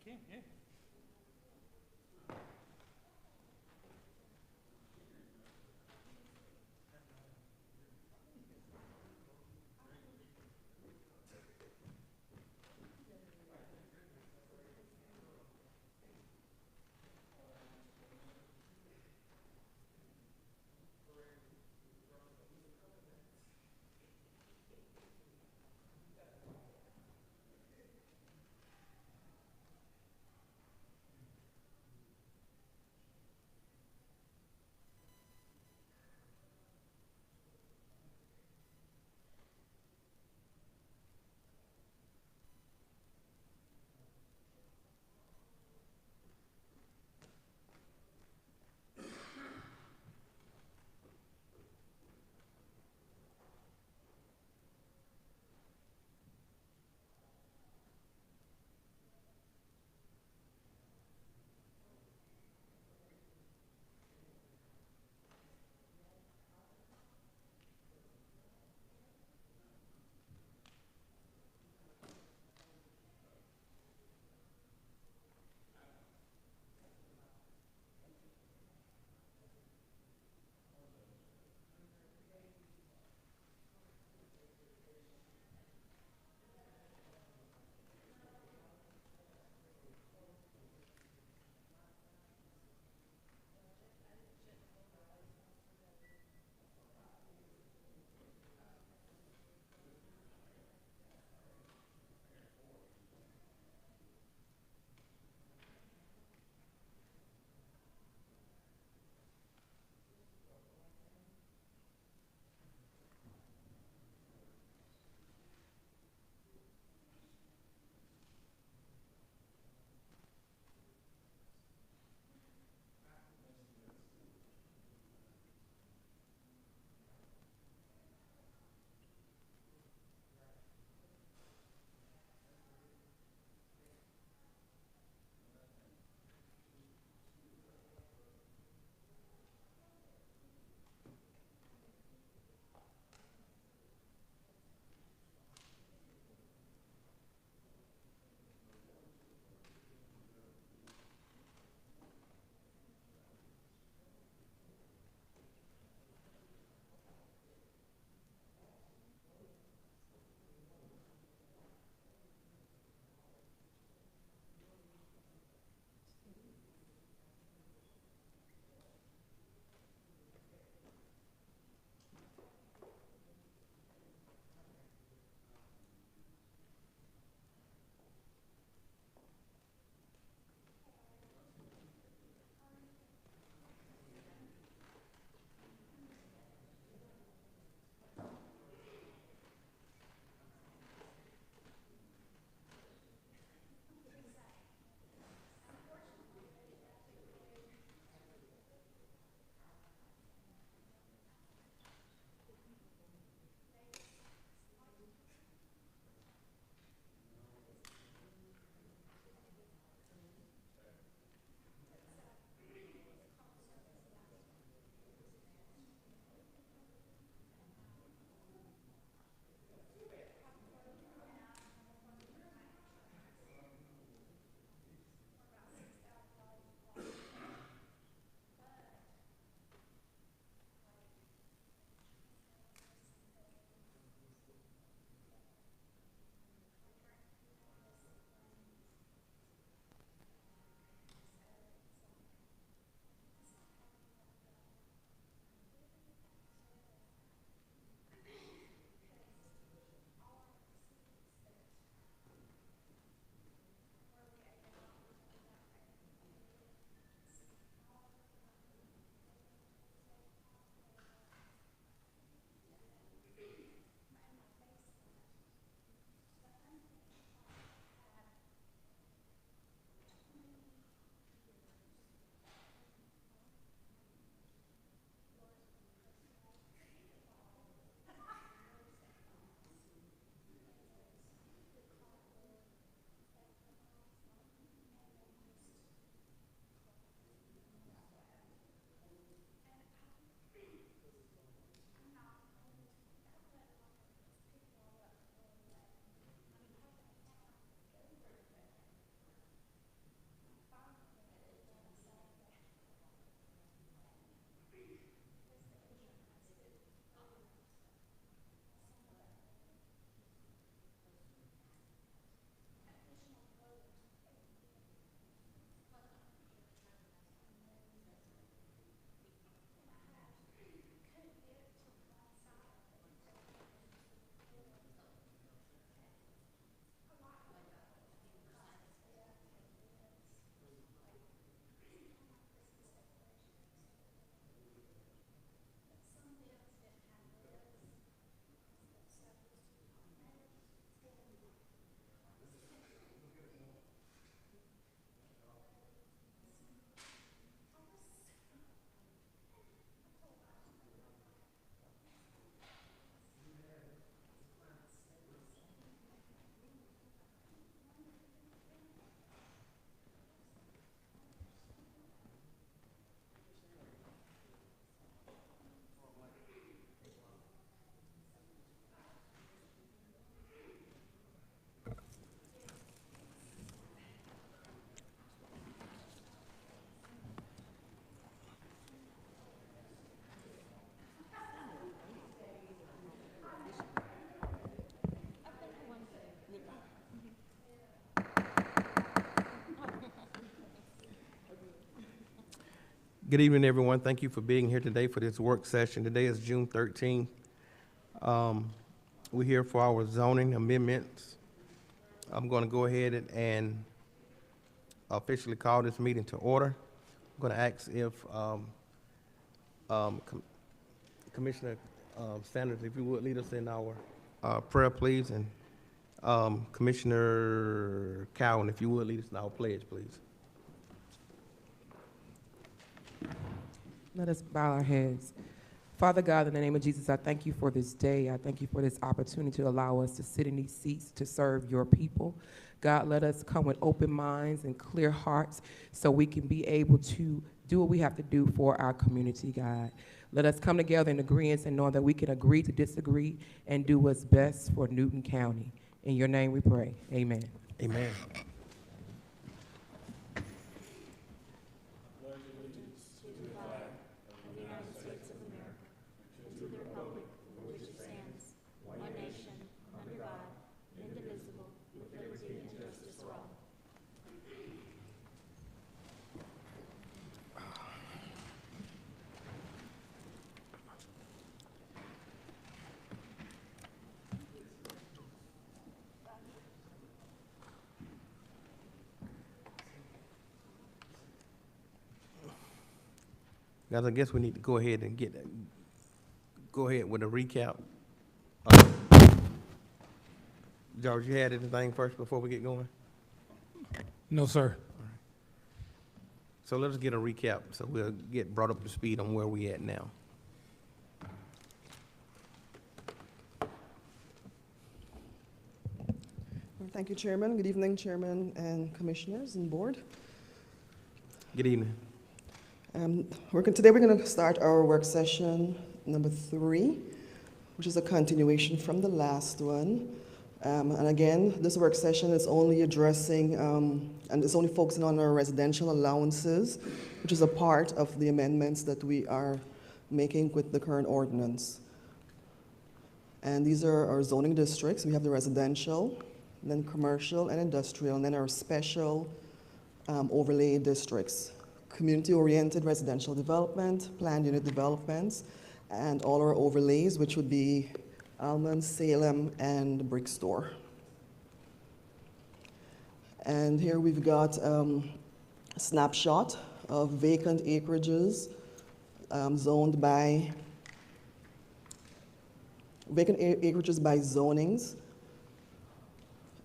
can, yeah. Good evening, everyone. Thank you for being here today for this work session. Today is June 13th. We're here for our zoning amendments. I'm going to go ahead and officially call this meeting to order. I'm going to ask if Commissioner Sanders, if you would lead us in our prayer, please, and Commissioner Cowan, if you would lead us in our pledge, please. Let us bow our heads. Father God, in the name of Jesus, I thank you for this day. I thank you for this opportunity to allow us to sit in these seats to serve your people. God, let us come with open minds and clear hearts so we can be able to do what we have to do for our community, God. Let us come together in agreement and know that we can agree to disagree and do what's best for Newton County. In your name we pray. Amen. Amen. Guys, I guess we need to go ahead and go ahead with a recap. George, you had anything first before we get going? No, sir. So let's get a recap so we'll get brought up to speed on where we at now. Thank you, Chairman. Good evening, Chairman and Commissioners and Board. Good evening. Today we're going to start our work session number 3, which is a continuation from the last one. And again, this work session is only addressing, and it's only focusing on our residential allowances, which is a part of the amendments that we are making with the current ordinance. And these are our zoning districts. We have the residential, then commercial and industrial, and then our special overlay districts. Community-oriented residential development, planned unit developments, and all our overlays, which would be Almond, Salem, and Brickstore. And here we've got a snapshot of vacant acreages zoned by zonings.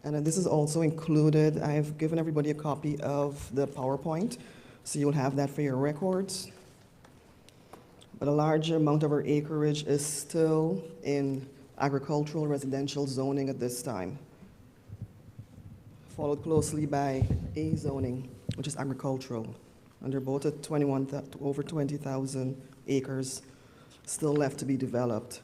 And then this is also included. I've given everybody a copy of the PowerPoint, so you'll have that for your records. But a larger amount of our acreage is still in agricultural residential zoning at this time, followed closely by A zoning, which is agricultural. And they're both at over 20,000 acres still left to be developed.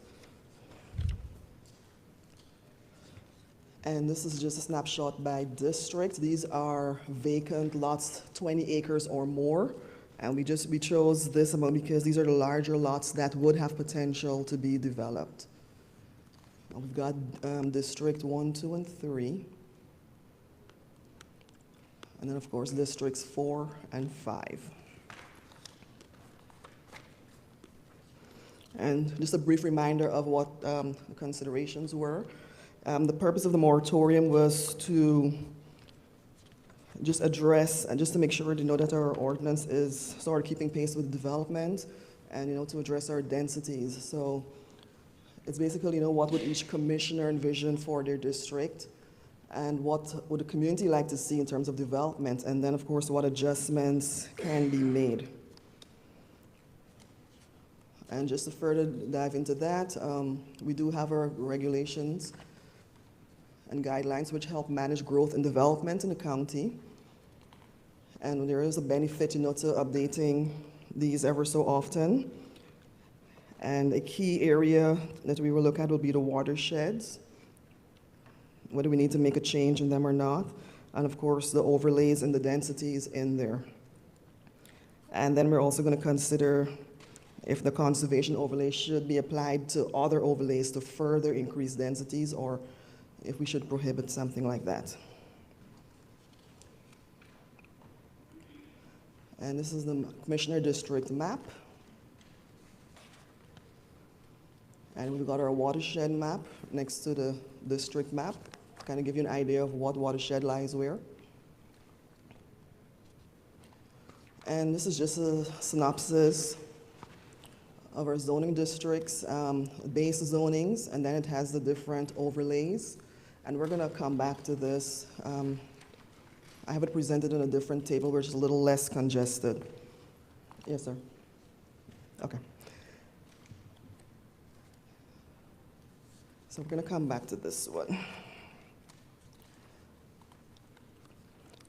And this is just a snapshot by district. These are vacant lots, 20 acres or more. And we chose this amount because these are the larger lots that would have potential to be developed. We've got District 1, 2, and 3. And then, of course, Districts 4 and 5. And just a brief reminder of what the considerations were. The purpose of the moratorium was to just address, and just to make sure to know that our ordinance is sort of keeping pace with development, and to address our densities. So it's basically, what would each commissioner envision for their district, and what would the community like to see in terms of development, and then, of course, what adjustments can be made. And just to further dive into that, we do have our regulations and guidelines which help manage growth and development in the county. And there is a benefit, to updating these ever so often. And a key area that we will look at will be the watersheds, whether we need to make a change in them or not. And of course, the overlays and the densities in there. And then we're also going to consider if the conservation overlay should be applied to other overlays to further increase densities, or if we should prohibit something like that. And this is the Commissioner District map. And we've got our watershed map next to the district map, to kind of give you an idea of what watershed lies where. And this is just a synopsis of our zoning districts, base zonings, and then it has the different overlays. And we're gonna come back to this. I have it presented in a different table, which is a little less congested. Yes, sir. Okay. So we're gonna come back to this one.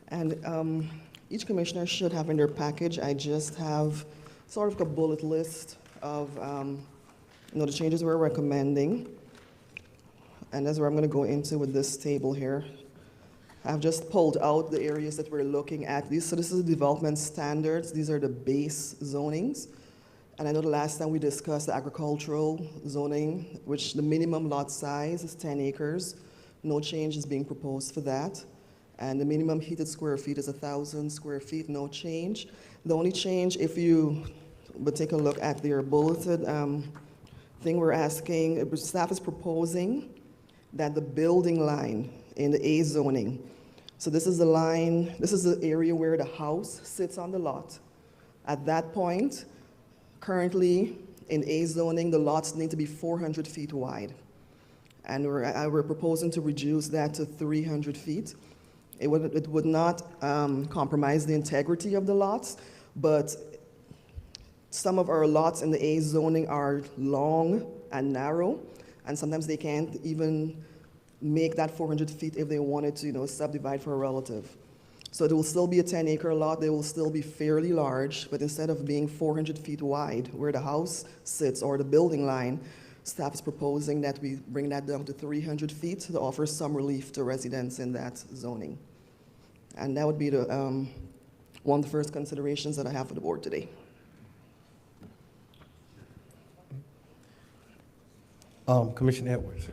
And each commissioner should have in their package, I just have sort of a bullet list of the changes we're recommending. And that's where I'm gonna go into with this table here. I've just pulled out the areas that we're looking at. So this is the development standards. These are the base zonings. And I know the last time we discussed the agricultural zoning, which the minimum lot size is 10 acres. No change is being proposed for that. And the minimum heated square feet is 1,000 square feet, no change. The only change, if you would take a look at their bulleted thing, we're asking, staff is proposing that the building line in the A zoning, so this is the line, this is the area where the house sits on the lot. At that point, currently in A zoning, the lots need to be 400 feet wide. And we're proposing to reduce that to 300 feet. It would not compromise the integrity of the lots, but some of our lots in the A zoning are long and narrow, and sometimes they can't even make that 400 feet if they wanted to, subdivide for a relative. So it will still be a 10-acre lot. They will still be fairly large, but instead of being 400 feet wide where the house sits or the building line, staff is proposing that we bring that down to 300 feet to offer some relief to residents in that zoning. And that would be the, one of the first considerations that I have for the board today. Commissioner Edwards.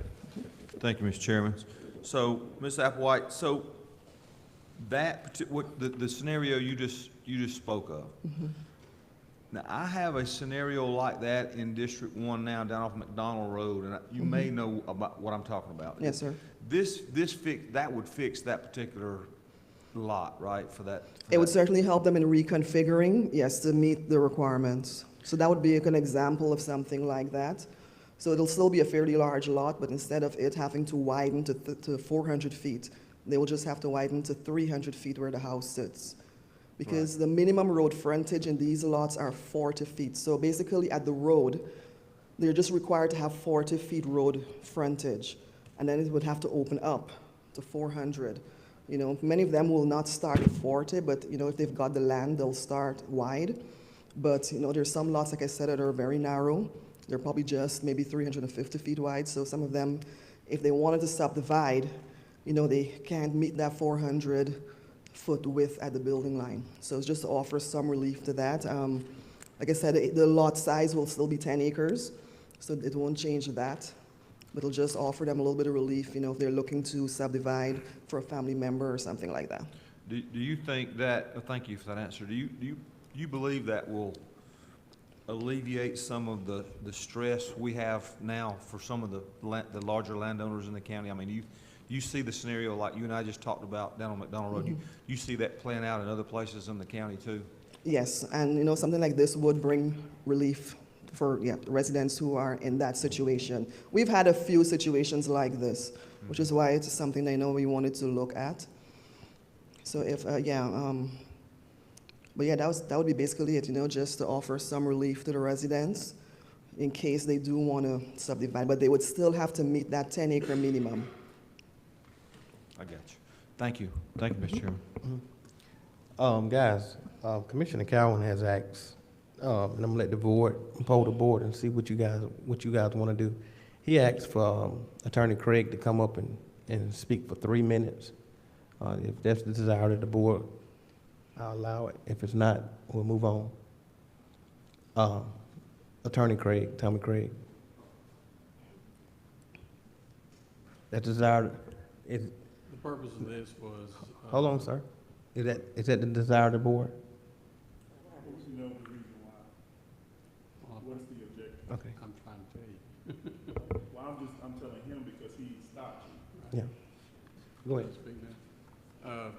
Thank you, Mr. Chairman. So, Ms. Applewhite, so that the scenario you just spoke of. Mm-hmm. Now, I have a scenario like that in District 1 now, down off McDonald Road, and you may know about what I'm talking about. Yes, sir. That would fix that particular lot, right? It would certainly help them in reconfiguring, yes, to meet the requirements. So that would be an example of something like that. So it'll still be a fairly large lot, but instead of it having to widen to 400 feet, they will just have to widen to 300 feet where the house sits. Because the minimum road frontage in these lots are 40 feet. So basically at the road, they're just required to have 40 feet road frontage. And then it would have to open up to 400. Many of them will not start at 40, but if they've got the land, they'll start wide. But there's some lots, like I said, that are very narrow. They're probably just maybe 350 feet wide. So some of them, if they wanted to subdivide, they can't meet that 400-foot width at the building line. So it's just to offer some relief to that. Like I said, the lot size will still be 10 acres, so it won't change that. But it'll just offer them a little bit of relief, if they're looking to subdivide for a family member or something like that. Do you think that, thank you for that answer, do you believe that will alleviate some of the stress we have now for some of the larger landowners in the county? I mean, you see the scenario like you and I just talked about down on McDonald Road. You see that playing out in other places in the county too? Yes, and something like this would bring relief for residents who are in that situation. We've had a few situations like this, which is why it's something I know we wanted to look at. So if but yeah, that would be basically it, just to offer some relief to the residents in case they do want to subdivide, but they would still have to meet that 10-acre minimum. I got you. Thank you. Thank you, Mr. Chairman. Guys, Commissioner Cowan has asked, and I'm gonna let the board poll the board and see what you guys want to do. He asked for Attorney Craig to come up and speak for 3 minutes. If that's the desire of the board, I'll allow it. If it's not, we'll move on. Attorney Craig, Tommy Craig. That desire is. The purpose of this was. Hold on, sir. Is that the desire of the board? Okay, I'm trying to tell you. Well, I'm telling him because he stopped you. yeah. Go ahead. Speak now.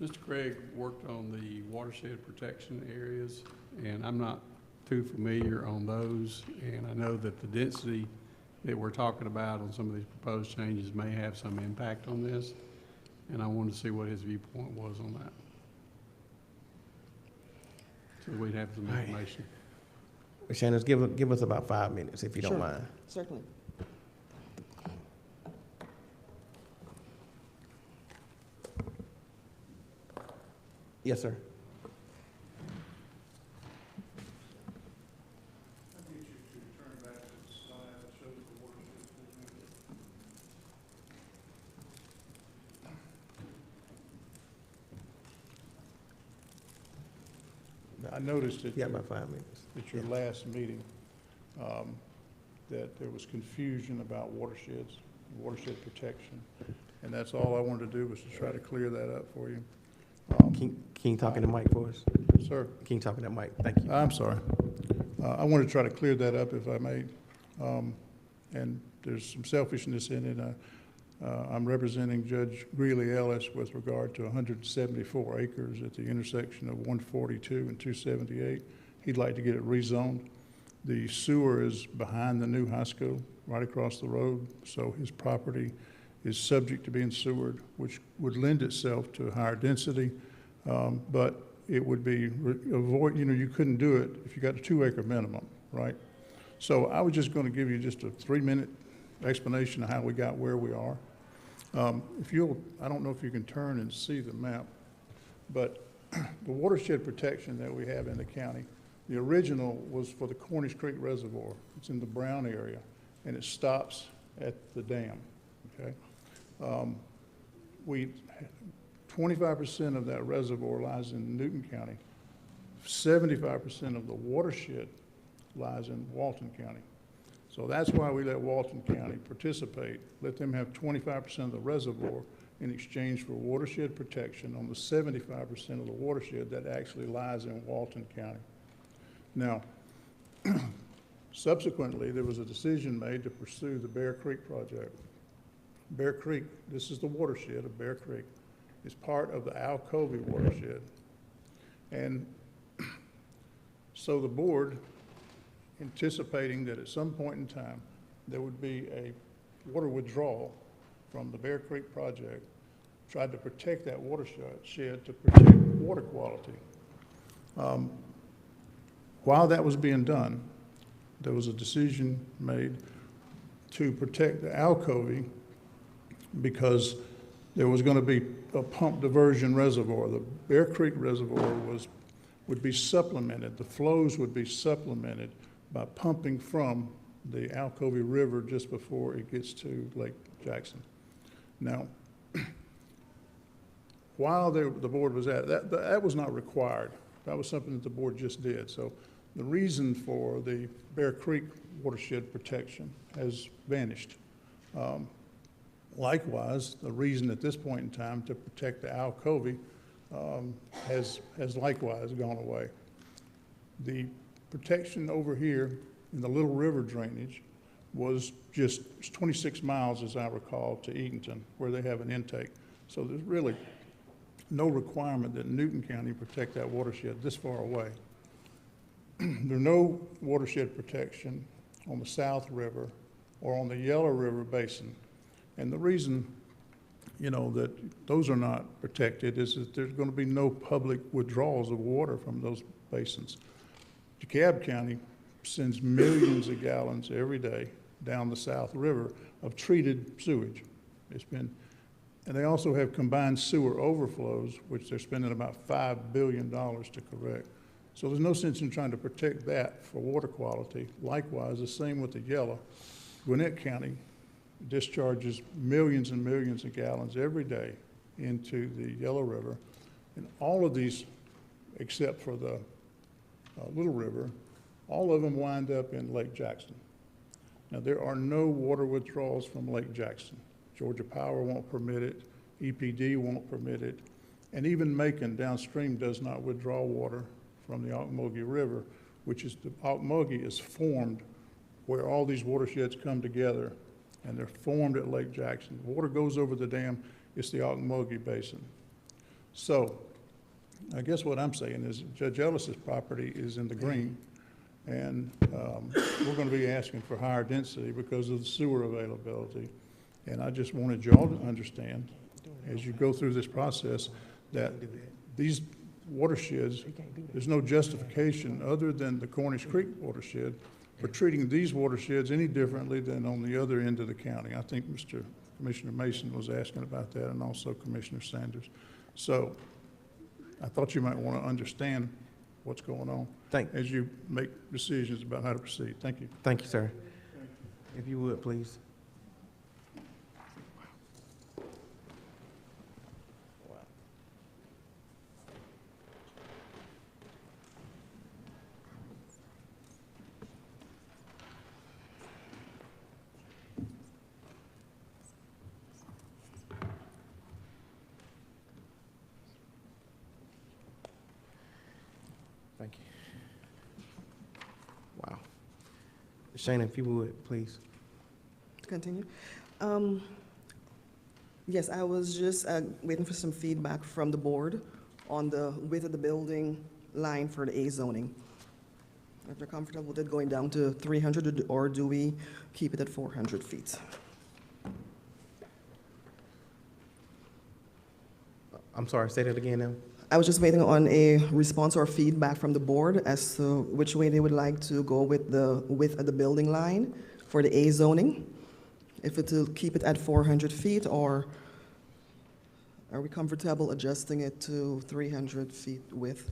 Mr. Craig worked on the watershed protection areas, and I'm not too familiar on those. And I know that the density that we're talking about on some of these proposed changes may have some impact on this. And I wanted to see what his viewpoint was on that. So we'd have some All right. information. Shannon, give us about 5 minutes, if you don't Sure. mind. Certainly. Yes, sir. I get you to turn back to the slide that shows the watershed. I noticed You got about 5 minutes. at your last meeting, that there was confusion about watersheds, watershed protection. And that's all I wanted to do was to try to clear that up for you. Can you talk in the mic for us? Sir, Can you talk in that mic? Thank you. I'm sorry. I want to try to clear that up if I may. And there's some selfishness in it. I'm representing Judge Greeley Ellis with regard to 174 acres at the intersection of 142 and 278. He'd like to get it rezoned. The sewer is behind the new high school, right across the road, so his property is subject to being sewered, which would lend itself to a higher density, but it would be you couldn't do it if you got a 2-acre minimum, right? So I was just going to give you just a 3-minute explanation of how we got where we are. I don't know if you can turn and see the map, but the watershed protection that we have in the county, the original was for the Cornish Creek Reservoir. It's in the Brown area, and it stops at the dam, okay? 25% of that reservoir lies in Newton County. 75% of the watershed lies in Walton County. So that's why we let Walton County participate, let them have 25% of the reservoir in exchange for watershed protection on the 75% of the watershed that actually lies in Walton County. Now, subsequently, there was a decision made to pursue the Bear Creek project. Bear Creek, this is the watershed of Bear Creek, is part of the Alcovey watershed. And so the board, anticipating that at some point in time, there would be a water withdrawal from the Bear Creek project, tried to protect that watershed to protect water quality. While that was being done, there was a decision made to protect the Alcovey because there was going to be a pump diversion reservoir. The Bear Creek Reservoir would be supplemented, the flows would be supplemented by pumping from the Alcovey River just before it gets to Lake Jackson. Now, while the board was at it, that was not required. That was something that the board just did. So the reason for the Bear Creek watershed protection has vanished. Likewise, the reason at this point in time to protect the Alcovey has likewise gone away. The protection over here in the Little River drainage was just 26 miles, as I recall, to Eatonton, where they have an intake. So there's really no requirement that Newton County protect that watershed this far away. There's no watershed protection on the South River or on the Yellow River Basin. And the reason, that those are not protected is that there's going to be no public withdrawals of water from those basins. DeKalb County sends millions of gallons every day down the South River of treated sewage. And they also have combined sewer overflows, which they're spending about $5 billion to correct. So there's no sense in trying to protect that for water quality. Likewise, the same with the Yellow. Gwinnett County discharges millions and millions of gallons every day into the Yellow River. And all of these, except for the Little River, all of them wind up in Lake Jackson. Now, there are no water withdrawals from Lake Jackson. Georgia Power won't permit it, EPD won't permit it, and even Macon downstream does not withdraw water from the Ocmulgee River, which is the Ocmulgee is formed where all these watersheds come together, and they're formed at Lake Jackson. Water goes over the dam, it's the Ocmulgee Basin. So, I guess what I'm saying is Judge Ellis's property is in the green, and we're gonna be asking for higher density because of the sewer availability. And I just wanted y'all to understand, as you go through this process, that these watersheds, there's no justification other than the Cornish Creek watershed for treating these watersheds any differently than on the other end of the county. I think Commissioner Mason was asking about that, and also Commissioner Sanders. So I thought you might want to understand what's going on as you make decisions about how to proceed. Thank you. Thank you, sir. If you would, please. Thank you. Wow. Shana, if you would, please. Continue. Yes, I was just waiting for some feedback from the board on the width of the building line for the A zoning. If they're comfortable with it going down to 300, or do we keep it at 400 feet? I'm sorry, say that again now. I was just waiting on a response or feedback from the board as to which way they would like to go with the width of the building line for the A zoning. If it will keep it at 400 feet, or are we comfortable adjusting it to 300 feet width?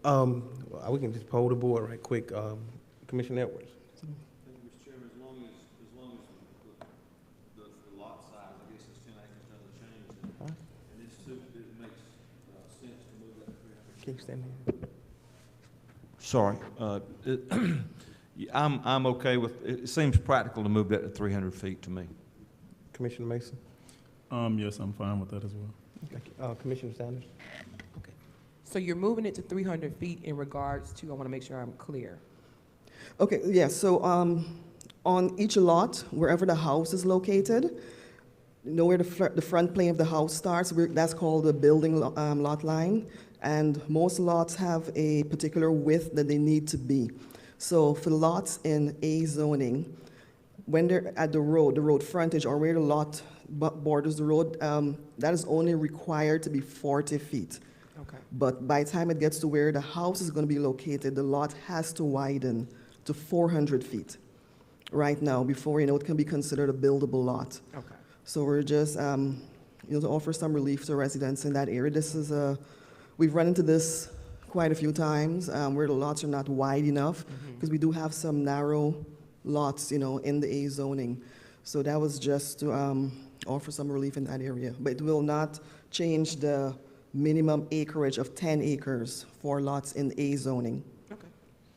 We can just poll the board right quick. Commissioner Edwards. Mr. Chairman, as long as the lot size, I guess it's 10 acres, doesn't change, Huh? and it's too, it makes sense to move that to 300. Can you stand here? Sorry, I'm okay with, it seems practical to move that to 300 feet to me. Commissioner Mason? Yes, I'm fine with that as well. Thank you. Commissioner Sanders? So you're moving it to 300 feet in regards to, I want to make sure I'm clear. Okay, yeah, so on each lot, wherever the house is located, you know where the front plane of the house starts, that's called the building lot line, and most lots have a particular width that they need to be. So for lots in A zoning, when they're at the road frontage, or where the lot borders the road, that is only required to be 40 feet. Okay. But by the time it gets to where the house is going to be located, the lot has to widen to 400 feet right now before, it can be considered a buildable lot. Okay. So we're just, to offer some relief to residents in that area. This is we've run into this quite a few times where the lots are not wide enough, because we do have some narrow lots, in the A zoning. So that was just to offer some relief in that area. But it will not change the minimum acreage of 10 acres for lots in A zoning. Okay.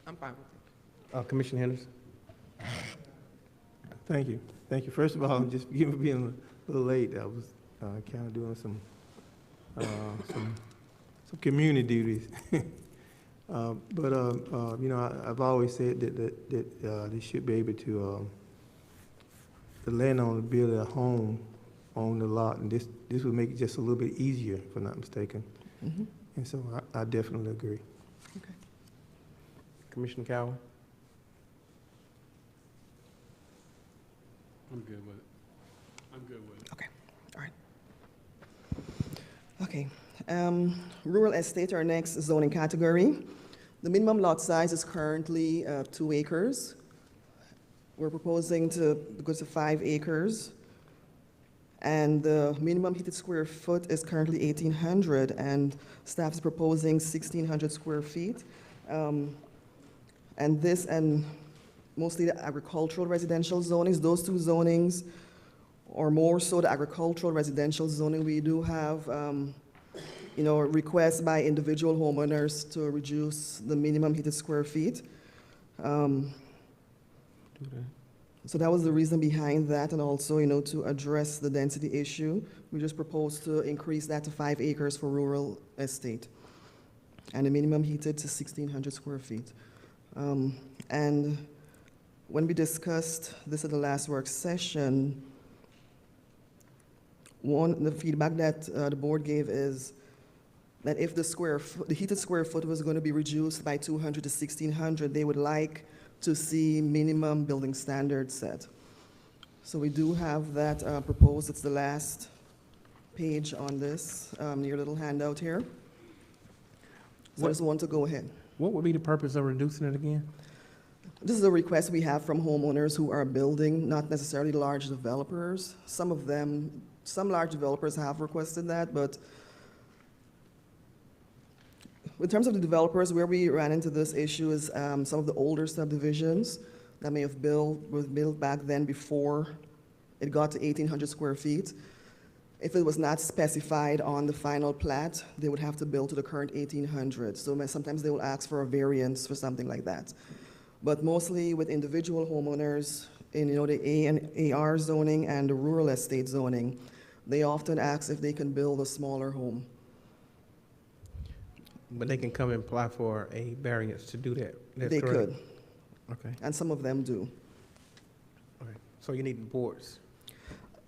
I'm fine with it. Commissioner Henderson? Thank you. Thank you. First of all, just forgive me being a little late. I was kind of doing some community duties. I've always said that they should be able to the landowner build a home on the lot, and this would make it just a little bit easier, if I'm not mistaken. Mhm. And so I definitely agree. Okay. Commissioner Cowan? I'm good with it. I'm good with it. Okay, all right. Okay, rural estate, our next zoning category. The minimum lot size is currently 2 acres. We're proposing to go to 5 acres. And the minimum heated square foot is currently 1,800, and staff is proposing 1,600 square feet. And this, and mostly the agricultural residential zonings, those two zonings, or more so the agricultural residential zoning, we do have, requests by individual homeowners to reduce the minimum heated square feet. So that was the reason behind that, and also, to address the density issue, we just proposed to increase that to 5 acres for rural estate. and the minimum heated to 1,600 square feet. And when we discussed this at the last work session, the feedback that the board gave is that if the heated square foot was going to be reduced by 200 to 1,600, they would like to see minimum building standards set. So we do have that proposed. It's the last page on this, your little handout here. So I just want to go ahead. What would be the purpose of reducing it again? This is a request we have from homeowners who are building, not necessarily large developers. Some large developers have requested that, but in terms of the developers, where we ran into this issue is some of the older subdivisions that may have was built back then before it got to 1,800 square feet. If it was not specified on the final plat, they would have to build to the current 1,800. So sometimes they will ask for a variance for something like that. But mostly with individual homeowners in the A and AR zoning and the rural estate zoning, they often ask if they can build a smaller home. But they can come and apply for a variance to do that. That's They correct? could, Okay, and some of them do. okay. So you need the boards.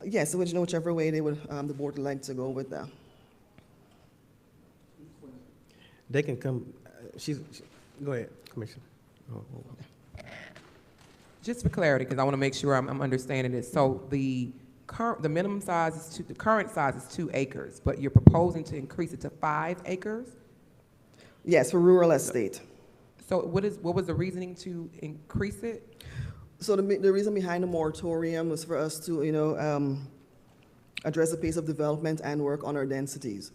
Yes, whichever way they would, the board would like to go with that. They can come, go ahead, Commissioner. Just for clarity, because I want to make sure I'm understanding this. So the minimum size is the current size is 2 acres, but you're proposing to increase it to 5 acres? Yes, for rural estate. So what was the reasoning to increase it? So the reason behind the moratorium was for us to, address the pace of development and work on our densities.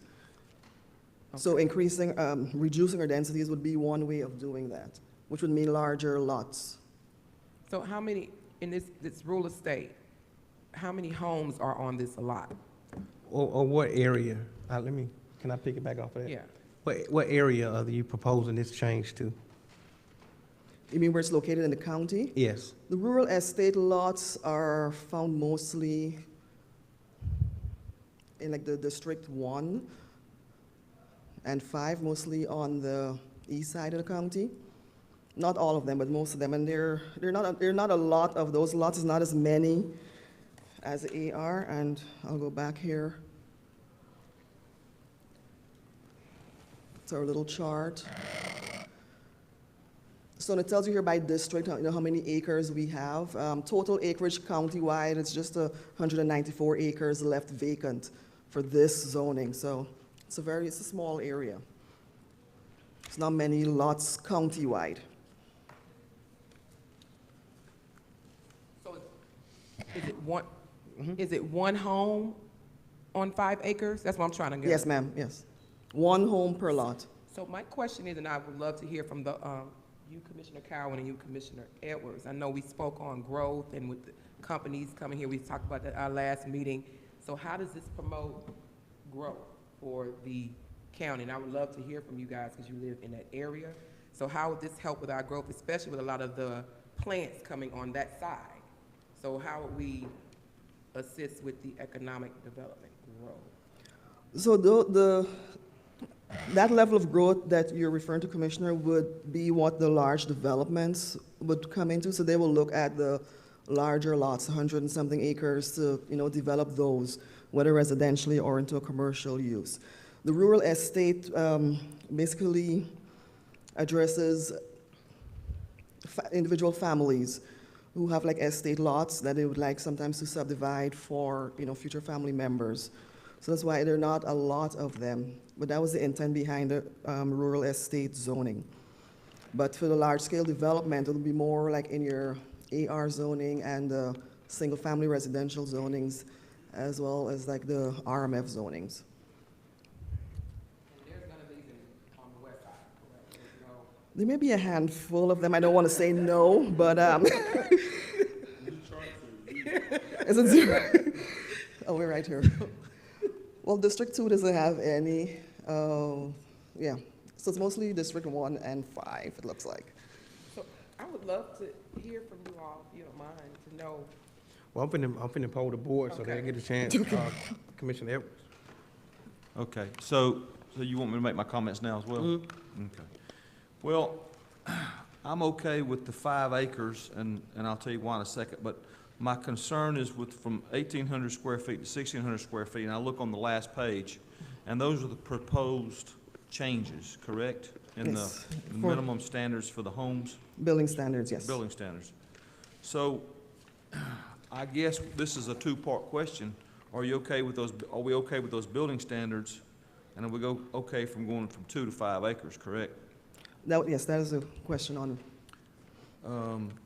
So reducing our densities would be one way of doing that, which would mean larger lots. So how many, in this rural estate, how many homes are on this lot? Or what area? Can I pick it back off of that? Yeah. What area are you proposing this change to? You mean where it's located in the county? Yes. The rural estate lots are found mostly in like the District 1 and 5, mostly on the east side of the county. Not all of them, but most of them. And they're not a lot of those lots. It's not as many as AR. And I'll go back here. It's our little chart. So it tells you here by district, how many acres we have. Total acreage countywide, it's just 194 acres left vacant for this zoning. So it's a small area. It's not many lots countywide. So is it one home on 5 acres? That's what I'm trying to get. Yes, ma'am, yes. One home per lot. So my question is, and I would love to hear from you, Commissioner Cowan, and you, Commissioner Edwards. I know we spoke on growth and with the companies coming here, we talked about that at our last meeting. So how does this promote growth for the county? And I would love to hear from you guys because you live in that area. So how would this help with our growth, especially with a lot of the plants coming on that side? So how would we assist with the economic development growth? So that level of growth that you're referring to, Commissioner, would be what the large developments would come into. So they will look at the larger lots, 100 and something acres, to develop those, whether residentially or into a commercial use. The rural estate basically addresses individual families who have like estate lots that they would like sometimes to subdivide for future family members. So that's why there are not a lot of them. But that was the intent behind the rural estate zoning. But for the large-scale development, it'll be more like in your AR zoning and single-family residential zonings, as well as like the RMF zonings. And there's none of these on the west side, correct? There's no. There may be a handful of them. I don't want to say no, but is it 0? Oh, we're right here. Well, District 2 doesn't have any. Yeah, so it's mostly District 1 and 5, it looks like. So I would love to hear from you all, if you don't mind, to know. Well, I'm finna poll the board so Okay. they'll get a chance. Commissioner Edwards. Okay, so So you want me to make my comments now as well? Okay. Well, I'm okay with the 5 acres, and I'll tell you why in a second, but my concern is with from 1,800 square feet to 1,600 square feet, and I look on the last page, and those are the proposed changes, correct? In the Yes. the minimum standards for the homes? Building standards, yes. Building standards. So, I guess this is a two-part question. Are you okay with those, are we okay with those building standards? And then we go, okay from going from 2 to 5 acres, correct? Yes, that is a question on,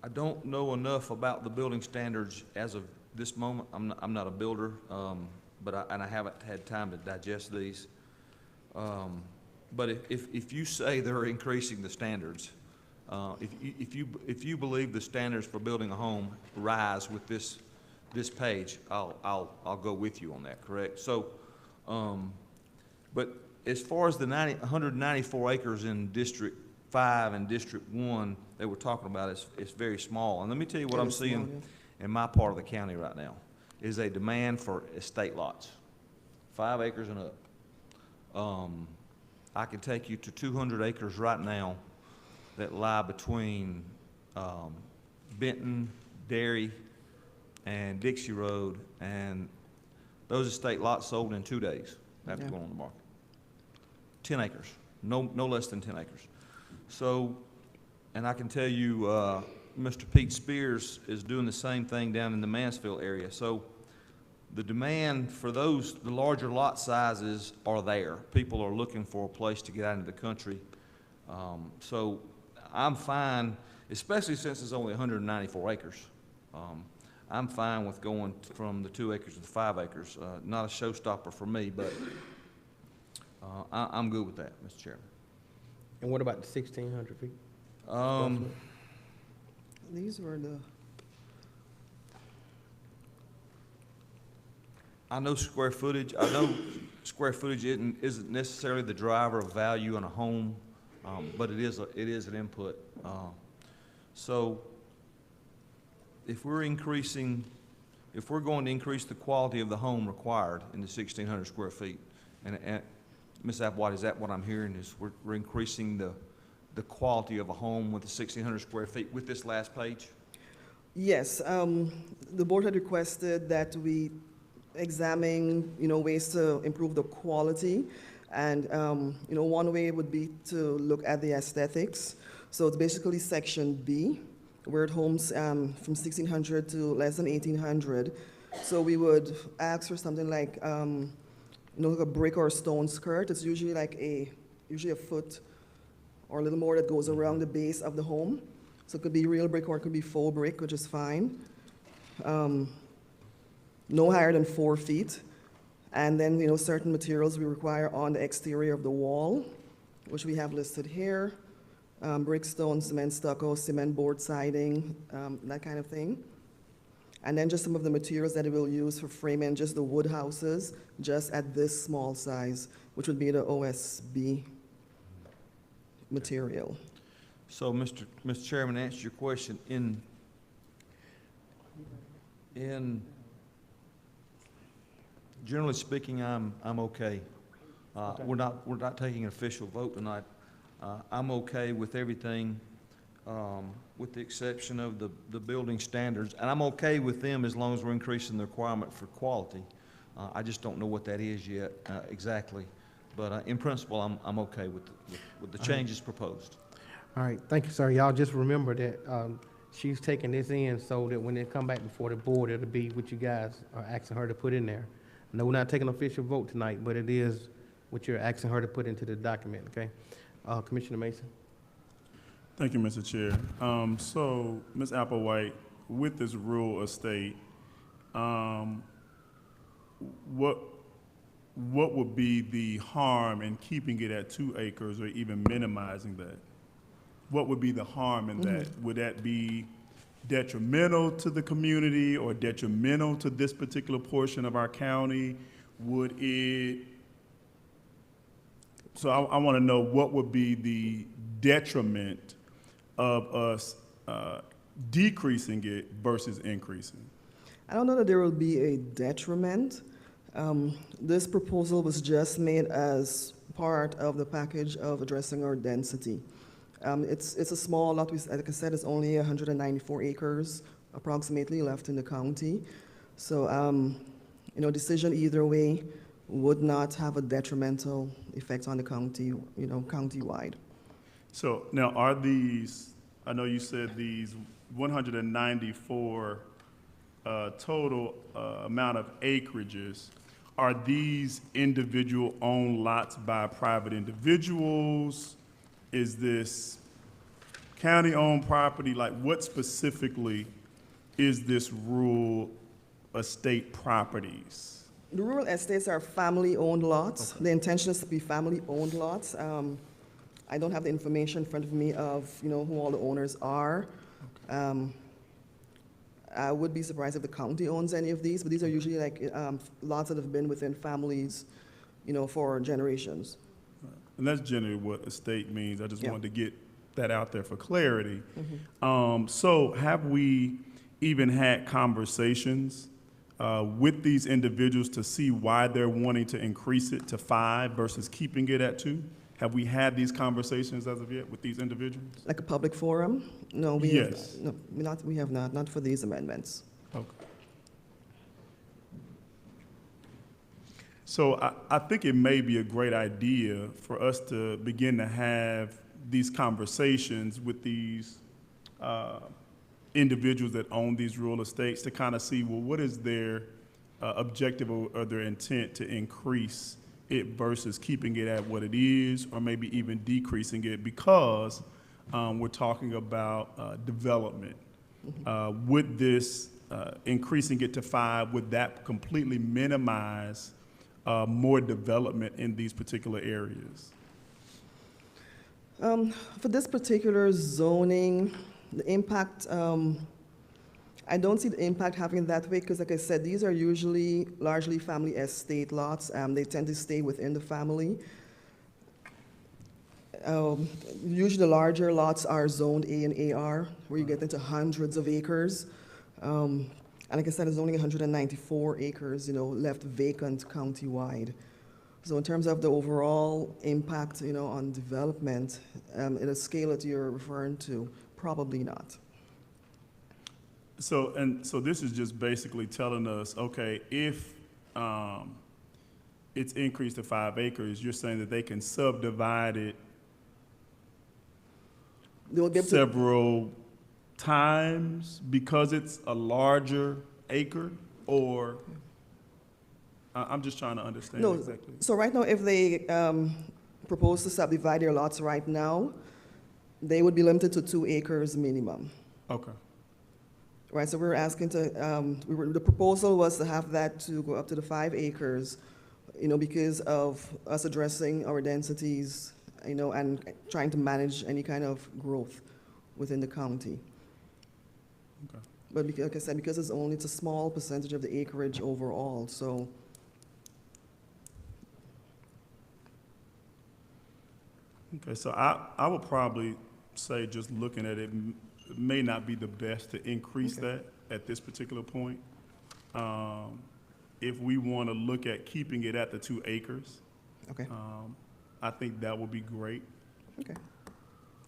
I don't know enough about the building standards as of this moment. I'm not a builder, but I haven't had time to digest these. But if you say they're increasing the standards, if you believe the standards for building a home rise with this page, I'll go with you on that, correct? So, but as far as the 194 acres in District 5 and District 1 that we're talking about, it's very small. And let me tell you what I'm Very small, seeing in my part of the county right now is a demand for estate lots, 5 acres and up. I can take you to 200 acres right now that lie between Benton, Dairy, and Dixie Road, and those estate lots sold in 2 days after Yeah. going on the market. 10 acres, no less than 10 acres. So, and I can tell you, Mr. Pete Spears is doing the same thing down in the Mansfield area. So the demand for those, the larger lot sizes are there. People are looking for a place to get out into the country. So I'm fine, especially since it's only 194 acres. I'm fine with going from the 2 acres to the 5 acres. Not a showstopper for me, but I'm good with that, Mr. Chairman. And what about the 1,600 feet? these were the, I know square footage isn't necessarily the driver of value in a home, but it is an input. So if we're going to increase the quality of the home required in the 1,600 square feet, and Ms. Applewhite, is that what I'm hearing, is we're increasing the quality of a home with the 1,600 square feet with this last page? yes, the board had requested that we examine, ways to improve the quality. And, one way would be to look at the aesthetics. So it's basically section B, where it homes from 1,600 to less than 1,800. So we would ask for something like, like a brick or a stone skirt. It's usually usually a foot or a little more that goes around the base of the home. So it could be real brick or it could be faux brick, which is fine. No higher than 4 feet. And then, certain materials we require on the exterior of the wall, which we have listed here. Brick, stone, cement, stucco, cement board siding, that kind of thing. And then just some of the materials that we'll use for framing, just the wood houses, just at this small size, which would be the OSB material. So, Mr. Chairman, to answer your question, in generally speaking, I'm okay. We're not taking an official vote tonight. I'm okay with everything, with the exception of the building standards, and I'm okay with them as long as we're increasing the requirement for quality. I just don't know what that is yet exactly, but in principle, I'm okay with the changes proposed. All right, thank you, sir. Y'all just remember that she's taking this in so that when they come back before the board, it'll be what you guys are asking her to put in there. No, we're not taking an official vote tonight, but it is what you're asking her to put into the document, okay? Commissioner Mason? Thank you, Mr. Chair. So, Ms. Applewhite, with this rural estate, what would be the harm in keeping it at 2 acres or even minimizing that? What would be the harm in that? Would that be detrimental to the community or detrimental to this particular portion of our county? Would it, so I want to know what would be the detriment of us decreasing it versus increasing? I don't know that there will be a detriment. This proposal was just made as part of the package of addressing our density. It's a small lot, like I said, it's only 194 acres approximately left in the county. So, you know, decision either way would not have a detrimental effect on the county, you know, countywide. So now are these, I know you said these 194 total amount of acreages, are these individual owned lots by private individuals? Is this county-owned property? Like, what specifically is this rural estate properties? The rural estates are family-owned lots. The intention is to be family-owned lots. I don't have the information in front of me of, you know, who all the owners are. I would be surprised if the county owns any of these, but these are usually like lots that have been within families, you know, for generations. And that's generally what estate means. I just Yeah. wanted to get that out there for clarity. So have we even had conversations with these individuals to see why they're wanting to increase it to 5 versus keeping it at 2? Have we had these conversations as of yet with these individuals? Like a public forum? No, we Yes. have, no, we have not for these amendments. Okay. So I think it may be a great idea for us to begin to have these conversations with these individuals that own these real estates to kind of see, well, what is their objective or their intent to increase it versus keeping it at what it is, or maybe even decreasing it, because we're talking about development. Would this, increasing it to 5, would that completely minimize more development in these particular areas? For this particular zoning, the impact, I don't see the impact having that way, because like I said, these are usually largely family estate lots. They tend to stay within the family. Usually the larger lots are zoned A and AR, where you get into hundreds of acres. And like I said, there's only 194 acres, you know, left vacant countywide. So in terms of the overall impact, you know, on development, in a scale that you're referring to, probably not. So this is just basically telling us, okay, if it's increased to 5 acres, you're saying that they can subdivide it They will be able to, several times because it's a larger acre, or I'm just trying to understand no, exactly. so right now, if they propose to subdivide their lots right now, they would be limited to 2 acres minimum. Okay. Right, so we're asking to, the proposal was to have that to go up to the 5 acres, you know, because of us addressing our densities, you know, and trying to manage any kind of growth within the county. Okay. But like I said, because it's a small percentage of the acreage overall, so. Okay, so I would probably say, just looking at it, it may not be the best to increase that at this particular point. If we want to look at keeping it at the 2 acres, Okay, I think that would be great. okay.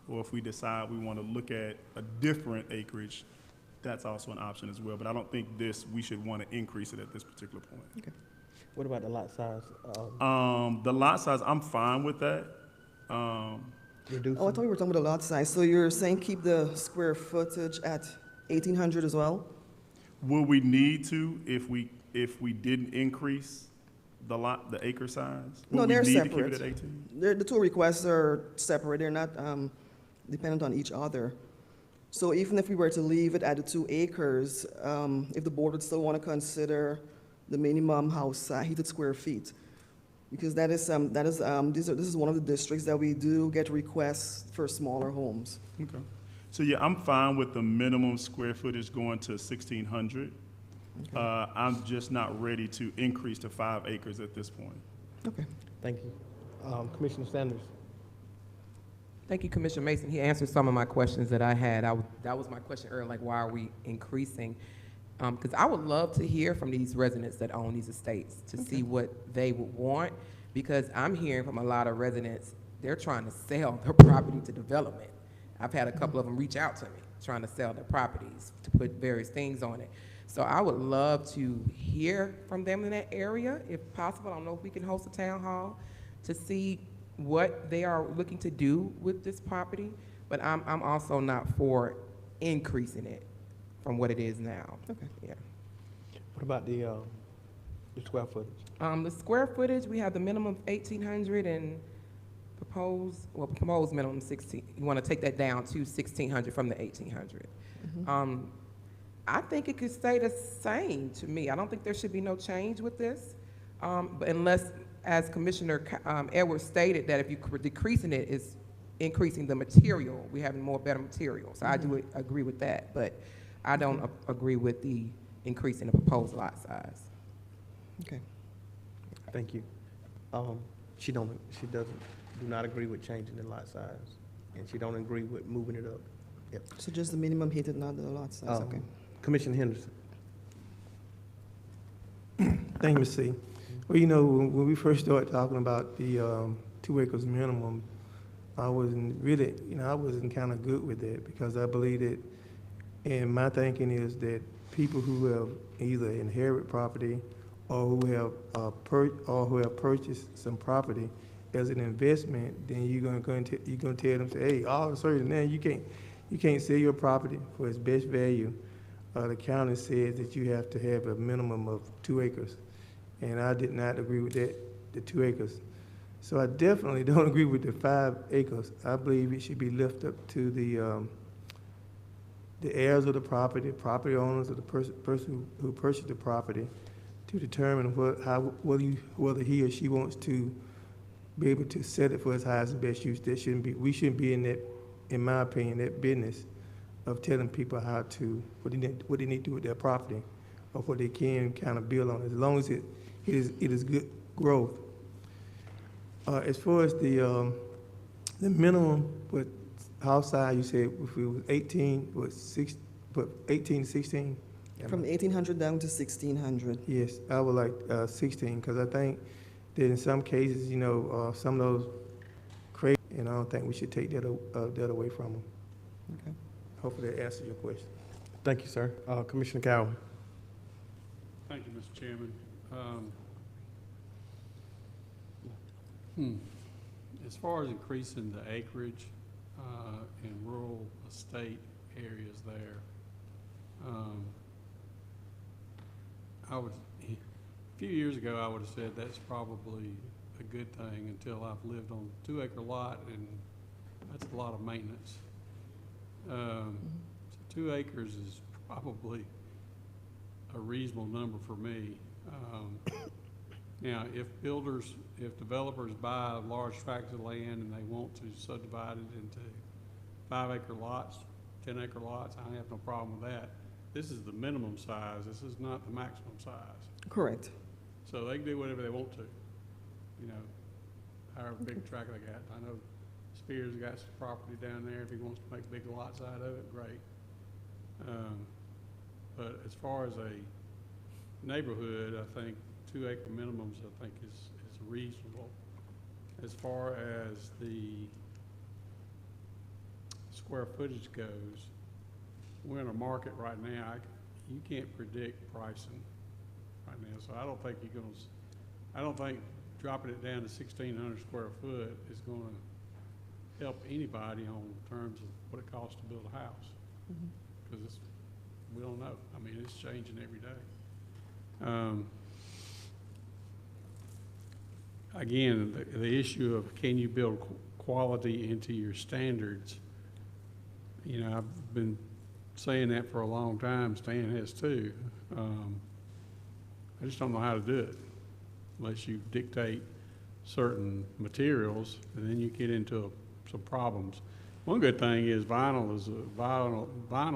Or if we decide we want to look at a different acreage, that's also an option as well. But I don't think we should want to increase it at this particular point. What about the lot size? The lot size, I'm fine with that. Reducing? Oh, I thought we were talking about the lot size. So you're saying keep the square footage at 1,800 as well? Will we need to if we didn't increase the acre size? No, Will they're we need to separate. keep it at 18? The 2 requests are separate. They're not dependent on each other. So even if we were to leave it at the 2 acres, if the board would still want to consider the minimum house heated square feet, because this is one of the districts that we do get requests for smaller homes. Okay. So yeah, I'm fine with the minimum square footage going to 1,600. I'm just not ready to increase to 5 acres at this point. Okay. Thank you. Commissioner Sanders? Thank you, Commissioner Mason. He answered some of my questions that I had. That was my question earlier, like why are we increasing? Because I would love to hear from these residents that own these estates to see what they would want. Because I'm hearing from a lot of residents, they're trying to sell their property to development. I've had a couple of them reach out to me, trying to sell their properties, to put various things on it. So I would love to hear from them in that area, if possible. I don't know if we can host a town hall to see what they are looking to do with this property, but I'm also not for increasing it from what it is now. Okay. Yeah. What about the square footage? The square footage, we have the minimum 1,800 and proposed minimum 16. You want to take that down to 1,600 from the 1,800. I think it could stay the same to me. I don't think there should be no change with this, but unless, as Commissioner Edwards stated, that if you're decreasing it, it's increasing the material. We're having more better material. So I do agree with that, but I don't agree with the increase in the proposed lot size. Okay. Thank you. She doesn't do not agree with changing the lot size, and she don't agree with moving it up. Yep. So just the minimum height and not the lot size, okay. Commissioner Henderson. Thank you, Ms. C. Well, you know, when we first started talking about the 2 acres minimum, I wasn't really, I wasn't kind of good with that, because I believe that, and my thinking is that people who have either inherited property or who have purchased some property as an investment, then you're gonna tell them, say, hey, all of a sudden now you can't sell your property for its best value. The county says that you have to have a minimum of 2 acres, and I did not agree with that, the 2 acres. So I definitely don't agree with the 5 acres. I believe it should be left up to the heirs of the property owners, or the person who purchased the property, to determine whether he or she wants to be able to set it for its highest and best use. We shouldn't be in that, in my opinion, that business of telling people what they need to do with their property, or what they can kind of build on, as long as it is good growth. As far as the minimum with house size, you said if it was 18 to 16? From 1,800 down to 1,600. Yes, I would like 16, because I think that in some cases, some of those crazy, and I don't think we should take that away from them. Okay. Hopefully that answers your question. Thank you, sir. Commissioner Cowan. Thank you, Mr. Chairman. As far as increasing the acreage in rural estate areas there, a few years ago, I would have said that's probably a good thing, until I've lived on a 2-acre lot, and that's a lot of maintenance. So 2 acres is probably a reasonable number for me. Now, if developers buy large tracts of land and they want to subdivide it into 5-acre lots, 10-acre lots, I have no problem with that. This is the minimum size. This is not the maximum size. Correct. So they can do whatever they want to, however big a tract they got. I know Spears got some property down there. If he wants to make big lots out of it, great. But as far as a neighborhood, I think 2-acre minimums, I think is reasonable. As far as the square footage goes, we're in a market right now, you can't predict pricing right now, so I don't think dropping it down to 1,600 square foot is gonna help anybody on terms of what it costs to build a house. Because we don't know. I mean, it's changing every day. Again, the issue of can you build quality into your standards, I've been saying that for a long time. Stan has too. I just don't know how to do it unless you dictate certain materials, and then you get into some problems. One good thing is vinyl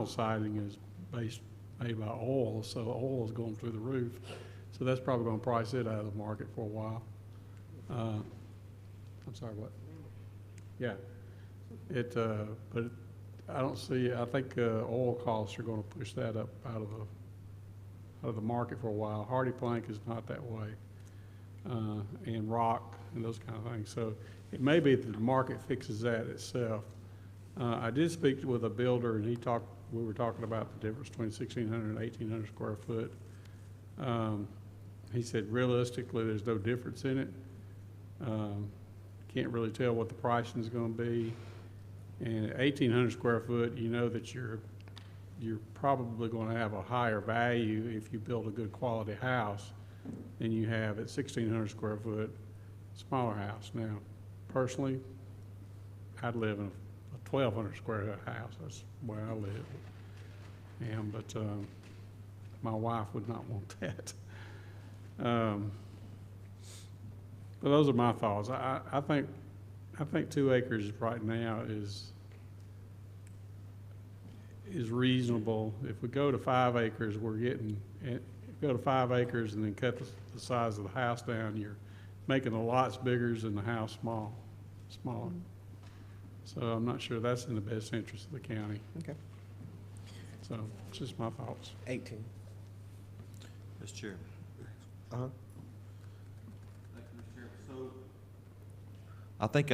siding is made by oil, so oil is going through the roof. So that's probably going to price it out of the market for a while. I'm sorry, what? Yeah. But I don't see, I think oil costs are going to push that up out of the market for a while. Hardy plank is not that way. and rock and those kind of things. So it may be that the market fixes that itself. I did speak with a builder, and we were talking about the difference between 1,600 and 1,800 square foot. He said realistically, there's no difference in it. Can't really tell what the pricing is going to be. And at 1,800 square foot, you know that you're probably going to have a higher value if you build a good quality house than you have at 1,600 square foot, smaller house. Now, personally, I'd live in a 1,200 square foot house. That's where I live. But my wife would not want that. But those are my thoughts. I think 2 acres right now is reasonable. If we go to 5 acres, we're getting, if we go to 5 acres and then cut the size of the house down, you're making the lots bigger and the house smaller. So I'm not sure that's in the best interest of the county. Okay. So it's just my thoughts. 18. Mr. Chairman. Uh-huh. Thank you, Mr. Chairman. So I think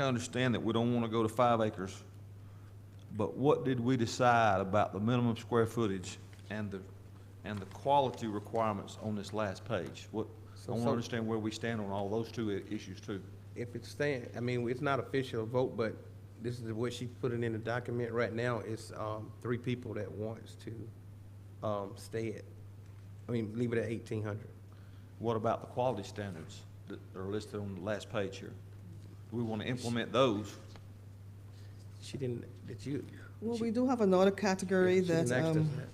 I understand that we don't want to go to 5 acres, but what did we decide about the minimum square footage and the quality requirements on this last page? I want to understand where we stand on all those 2 issues too. If it's staying, I mean, it's not official vote, but this is what she put it in the document right now. It's 3 people that wants to leave it at 1,800. What about the quality standards that are listed on the last page here? Do we want to implement those? She didn't, did you? Well, we do have another category She didn't that ask us that.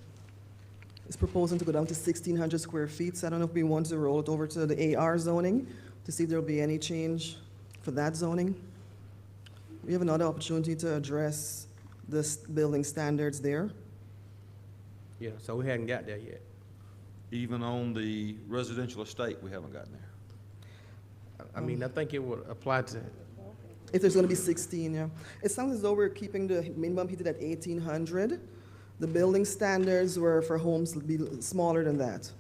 is proposing to go down to 1,600 square feet. So I don't know if we want to roll it over to the AR zoning to see if there'll be any change for that zoning. We have another opportunity to address the building standards there. Yeah, so we hadn't got there yet. Even on the residential estate, we haven't gotten there. I mean, I think it would apply to, If there's going to be 16, yeah. It sounds as though we're keeping the minimum heated at 1,800. The building standards were for homes be smaller than that.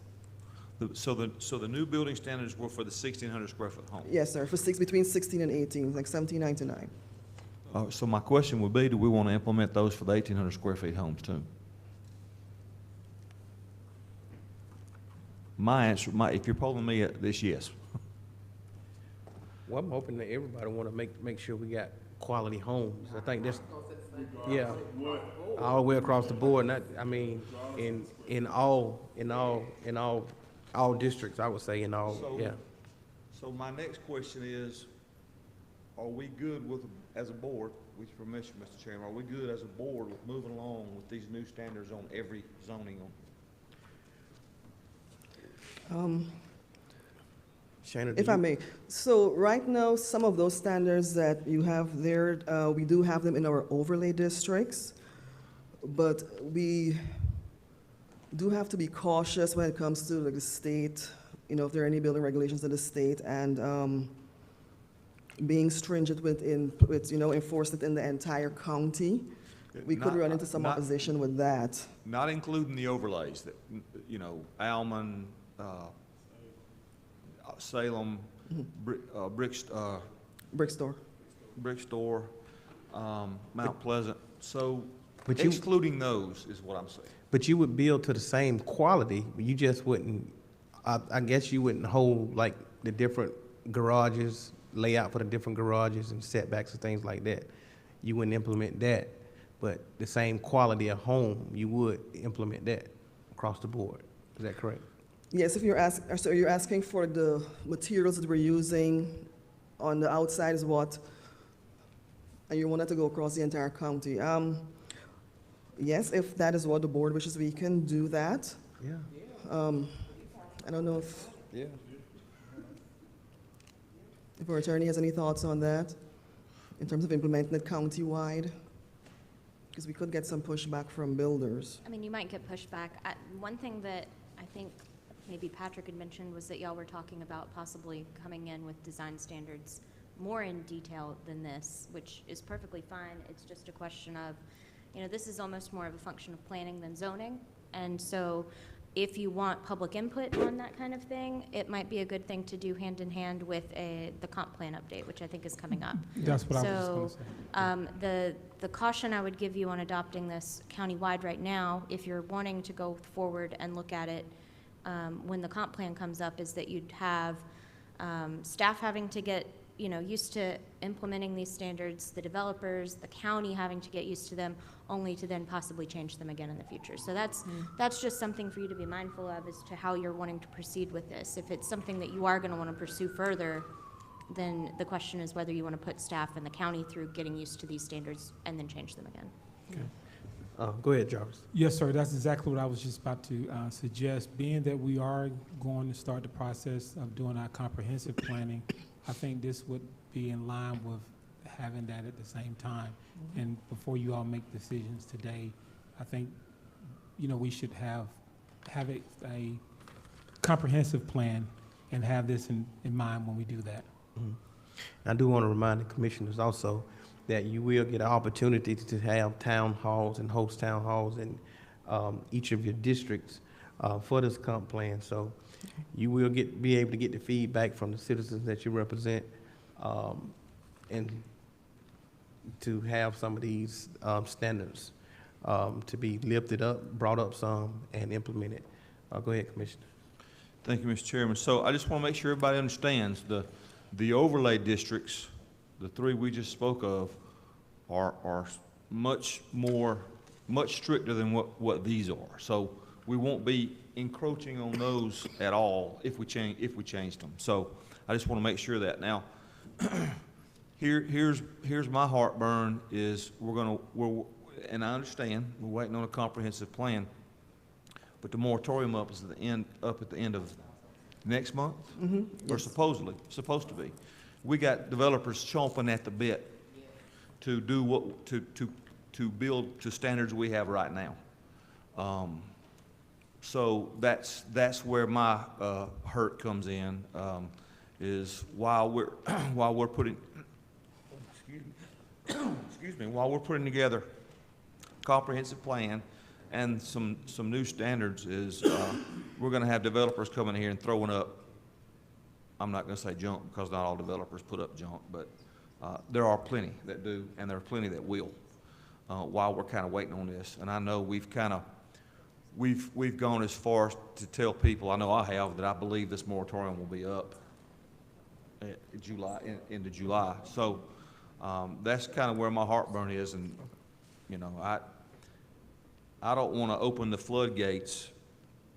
So the new building standards were for the 1,600 square foot home? Yes, sir, between 16 and 18, like 1799. So my question would be, do we want to implement those for the 1,800 square feet homes too? My answer, if you're polling me, this, yes. well, I'm hoping that everybody want to make sure we got quality homes. I think that's, yeah, all the way across the board. Not, I mean, in all districts, I would say in all, So- yeah. So my next question is, are we good with, as a board, with your permission, Mr. Chairman, are we good as a board with moving along with these new standards on every zoning on? Shana, do If I you- may, so right now, some of those standards that you have there, we do have them in our overlay districts, but we do have to be cautious when it comes to like the state, if there are any building regulations in the state, and being stringent with enforcing it in the entire county. We could run into some opposition with that. Not including the overlays that, Alman, Salem, Brickstore. Brickstore, Mount Pleasant. So But you- excluding those is what I'm saying. But you would build to the same quality, but you just wouldn't, I guess you wouldn't hold like the different garages, layout for the different garages and setbacks and things like that. You wouldn't implement that, but the same quality of home, you would implement that across the board. Is that correct? Yes, if you're asking for the materials that we're using on the outside is what, and you want it to go across the entire county. Yes, if that is what the board wishes, we can do that. Yeah. I don't know if Yeah. our attorney has any thoughts on that in terms of implementing it countywide, because we could get some pushback from builders. I mean, you might get pushback. One thing that I think maybe Patrick had mentioned was that y'all were talking about possibly coming in with design standards more in detail than this, which is perfectly fine. It's just a question of, this is almost more of a function of planning than zoning. And so if you want public input on that kind of thing, it might be a good thing to do hand in hand with the comp plan update, which I think is coming up. That's what I was just gonna say. The caution I would give you on adopting this countywide right now, if you're wanting to go forward and look at it when the comp plan comes up, is that you'd have staff having to get used to implementing these standards, the developers, the county having to get used to them, only to then possibly change them again in the future. So that's just something for you to be mindful of as to how you're wanting to proceed with this. If it's something that you are going to want to pursue further, then the question is whether you want to put staff and the county through getting used to these standards and then change them again. Go ahead, Jarvis. Yes, sir, that's exactly what I was just about to suggest. Being that we are going to start the process of doing our comprehensive planning, I think this would be in line with having that at the same time. And before you all make decisions today, I think, we should have a comprehensive plan and have this in mind when we do that. I do want to remind the commissioners also that you will get an opportunity to have town halls and host town halls in each of your districts for this comp plan. So you will be able to get the feedback from the citizens that you represent, and to have some of these standards to be lifted up, brought up some, and implemented. Go ahead, Commissioner. Thank you, Mr. Chairman. So I just want to make sure everybody understands the overlay districts, the three we just spoke of, are much stricter than what these are. So we won't be encroaching on those at all if we changed them. So I just want to make sure that. Now, here's my heartburn is and I understand we're waiting on a comprehensive plan, but the moratorium up at the end of next month, or supposedly supposed to be. We got developers chomping at the bit to do to build to standards we have right now. So that's where my hurt comes in, is while we're putting while we're putting together a comprehensive plan and some new standards, is we're going to have developers coming here and throwing up, I'm not going to say junk because not all developers put up junk, but there are plenty that do, and there are plenty that will, while we're kind of waiting on this. And I know we've gone as far as to tell people, I know I have, that I believe this moratorium will be up into July. So that's kind of where my heartburn is, and I don't want to open the floodgates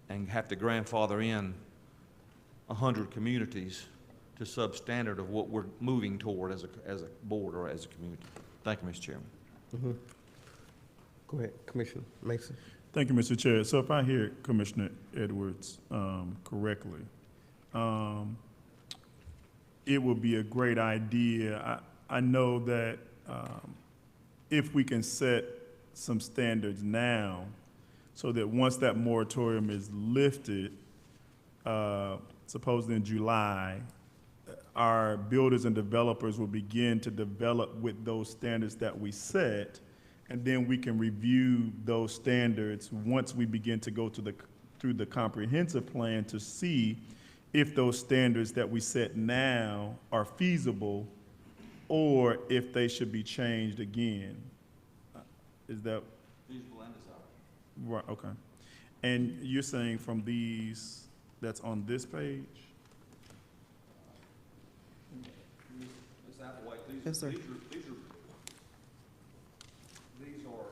and have to grandfather in 100 communities to substandard of what we're moving toward as a board or as a community. Thank you, Mr. Chairman. Go ahead, Commissioner Mason. Thank you, Mr. Chair. So if I hear Commissioner Edwards correctly, it would be a great idea. I know that if we can set some standards now, so that once that moratorium is lifted, supposedly in July, our builders and developers will begin to develop with those standards that we set, and then we can review those standards once we begin to go through the comprehensive plan to see if those standards that we set now are feasible or if they should be changed again. Is that? Feasible and desirable. Right, okay. And you're saying from these, that's on this page? Yes, sir. These are,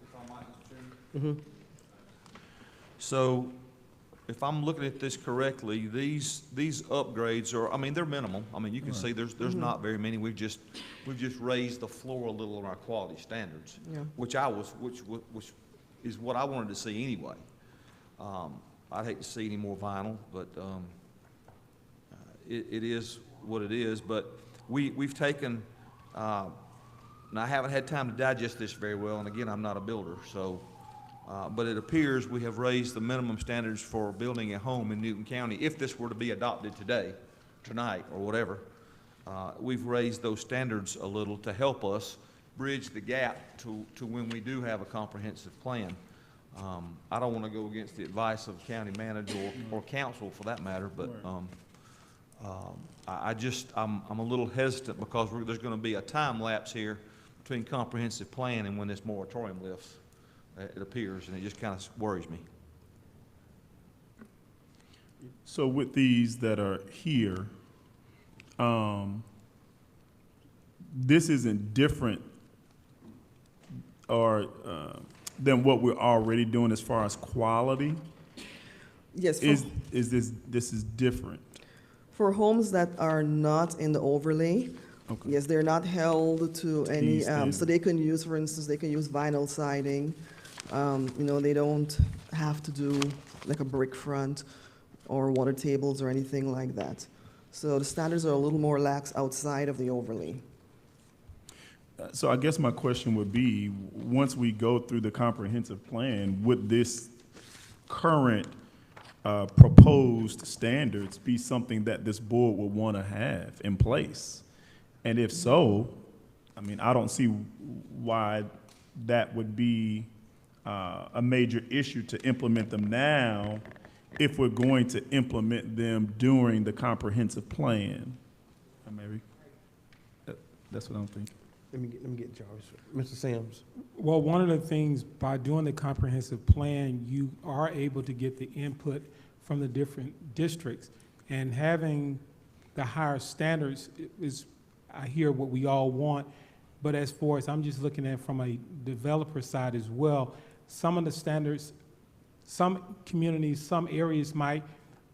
if I might, Mr. Chairman. So if I'm looking at this correctly, these upgrades are, they're minimal. You can see there's not very many. We've just raised the floor a little on our quality standards, which is what I wanted to see anyway. I'd hate to see any more vinyl, but it is what it is. But we've taken, and I haven't had time to digest this very well, and again, I'm not a builder, so, but it appears we have raised the minimum standards for building a home in Newton County. If this were to be adopted tonight, or whatever, we've raised those standards a little to help us bridge the gap to when we do have a comprehensive plan. I don't want to go against the advice of county manager or council for that matter, but I'm a little hesitant because there's going to be a time lapse here between comprehensive plan and when this moratorium lifts, it appears, and it just kind of worries me. So with these that are here, this isn't different or than what we're already doing as far as quality? Yes, Is this is different? for homes that are not in the overlay, Okay. yes, they're not held to any, These so standards. they can use, for instance, they can use vinyl siding. You know, they don't have to do like a brick front or water tables or anything like that. So the standards are a little more lax outside of the overlay. So I guess my question would be, once we go through the comprehensive plan, would this current proposed standards be something that this board would want to have in place? And if so, I mean, I don't see why that would be a major issue to implement them now if we're going to implement them during the comprehensive plan. Maybe, that's what I'm thinking. Let me get Jarvis. Mr. Sims. Well, one of the things, by doing the comprehensive plan, you are able to get the input from the different districts. And having the higher standards is, I hear what we all want, but as far as I'm just looking at from a developer side as well, some of the standards, some communities, some areas might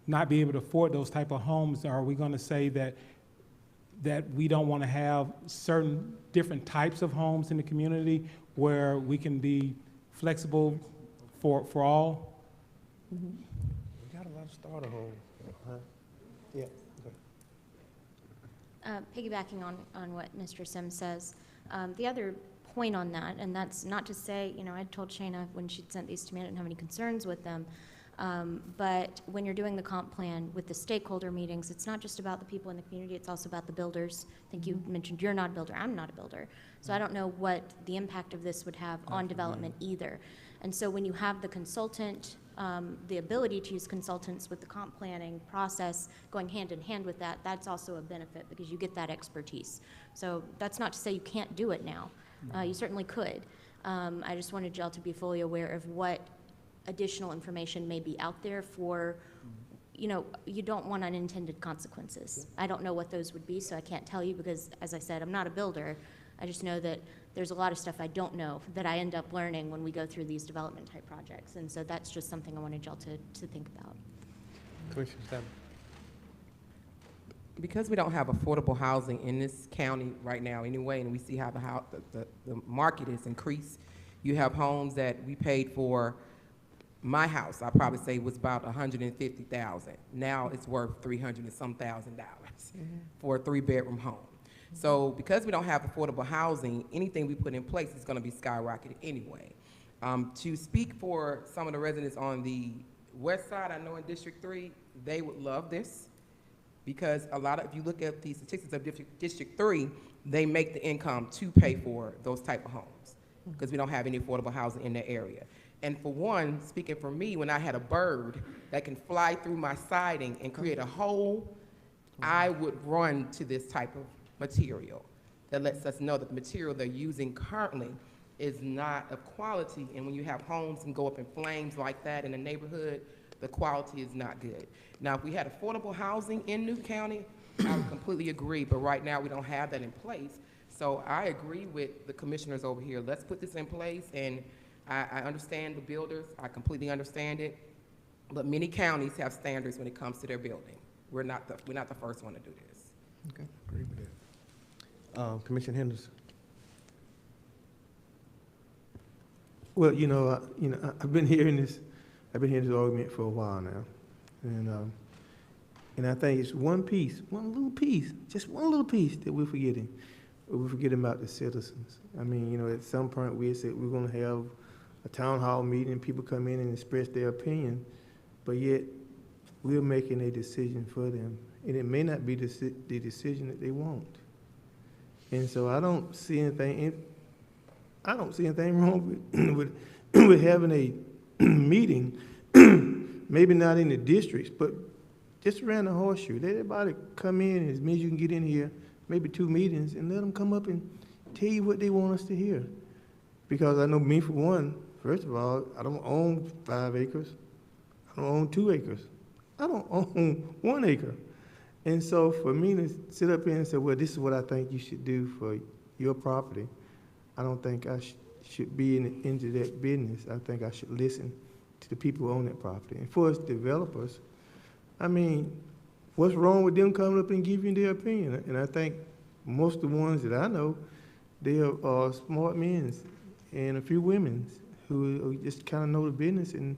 not be able to afford those type of homes. Are we going to say that we don't want to have certain different types of homes in the community where we can be flexible for all? We got a lot of starter homes. Yeah. Okay. Piggybacking on what Mr. Sims says, the other point on that, and that's not to say, you know, I told Shayna when she'd sent these to me, I didn't have any concerns with them, but when you're doing the comp plan with the stakeholder meetings, it's not just about the people in the community, it's also about the builders. I think you mentioned you're not a builder, I'm not a builder. So I don't know what the impact of this would have on development either. And so when you have the consultant, the ability to use consultants with the comp planning process going hand in hand with that, that's also a benefit because you get that expertise. So that's not to say you can't do it now. You certainly could. I just wanted y'all to be fully aware of what additional information may be out there for, you know, you don't want unintended consequences. I don't know what those would be, so I can't tell you because, as I said, I'm not a builder. I just know that there's a lot of stuff I don't know that I end up learning when we go through these development type projects. And so that's just something I wanted y'all to think about. Commissioner Stammer. Because we don't have affordable housing in this county right now anyway, and we see how the market is increased, you have homes that we paid for. My house, I probably say, was about $150,000. Now it's worth $300 and some thousand dollars for a 3-bedroom home. So because we don't have affordable housing, anything we put in place is going to be skyrocketed anyway. To speak for some of the residents on the west side, I know in District 3, they would love this because a lot of, if you look at the statistics of District 3, they make the income to pay for those type of homes because we don't have any affordable housing in that area. And for one, speaking for me, when I had a bird that can fly through my siding and create a hole, I would run to this type of material that lets us know that the material they're using currently is not of quality. And when you have homes and go up in flames like that in the neighborhood, the quality is not good. Now, if we had affordable housing in New County, I would completely agree, but right now we don't have that in place. So I agree with the commissioners over here. Let's put this in place, and I understand the builders, I completely understand it, but many counties have standards when it comes to their building. We're not the first one to do this. Okay, agree with that. Commissioner Henderson. Well, I've been hearing this argument for a while now, and I think it's one little piece that we're forgetting. We're forgetting about the citizens. I mean, at some point we said we're going to have a town hall meeting and people come in and express their opinion, but yet we're making a decision for them, and it may not be the decision that they want. And so I don't see anything wrong with having meeting, maybe not in the districts, but just around the horseshoe. Let everybody come in as many as you can get in here, maybe 2 meetings, and let them come up and tell you what they want us to hear. Because I know me, for one, first of all, I don't own 5 acres. I don't own 2 acres. I don't own 1 acre. And so for me to sit up here and say, well, this is what I think you should do for your property, I don't think I should be into that business. I think I should listen to the people who own that property. And for us developers, I mean, what's wrong with them coming up and giving their opinion? And I think most of the ones that I know, they are smart men and a few women who just kind of know the business, and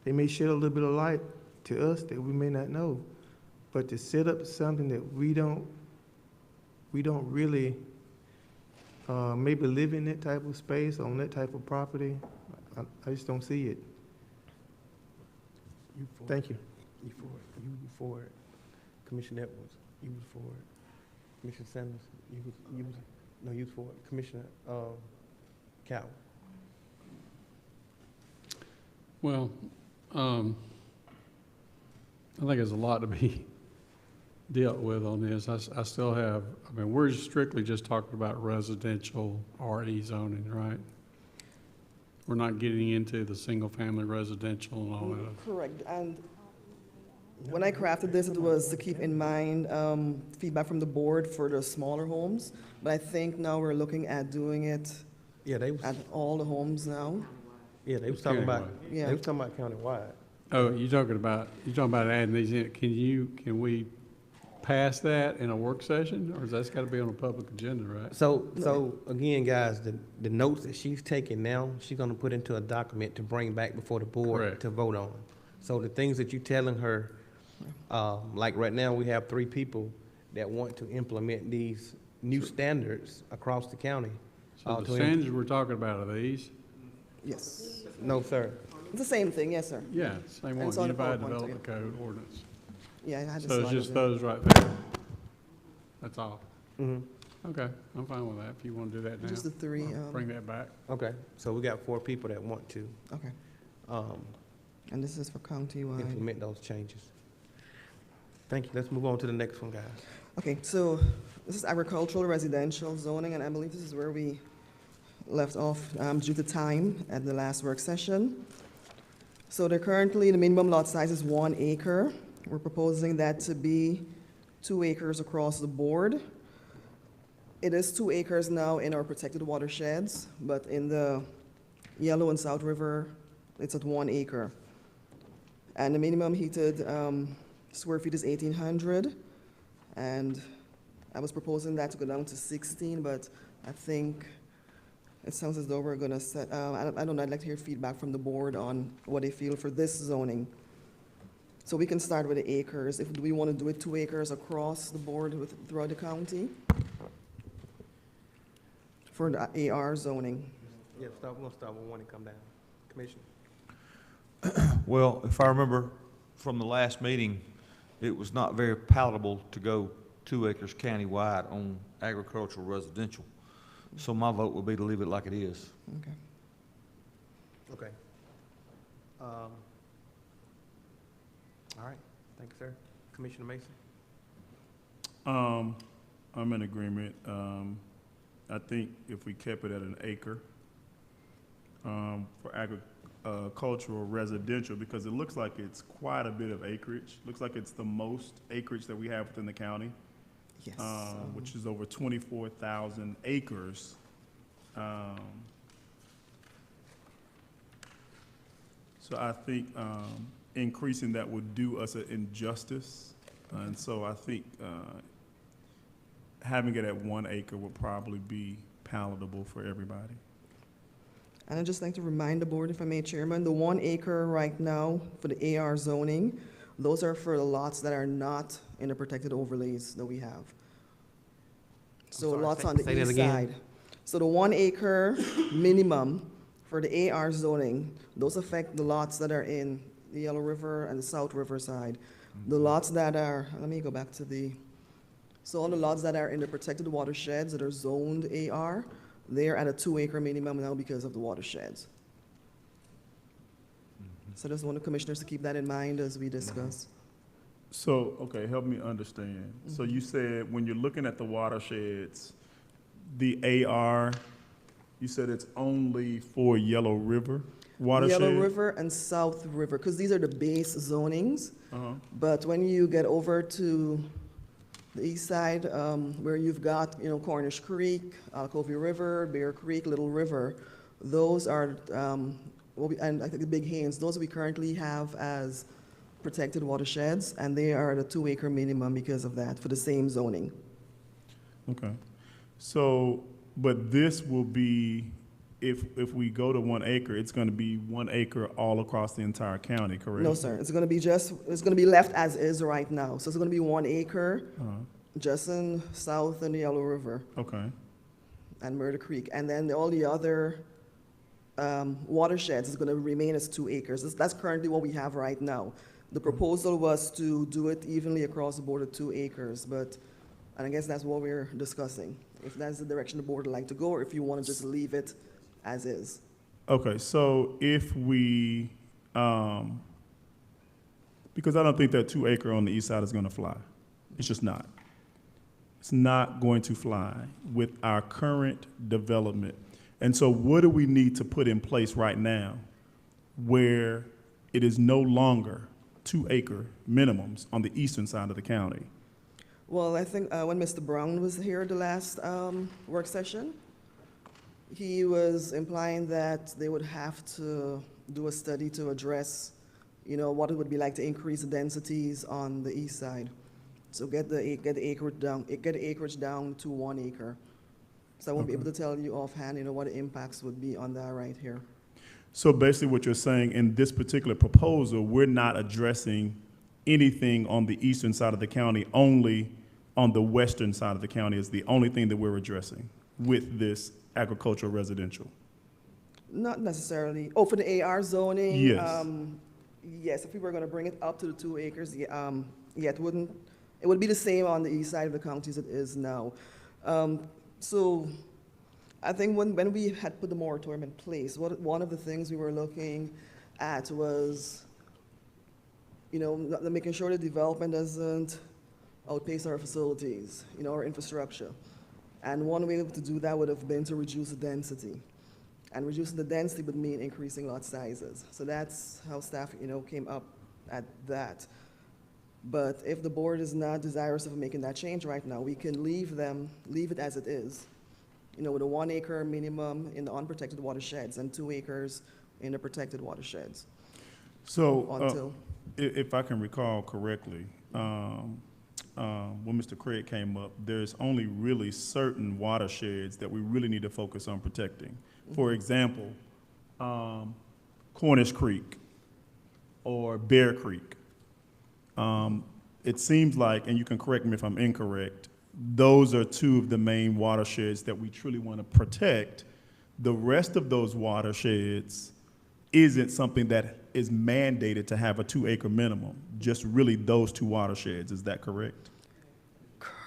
they may shed a little bit of light to us that we may not know. But to set up something that we don't really maybe live in that type of space, on that type of property, I just don't see it. You for it. Thank you. You for it. You for it. Commissioner Edwards, you was for it. Commissioner Sanders, you was for it. Commissioner Cowell. Well, I think there's a lot to be dealt with on this. I still have, I mean, we're strictly just talking about residential RE zoning, right? We're not getting into the single-family residential and all that. Correct. And when I crafted this, it was to keep in mind feedback from the board for the smaller homes. But I think now we're looking at doing it Yeah, they was, at all the homes now. yeah, they was talking about, Yeah. they was talking about countywide. Oh, you're talking about adding these in. Can we pass that in a work session, or is that got to be on a public agenda, right? So again, guys, the notes that she's taking now, she's gonna put into a document to bring back before the board Correct. to vote on. So the things that you're telling her, like right now, we have 3 people that want to implement these new standards across the county. So to the standards we're talking about are these? Yes. No, sir. It's the same thing, yes, sir. Yeah, same one, it's on the Unified PowerPoint, Development Code ordinance. Yeah, I had this So it's slide just up there. those right there. That's all. Mm-hmm. Okay, I'm fine with that, if you want to do that now. Just the 3, Bring that back. Okay, so we got 4 people that want to, okay. um, And this is for countywide. implement those changes. Thank you. Let's move on to the next one, guys. Okay, so this is agricultural residential zoning, and I believe this is where we left off due to time at the last work session. So currently, the minimum lot size is 1 acre. We're proposing that to be 2 acres across the board. It is 2 acres now in our protected watersheds, but in the Yellow and South River, it's at 1 acre. And the minimum heated square feet is 1,800. And I was proposing that to go down to 16, but I think it sounds as though we're going to set, I don't know, I'd like to hear feedback from the board on what they feel for this zoning. So we can start with the acres. Do we want to do it 2 acres across the board throughout the county? For the AR zoning. Yeah, we're gonna start with 1 and come down. Commissioner? Well, if I remember from the last meeting, it was not very palatable to go 2 acres countywide on agricultural residential. So my vote would be to leave it like it is. Okay. Okay. All right, thank you, sir. Commissioner Mason? I'm in agreement. I think if we kept it at 1 acre for agricultural residential, because it looks like it's quite a bit of acreage. Looks like it's the most acreage that we have within the county, Yes. which is over 24,000 acres. So I think increasing that would do us an injustice. And so I think having it at 1 acre would probably be palatable for everybody. And I'd just like to remind the board, if I may, Chairman, the 1 acre right now for the AR zoning, those are for the lots that are not in the protected overlays that we have. So sorry, lots say- on the say that east again. side. So the 1 acre minimum for the AR zoning, those affect the lots that are in the Yellow River and the South River side. The lots that are, let me go back to so all the lots that are in the protected watersheds that are zoned AR, they're at a 2 acre minimum now because of the watersheds. So I just want the commissioners to keep that in mind as we discuss. So, okay, help me understand. So you said when you're looking at the watersheds, the AR, you said it's only for Yellow River watershed? Yellow River and South River, because these are the base zonings. Uh-huh. But when you get over to the east side, where you've got, Cornish Creek, Alcovey River, Bear Creek, Little River, those are, and I think the Big Haynes, those we currently have as protected watersheds, and they are at a 2-acre minimum because of that, for the same zoning. Okay. So, but this will be, if we go to 1 acre, it's gonna be 1 acre all across the entire county, correct? No, sir, it's gonna be left as is right now. So it's gonna be 1 acre, Uh-huh. just in south and the Yellow River Okay, and Murder Creek. And then all the other watersheds is gonna remain as 2 acres. That's currently what we have right now. The proposal was to do it evenly across the board at 2 acres, and I guess that's what we're discussing. If that's the direction the board would like to go, or if you wanna just leave it as is. okay, so if we, because I don't think that 2 acre on the east side is gonna fly. It's just not. It's not going to fly with our current development. And so what do we need to put in place right now where it is no longer 2 acre minimums on the eastern side of the county? Well, I think when Mr. Brown was here the last work session, he was implying that they would have to do a study to address, what it would be like to increase the densities on the east side. So get the acreage down to 1 acre. So I won't be able to tell you offhand, what the impacts would be on that right here. So basically what you're saying, in this particular proposal, we're not addressing anything on the eastern side of the county, only on the western side of the county is the only thing that we're addressing with this agricultural residential. Not necessarily. Oh, for the AR zoning? Yes. Yes, if we were gonna bring it up to the 2 acres, it would be the same on the east side of the county as it is now. So I think when we had put the moratorium in place, one of the things we were looking at was, making sure the development doesn't outpace our facilities, our infrastructure. And one way to do that would have been to reduce the density. And reducing the density would mean increasing lot sizes. So that's how staff, came up at that. But if the board is not desirous of making that change right now, we can leave it as it is, with a 1 acre minimum in the unprotected watersheds and 2 acres in the protected watersheds. So Until, if I can recall correctly, when Mr. Craig came up, there's only really certain watersheds that we really need to focus on protecting. For example, Cornish Creek or Bear Creek. It seems like, and you can correct me if I'm incorrect, those are 2 of the main watersheds that we truly want to protect. The rest of those watersheds isn't something that is mandated to have a 2 acre minimum, just really those 2 watersheds. Is that correct?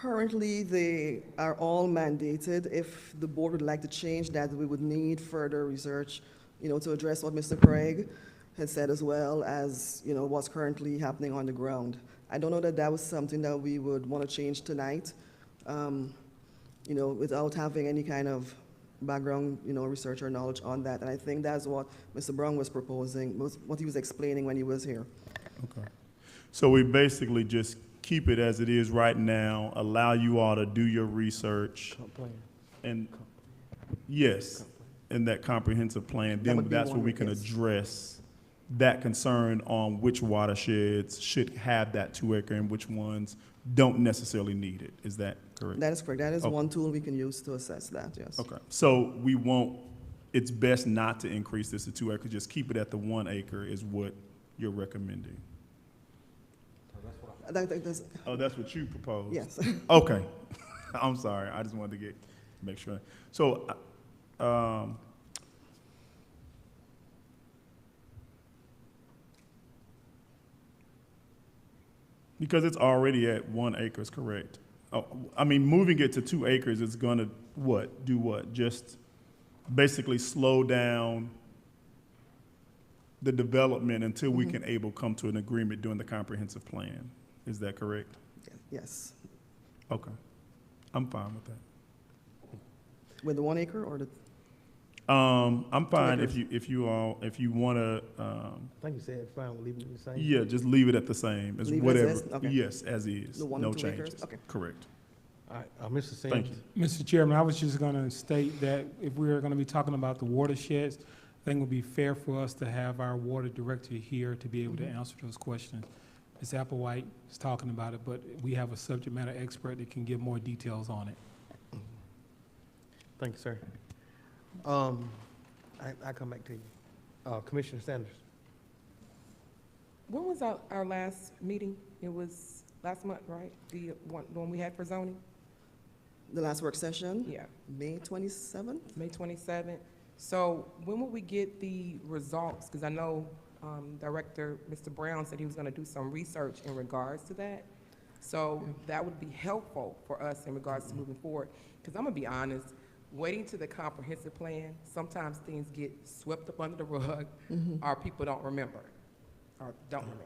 currently, they are all mandated. If the board would like to change that, we would need further research, to address what Mr. Craig has said, as well as, what's currently happening on the ground. I don't know that that was something that we would want to change tonight, without having any kind of background, research or knowledge on that. And I think that's what Mr. Brown was proposing, what he was explaining when he was here. Okay. So we basically just keep it as it is right now, allow you all to do your research. And yes, in that comprehensive plan, That then would be that's where one, we can yes. address that concern on which watersheds should have that 2 acre and which ones don't necessarily need it. Is that correct? That is correct. That is Okay. one tool we can use to assess that, yes. Okay, so we won't, it's best not to increase this to 2 acres, just keep it at the 1 acre is what you're recommending. That's, Oh, that's what you proposed? yes. Okay, I'm sorry, I just wanted to make sure. So, because it's already at 1 acre, is correct? Oh, I mean, moving it to 2 acres is gonna do what? Just basically slow down the development until we can able come to an agreement during the comprehensive plan. Is that correct? Yes. Okay. I'm fine with that. With the 1 acre or the, I'm fine acres. if you wanna, I think you said fine, we'll leave it the same. yeah, just leave it at the same as Leave it as whatever. is? Okay. Yes, as is, The 1 no and 2 acres? changes. Okay. Correct. All right, Mr. Sims. Thank you. Mr. Chairman, I was just going to state that if we're going to be talking about the watersheds, I think it would be fair for us to have our water director here to be able to answer those questions. Ms. Applewhite is talking about it, but we have a subject matter expert that can give more details on it. Thank you, sir. I come back to you. Commissioner Sanders. When was our last meeting? It was last month, right? The one we had for zoning? the last work session? Yeah, May 27th? May 27th. So when will we get the results? Because I know Director Mr. Brown said he was going to do some research in regards to that. So that would be helpful for us in regards to moving forward. Because I'm going to be honest, waiting to the comprehensive plan, sometimes things get swept up under the rug, or people don't remember, or don't remember.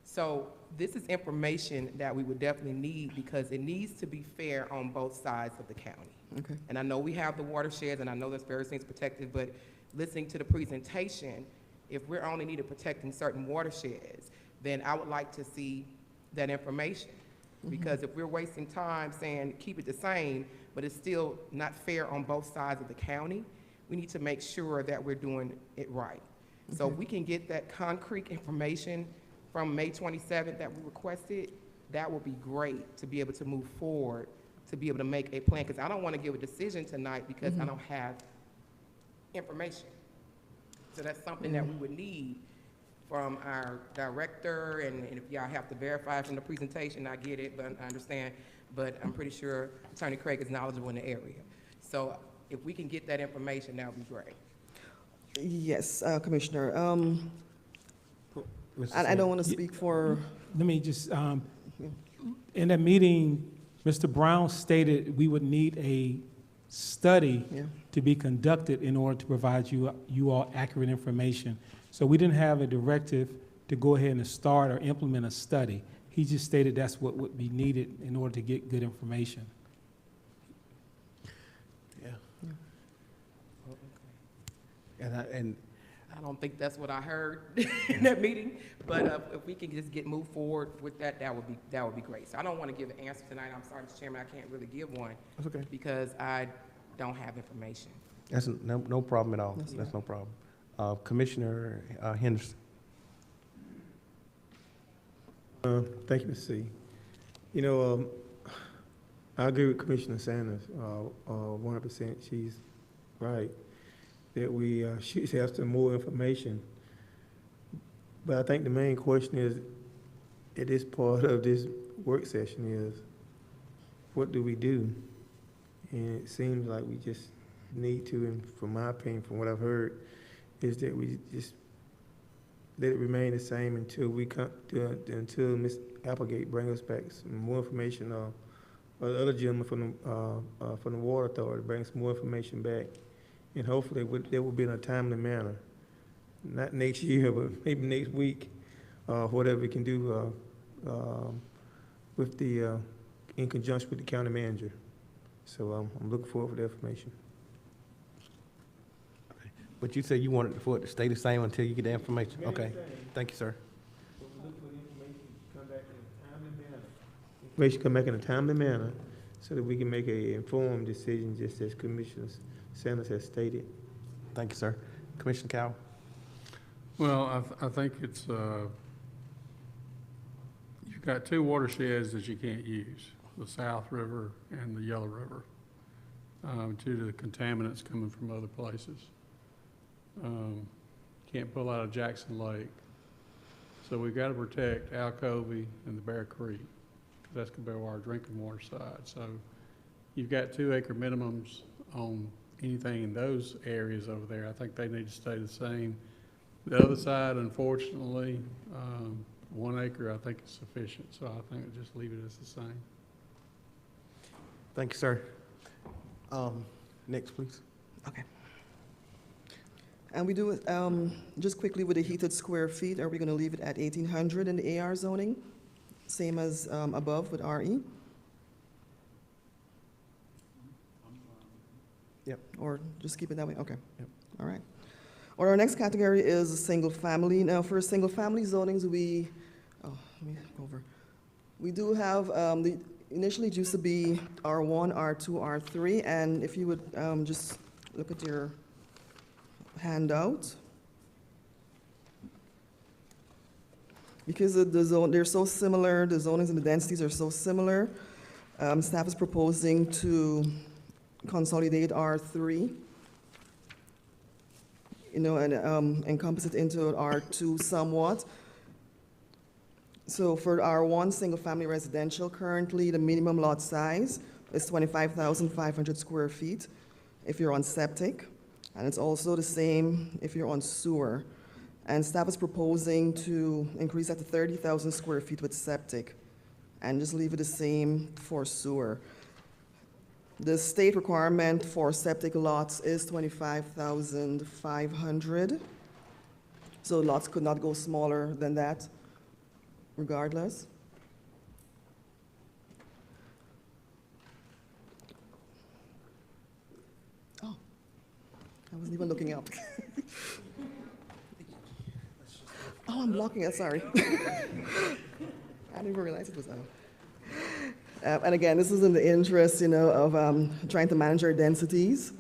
So this is information that we would definitely need because it needs to be fair on both sides of the county. Okay. And I know we have the watersheds, and I know there's various things protected, but listening to the presentation, if we're only needed protecting certain watersheds, then I would like to see that information. Because if we're wasting time saying keep it the same, but it's still not fair on both sides of the county, we need to make sure that we're doing it right. So if we can get that concrete information from May 27th that we requested, that will be great to be able to move forward, to be able to make a plan, because I don't want to give a decision tonight because I don't have information. So that's something that we would need from our director, and if y'all have to verify from the presentation, I get it, but I understand, but I'm pretty sure Attorney Craig is knowledgeable in the area. So if we can get that information, that would be great. Yes, Commissioner. Mr. I Sims. don't want to speak for, Let me just, in that meeting, Mr. Brown stated we would need a study yeah. to be conducted in order to provide you all accurate information. So we didn't have a directive to go ahead and start or implement a study. He just stated that's what would be needed in order to get good information. Yeah. And I don't think that's what I heard in that meeting, but if we can just move forward with that, that would be great. So I don't want to give an answer tonight. I'm sorry, Mr. Chairman, I can't really give one that's okay. because I don't have information. That's no problem at all. That's That's no problem. Commissioner Henderson. Thank you, Mr. C. You know, I agree with Commissioner Sanders, 100%. She's right, that we should have some more information. But I think the main question is, at this part of this work session is, what do we do? And it seems like we just need to, and from my opinion, from what I've heard, is that we just let it remain the same until we come until Ms. Applegate brings us back some more information, or the other gentleman from the Water Authority brings some more information back, and hopefully that will be in a timely manner, not next year, but maybe next week, whatever we can do with the in conjunction with the county manager. So I'm looking forward for the information. But you said you wanted for it to stay the same until you get the information. Okay. Thank you, sir. Information come back in a timely manner so that we can make an informed decision, just as Commissioner Sanders has stated. Thank you, sir. Commissioner Cowell. Well, I think it's, you've got two watersheds that you can't use, the South River and the Yellow River, due to the contaminants coming from other places. Can't pull out of Jackson Lake. So we've got to protect Alcovey and the Bear Creek, because that's going to be our drinking water side. So you've got 2 acre minimums on anything in those areas over there. I think they need to stay the same. The other side, unfortunately, 1 acre I think is sufficient. So I think we'll just leave it as the same. Thank you, sir. Next, please. Okay. And we do, just quickly with the heated square feet, are we gonna leave it at 1,800 in the AR zoning? Same as above with RE? Yep. Or just keep it that way? Okay. Yep. All right. Or our next category is single family. Now, for single family zonings, let me go over. We do have, initially it used to be R1, R2, R3, and if you would just look at your handout. Because the zone, they're so similar, the zonings and the densities are so similar, staff is proposing to consolidate R3, you know, and encompass it into R2 somewhat. So for R1, single-family residential, currently the minimum lot size is 25,500 square feet if you're on septic, and it's also the same if you're on sewer. And staff is proposing to increase that to 30,000 square feet with septic, and just leave it the same for sewer. The state requirement for septic lots is 25,500. So lots could not go smaller than that regardless. Oh, I wasn't even looking up. Oh, I'm blocking it, sorry. I didn't even realize it was on. And again, this is in the interest, you know, of trying to manage our densities.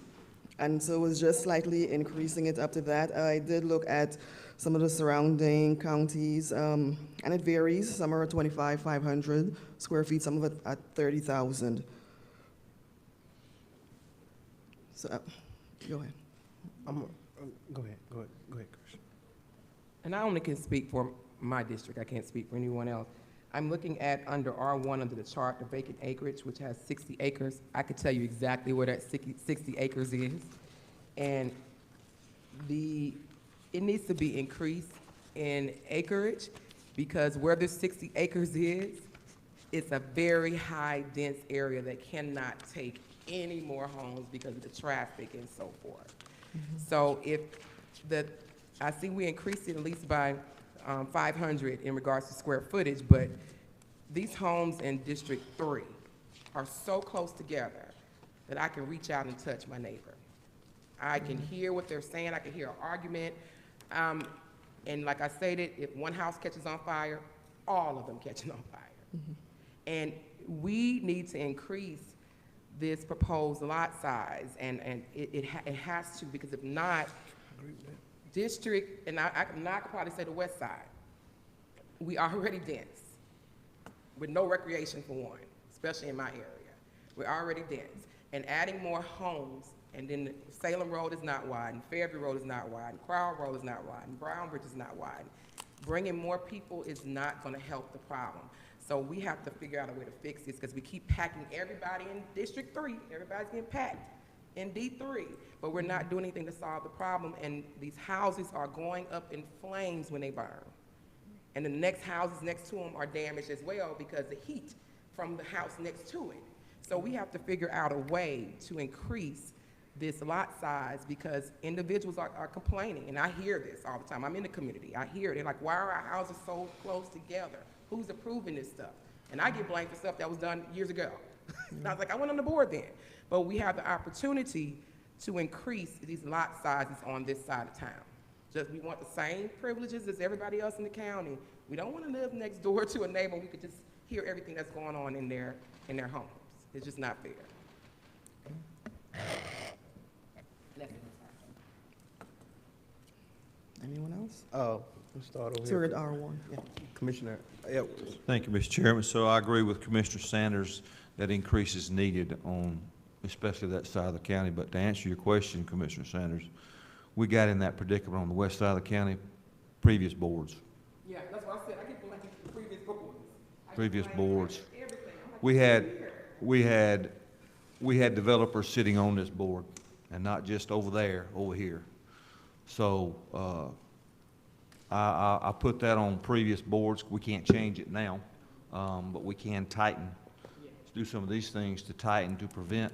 And so it was just slightly increasing it up to that. I did look at some of the surrounding counties, and it varies. Some are at 25,500 square feet, some of it at 30,000. So, go ahead. Go ahead, Chris. And I only can speak for my district, I can't speak for anyone else. I'm looking at under R1 under the chart, the vacant acreage, which has 60 acres. I could tell you exactly where that 60 acres is. And it needs to be increased in acreage because where the 60 acres is, it's a very high dense area that cannot take any more homes because of the traffic and so forth. So if I see we increased it at least by 500 in regards to square footage, but these homes in District 3 are so close together that I can reach out and touch my neighbor. I can hear what they're saying, I can hear an argument, and like I stated, if one house catches on fire, all of them catching on fire. And we need to increase this proposed lot size, and it has to, because if not, district, and I could probably say the west side, we already dense, with no recreation for one, especially in my area. We're already dense, and adding more homes, and then Salem Road is not wide, and Fairview Road is not wide, and Crowd Road is not wide, and Brown Bridge is not wide. Bringing more people is not gonna help the problem. So we have to figure out a way to fix this, because we keep packing everybody in District 3, everybody's getting packed in D3, but we're not doing anything to solve the problem, and these houses are going up in flames when they burn. And the next houses next to them are damaged as well because the heat from the house next to it. So we have to figure out a way to increase this lot size because individuals are complaining, and I hear this all the time. I'm in the community, I hear it. They're like, why are our houses so close together? Who's approving this stuff? And I get blamed for stuff that was done years ago. And I was like, I went on the board then. But we have the opportunity to increase these lot sizes on this side of town. Just, we want the same privileges as everybody else in the county. We don't want to live next door to a neighbor. We could just hear everything that's going on in their homes. It's just not fair. Anyone else? Let's start over So we're here. at R1, yeah. Commissioner Edwards. Thank you, Mr. Chairman. So I agree with Commissioner Sanders that increase is needed on especially that side of the county. But to answer your question, Commissioner Sanders, we got in that predicament on the west side of the county, previous boards. Yeah, that's what I said. I get blamed for the previous boards. Previous boards. Everything. I'm like, We had developers sitting on this board and not just over there, over here. So, I put that on previous boards. We can't change it now, but we can tighten, do some of these things to tighten to prevent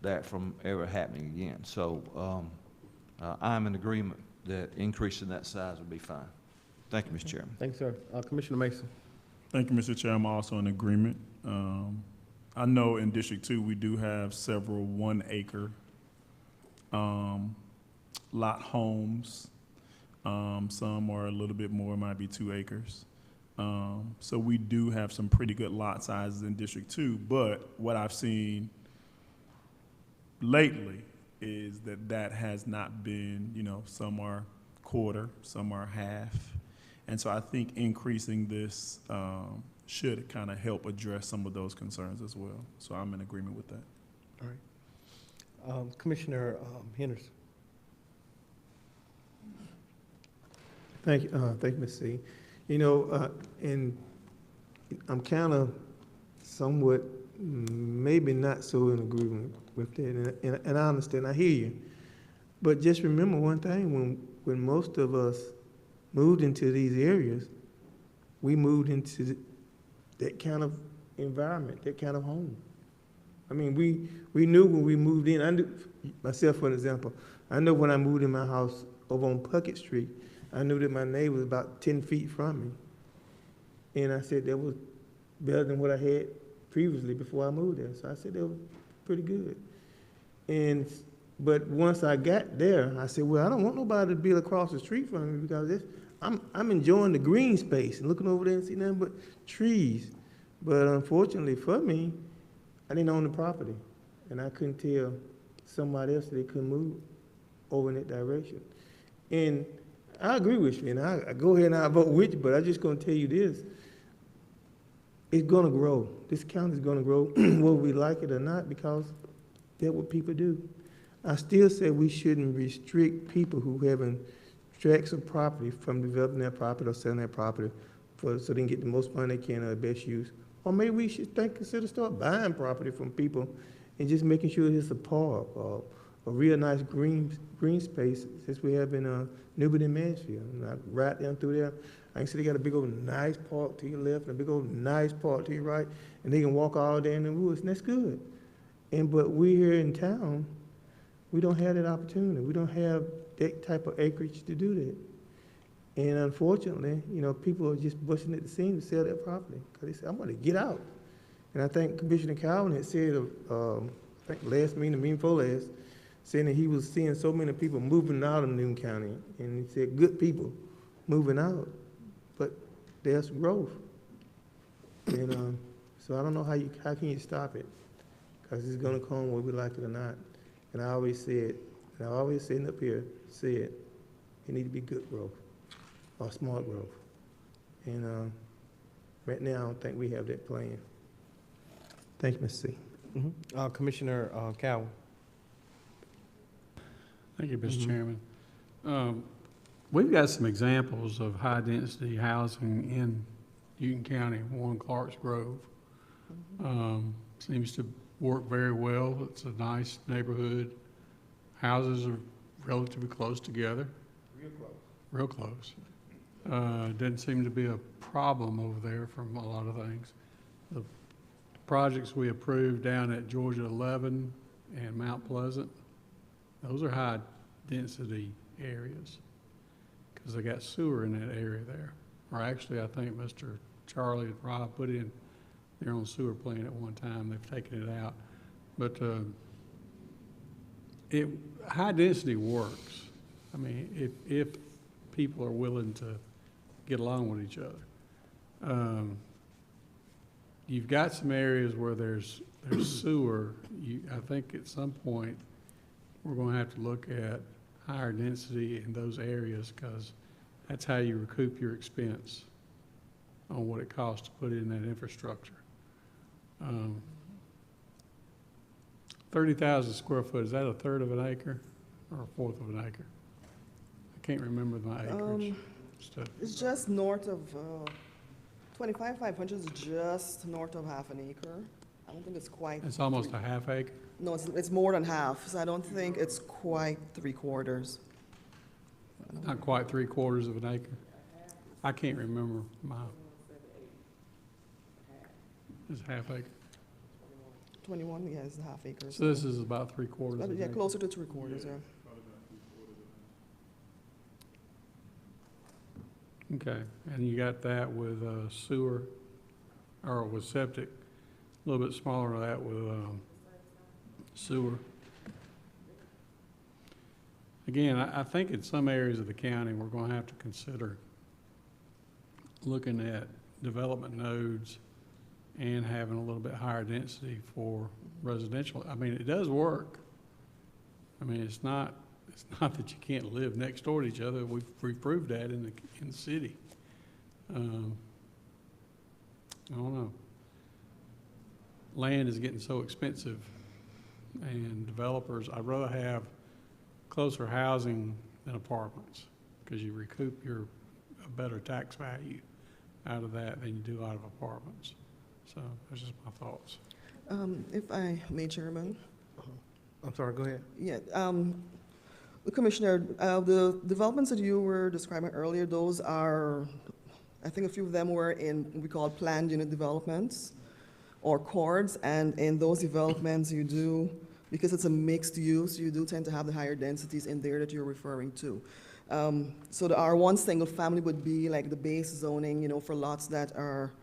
that from ever happening again. So, I'm in agreement that increasing that size would be fine. Thank you, Mr. Chairman. Thank you, sir. Commissioner Mason. Thank you, Mr. Chair. I'm also in agreement. I know in District 2, we do have several 1 acre lot homes. Some are a little bit more, might be 2 acres. So we do have some pretty good lot sizes in District 2, but what I've seen lately is that has not been, some are quarter, some are half. And so I think increasing this should kind of help address some of those concerns as well. So I'm in agreement with that. All right. Commissioner Henderson. Thank you, Mr. C. And I'm kind of somewhat, maybe not so in agreement with that, and I understand, I hear you. But just remember one thing, when most of us moved into these areas, we moved into that kind of environment, that kind of home. I mean, we knew when we moved in, I knew, myself for an example, I know when I moved in my house over on Puckett Street, I knew that my neighbor was about 10 feet from me. And I said that was better than what I had previously before I moved there. So I said that was pretty good. But once I got there, I said, well, I don't want nobody to build across the street from me because I'm enjoying the green space and looking over there and seeing nothing but trees. But unfortunately for me, I didn't own the property. And I couldn't tell somebody else that they couldn't move over in that direction. And I agree with you, and I go ahead and I vote with you, but I'm just going to tell you this. It's going to grow. This county is going to grow, whether we like it or not, because that's what people do. I still say we shouldn't restrict people who having tracts of property from developing their property or selling their property so they can get the most money they can or the best use. Or maybe we should consider start buying property from people and just making sure it's a park or a real nice green space, since we have in Newbern and Mansfield. And I ride down through there, I can see they got a big old nice park to your left and a big old nice park to your right, and they can walk all day in the woods, and that's good. But we here in town, we don't have that opportunity. We don't have that type of acreage to do that. And unfortunately, people are just busting at the seam to sell their property because they say, I'm going to get out. And I think Commissioner Calvin had said, I think last meeting, the meeting before last, saying that he was seeing so many people moving out of Newton County, and he said good people moving out, but there's growth. And so I don't know how can you stop it, because it's going to come whether we like it or not. And I always said, and I always sitting up here said, it need to be good growth or smart growth. And right now, I don't think we have that plan. Thank you, Mr. C. Mm-hmm. Commissioner Cowan. Thank you, Mr. Chairman. We've got some examples of high-density housing in Newton County, one Clark's Grove. Seems to work very well. It's a nice neighborhood. Houses are relatively close together. Real close. Didn't seem to be a problem over there from a lot of things. The projects we approved down at Georgia 11 and Mount Pleasant, those are high-density areas because they got sewer in that area there. Or actually, I think Mr. Charlie and Rob put in their own sewer plant at one time. They've taken it out. But high-density works. I mean, if people are willing to get along with each other. You've got some areas where there's sewer. I think at some point, we're going to have to look at higher density in those areas because that's how you recoup your expense on what it costs to put in that infrastructure. 30,000 square foot, is that a third of an acre or a fourth of an acre? I can't remember my acreage. It's just north of 25,500 is just north of half an acre. I don't think it's quite. It's almost a half acre? No, it's more than half, so I don't think it's quite 3/4. Not quite 3/4 of an acre? I can't remember my. It's half acre. 21, yeah, it's a half acre. So this is about 3/4 of an Yeah, acre. closer to 3/4, yeah. Okay, and you got that with sewer, or with septic, a little bit smaller than that with sewer. Again, I think in some areas of the county, we're going to have to consider looking at development nodes and having a little bit higher density for residential. I mean, it does work. I mean, it's not that you can't live next door to each other. We've proved that in the city. I don't know. Land is getting so expensive, and developers, I'd rather have closer housing than apartments, because you recoup a better tax value out of that than you do out of apartments. So that's just my thoughts. If I may, Chairman. I'm sorry, go ahead. Yeah, the Commissioner, the developments that you were describing earlier, those are, I think a few of them were in what we call planned unit developments or CORDs, and in those developments you do, because it's a mixed use, you do tend to have the higher densities in there that you're referring to. So the R1 single family would be like the base zoning, you know, for lots that are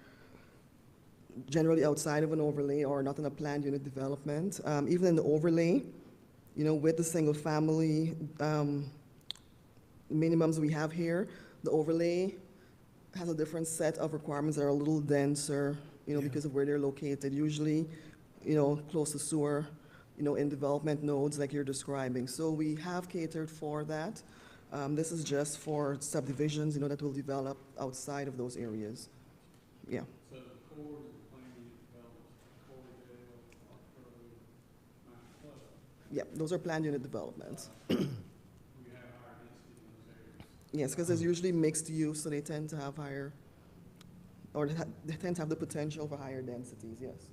generally outside of an overlay or not in a planned unit development. Even in the overlay, you know, with the single family minimums we have here, the overlay has a different set of requirements that are a little denser, you know, because of where they're located. Usually, you know, close to sewer, you know, in development nodes like you're describing. So we have catered for that. This is just for subdivisions, you know, that will develop outside of those areas. Yeah. So the core is the plan unit developments, Yeah, those are planned unit developments. we have higher density in those areas. Yes, because there's usually mixed use, so they tend to have higher, or they tend to have the potential for higher densities, yes.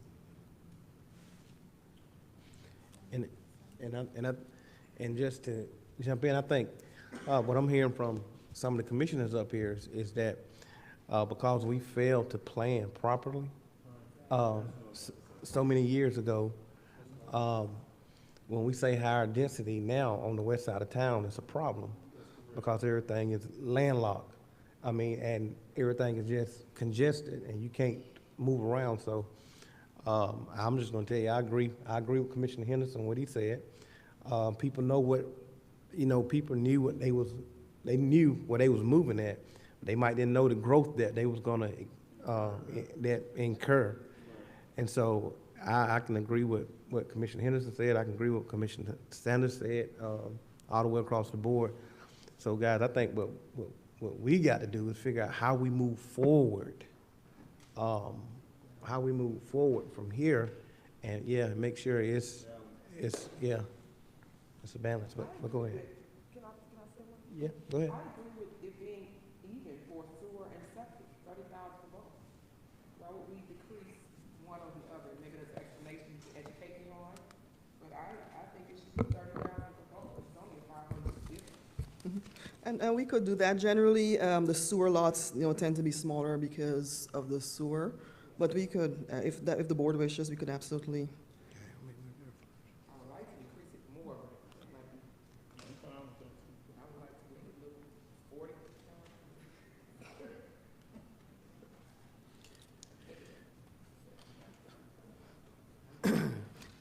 And just to jump in, I think what I'm hearing from some of the commissioners up here is that because we failed to plan properly so many years ago, when we say higher density now on the west side of town, it's a problem because everything is landlocked. I mean, and everything is just congested and you can't move around. So I'm just gonna tell you, I agree with Commissioner Henderson, what he said. People know what, you know, people knew what they knew where they was moving at. They might didn't know the growth that they was gonna that incur. And so I can agree with what Commissioner Henderson said. I can agree with what Commissioner Sanders said, all the way across the board. So guys, I think what we got to do is figure out how we move forward. How we move forward from here, and yeah, make sure it's a balance, but go ahead. Can I say one? Yeah, go ahead. I agree with it being even for sewer and septic, 30,000 for both. Why would we decrease one or the other? Maybe there's an explanation you can educate me on, but I think it should be 30,000 for both. It's only 500 difference. And we could do that. Generally, the sewer lots, you know, tend to be smaller because of the sewer. But we could, if the board wishes, we could absolutely. I would like to increase it more, but I would like to make it look 40.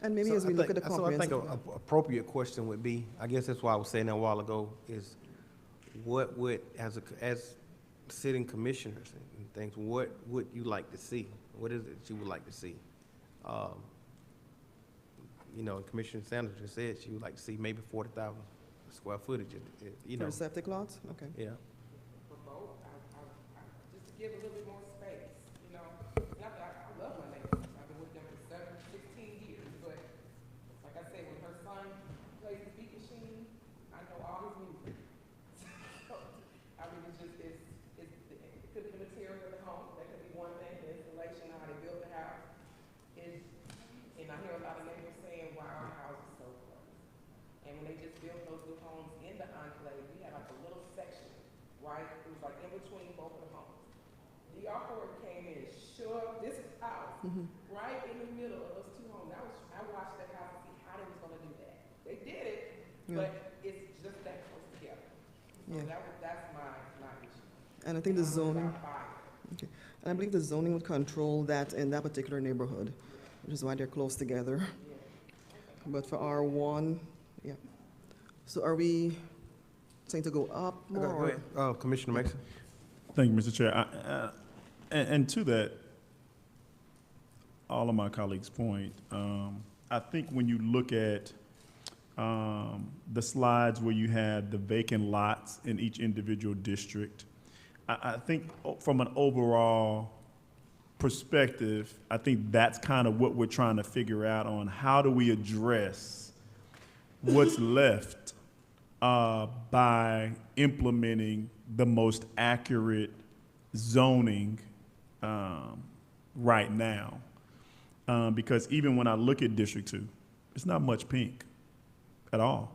And maybe as we look at the So I think comprehensive. an appropriate question would be, I guess that's why I was saying that a while ago, is what would, as sitting commissioners and things, what would you like to see? What is it you would like to see? You know, Commissioner Sanders just said she would like to see maybe 40,000 square footage, you For know. the septic lots? Okay. Yeah. For both, just to give a little bit more space, you know. Not that I love my neighbors. I've been with them for 16 years, but like I said, when her son plays the beat machine, I know all his movements. I mean, it could be the material of the home, that could be one thing, the installation, how they built the house. And I hear a lot of neighbors saying, wow, our house is so close. And when they just built those new homes in the enclave, we had like a little section, right? It was like in between both of the homes. The Ford came in and shoved this house right in the middle of those two homes. I watched that house to see how they was gonna do that. They did it, but it's just that close together. So Yeah. that's my issue. And I think the zoning, okay, and I believe the zoning would control that in that particular neighborhood, which is why they're close together. But for R1, yeah. So are we saying to go up more? Go ahead. Commissioner Mason? Thank you, Mr. Chair. And to that, all of my colleagues' point, I think when you look at the slides where you had the vacant lots in each individual district, I think from an overall perspective, I think that's kind of what we're trying to figure out on how do we address what's left by implementing the most accurate zoning right now. Because even when I look at District 2, it's not much pink at all.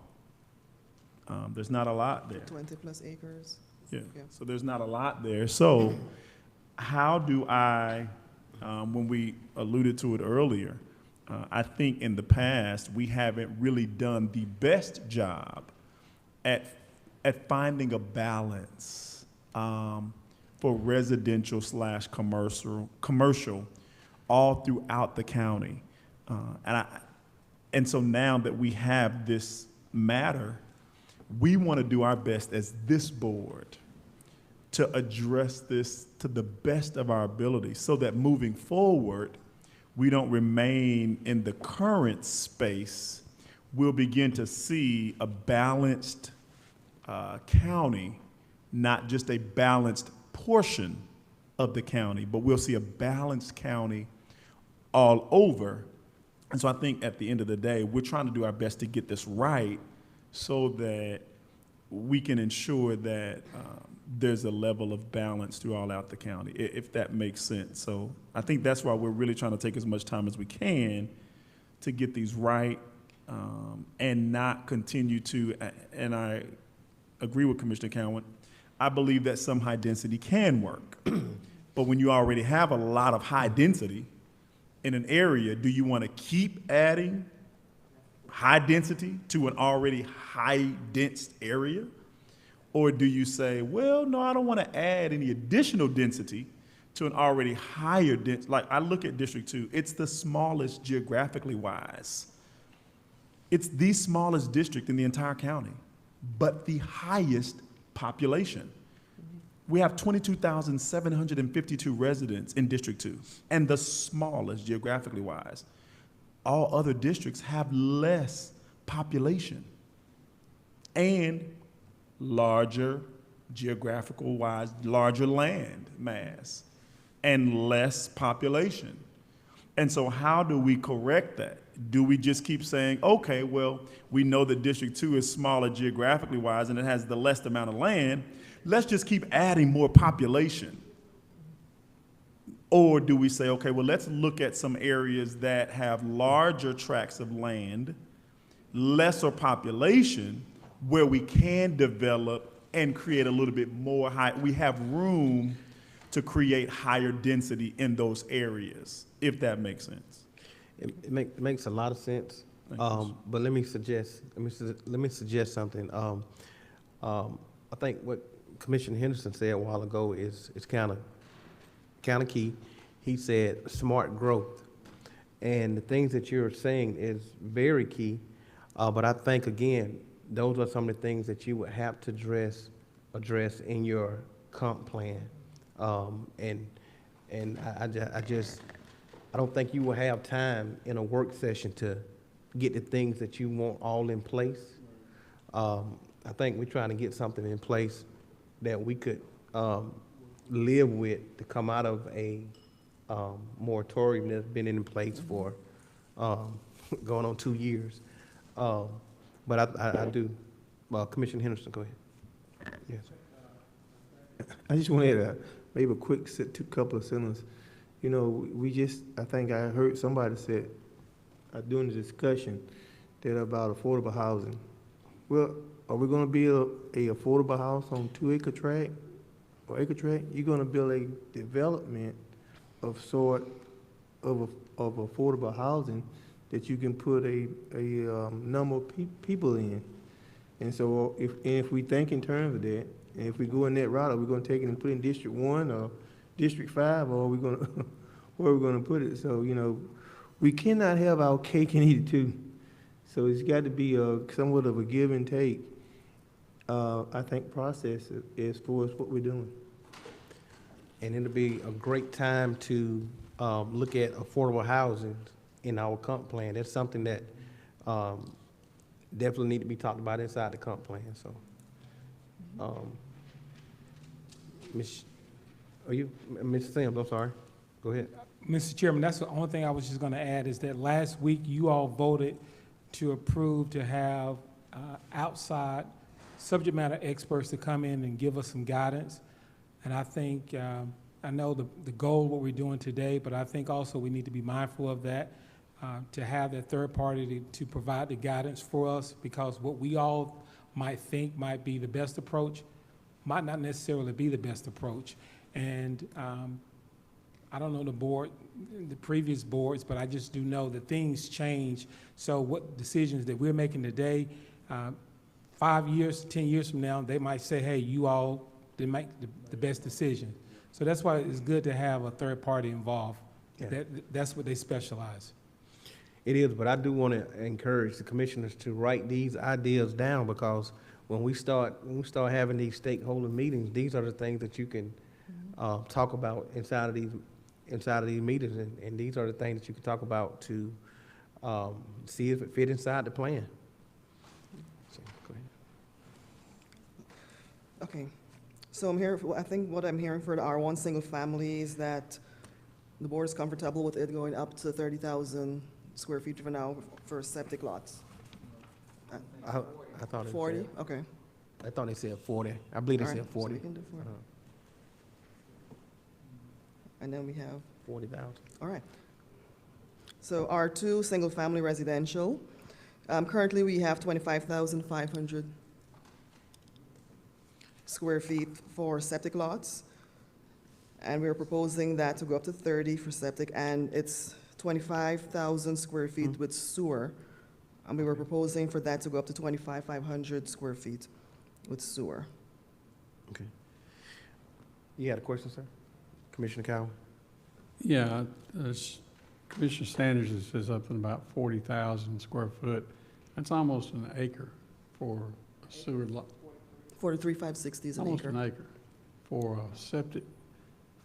There's not a lot there. 20 plus acres. Yeah, Yeah. so there's not a lot there. So how do I, when we alluded to it earlier, I think in the past, we haven't really done the best job at finding a balance for residential / commercial all throughout the county. And so now that we have this matter, we want to do our best as this board to address this to the best of our ability so that moving forward, we don't remain in the current space. We'll begin to see a balanced county, not just a balanced portion of the county, but we'll see a balanced county all over. And so I think at the end of the day, we're trying to do our best to get this right so that we can ensure that there's a level of balance throughout the county, if that makes sense. So I think that's why we're really trying to take as much time as we can to get these right and not continue to, and I agree with Commissioner Cowan, I believe that some high density can work. But when you already have a lot of high density in an area, do you want to keep adding high density to an already high dense area? Or do you say, well, no, I don't want to add any additional density to an already higher dense? Like I look at District 2, it's the smallest geographically wise. It's the smallest district in the entire county, but the highest population. We have 22,752 residents in District 2, and the smallest geographically wise. All other districts have less population and larger geographical wise, larger land mass and less population. And so how do we correct that? Do we just keep saying, okay, well, we know that District 2 is smaller geographically wise and it has the less amount of land. Let's just keep adding more population. Or do we say, okay, well, let's look at some areas that have larger tracts of land, lesser population, where we can develop and create a little bit more we have room to create higher density in those areas, if that makes sense. It makes a lot of sense. But let me suggest something. I think what Commissioner Henderson said a while ago is kind of key. He said smart growth, and the things that you're saying is very key. But I think again, those are some of the things that you would have to address in your comp plan. And I don't think you will have time in a work session to get the things that you want all in place. I think we're trying to get something in place that we could live with to come out of a moratorium that's been in place for going on 2 years. But I do. Commissioner Henderson, go ahead. Yes. I just wanted to maybe a quick couple of sentences. You know, I think I heard somebody said during the discussion that about affordable housing. Well, are we going to build a affordable house on 2 acre tract or acre tract? You're going to build a development of affordable housing that you can put a number of people in. And so if we think in terms of that, And if we go in that route, are we gonna take it and put it in District 1 or District 5, or are we gonna, where are we gonna put it? So, you know, we cannot have our cake and eat it too. So it's got to be somewhat of a give and take, I think, process as far as what we're doing. And it'll be a great time to look at affordable housing in our comp plan. That's something that definitely need to be talked about inside the comp plan, so. Ms. Sims, I'm sorry. Go ahead. Mr. Chairman, that's the only thing I was just going to add is that last week you all voted to approve to have outside subject matter experts to come in and give us some guidance. And I think, I know the goal, what we're doing today, but I think also we need to be mindful of that, to have that third party to provide the guidance for us, because what we all might think might be the best approach might not necessarily be the best approach. And I don't know the previous boards, but I just do know that things change. So what decisions that we're making today, 5 years, 10 years from now, they might say, hey, you all didn't make the best decision. So that's why it's good to have a third party involved. Yeah. That's what they specialize. It is, but I do want to encourage the commissioners to write these ideas down, because when we start having these stakeholder meetings, these are the things that you can talk about inside of these meetings, and these are the things that you can talk about to see if it fit inside the plan. So, go ahead. Okay. So I think what I'm hearing for the R1 single family is that the board is comfortable with it going up to 30,000 square feet for now for septic lots. I thought it 40, said, okay. I thought they said 40. I believe they All right, said so 40. we can do 40. And then we have, 40,000. all right. So R2, single family residential. Currently, we have 25,500 square feet for septic lots. And we're proposing that to go up to 30 for septic, and it's 25,000 square feet with sewer. And we were proposing for that to go up to 25,500 square feet with sewer. Okay. You had a question, sir? Commissioner Cowan? Yeah, Commissioner Sanders says something about 40,000 square foot. That's almost an acre for a sewer lot. 43,560 is an Almost acre. an acre for a septic,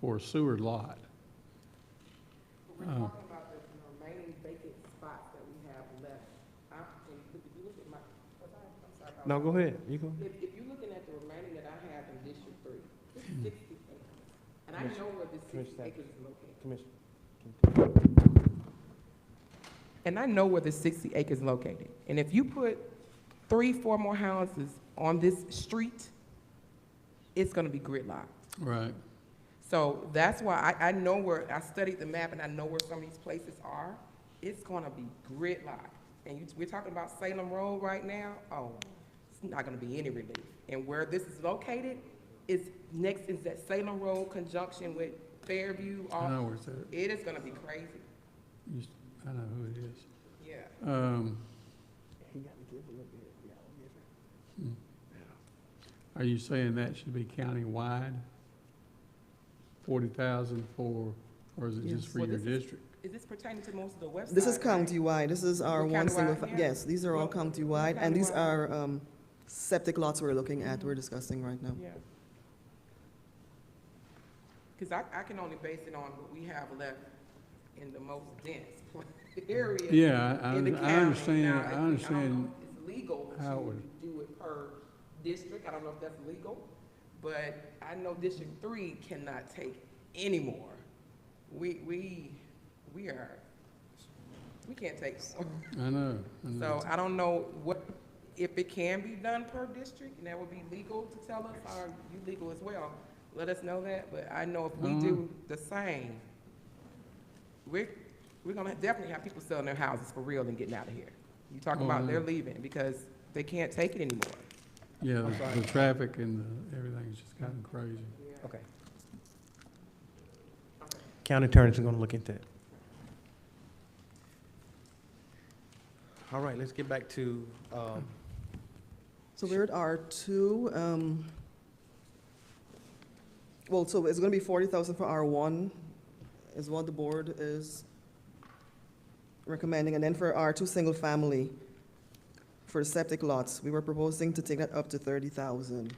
for a sewer lot. We're talking about the remaining vacant spots that we have left. If you look at my, I'm sorry. No, go ahead. You go. If you're looking at the remaining that I have in District 3, it's 60 acres. And I know where this 60 acres is located. Commissioner. And I know where the 60 acres is located. And if you put 3-4 more houses on this street, it's gonna be gridlocked. Right. So that's why I know where, I studied the map and I know where some of these places are. It's gonna be gridlocked. And we're talking about Salem Road right now, oh, it's not gonna be any relief. And where this is located is next is that Salem Road conjunction with Fairview. I know where it's at. It is gonna be crazy. I know who it is. Yeah. Are you saying that should be county-wide? 40,000 for, or is it just for Well, your this is- district? Is this pertaining to most of the west side? This is right? county-wide. This is our We're one single, countywide, yeah. yes, these are all Well, county-wide, and these countywide. are septic lots we're looking at, we're discussing right now. Yeah. Because I can only base it on what we have left in the most dense area. Yeah, in the I county. understand, Now, I don't know understand if it's legal how it to would- do it per district. I don't know if that's legal, but I know District 3 cannot take any more. We can't take more. I know. So I don't know if it can be done per district, and that would be legal to tell us, or you legal as well, let us know that, but I know if we do the same, we're gonna definitely have people selling their houses for real and getting out of here. You talking about they're leaving because they can't take it anymore. Yeah, the traffic and everything's just gotten crazy. Okay. County attorneys are gonna look into it. All right, let's get back to, So we're at R2. Well, so it's gonna be 40,000 for R1 is what the board is recommending, and then for R2 single family, for septic lots, we were proposing to take that up to 30,000.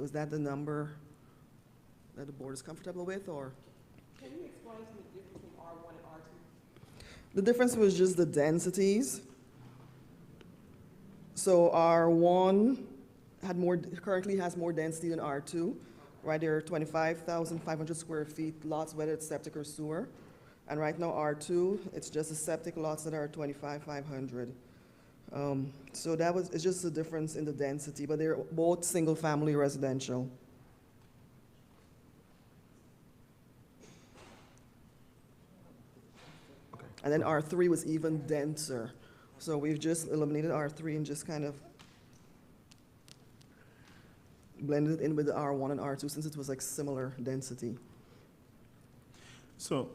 Is that the number that the board is comfortable with, or? Can you explain to me the difference between R1 and R2? The difference was just the densities. So R1 currently has more density than R2. Right, there are 25,500 square feet lots, whether it's septic or sewer. And right now, R2, it's just the septic lots that are 25,500. So it's just a difference in the density, but they're both single-family residential. And then R3 was even denser. So we've just eliminated R3 and just kind of blended it in with the R1 and R2 since it was like similar density. So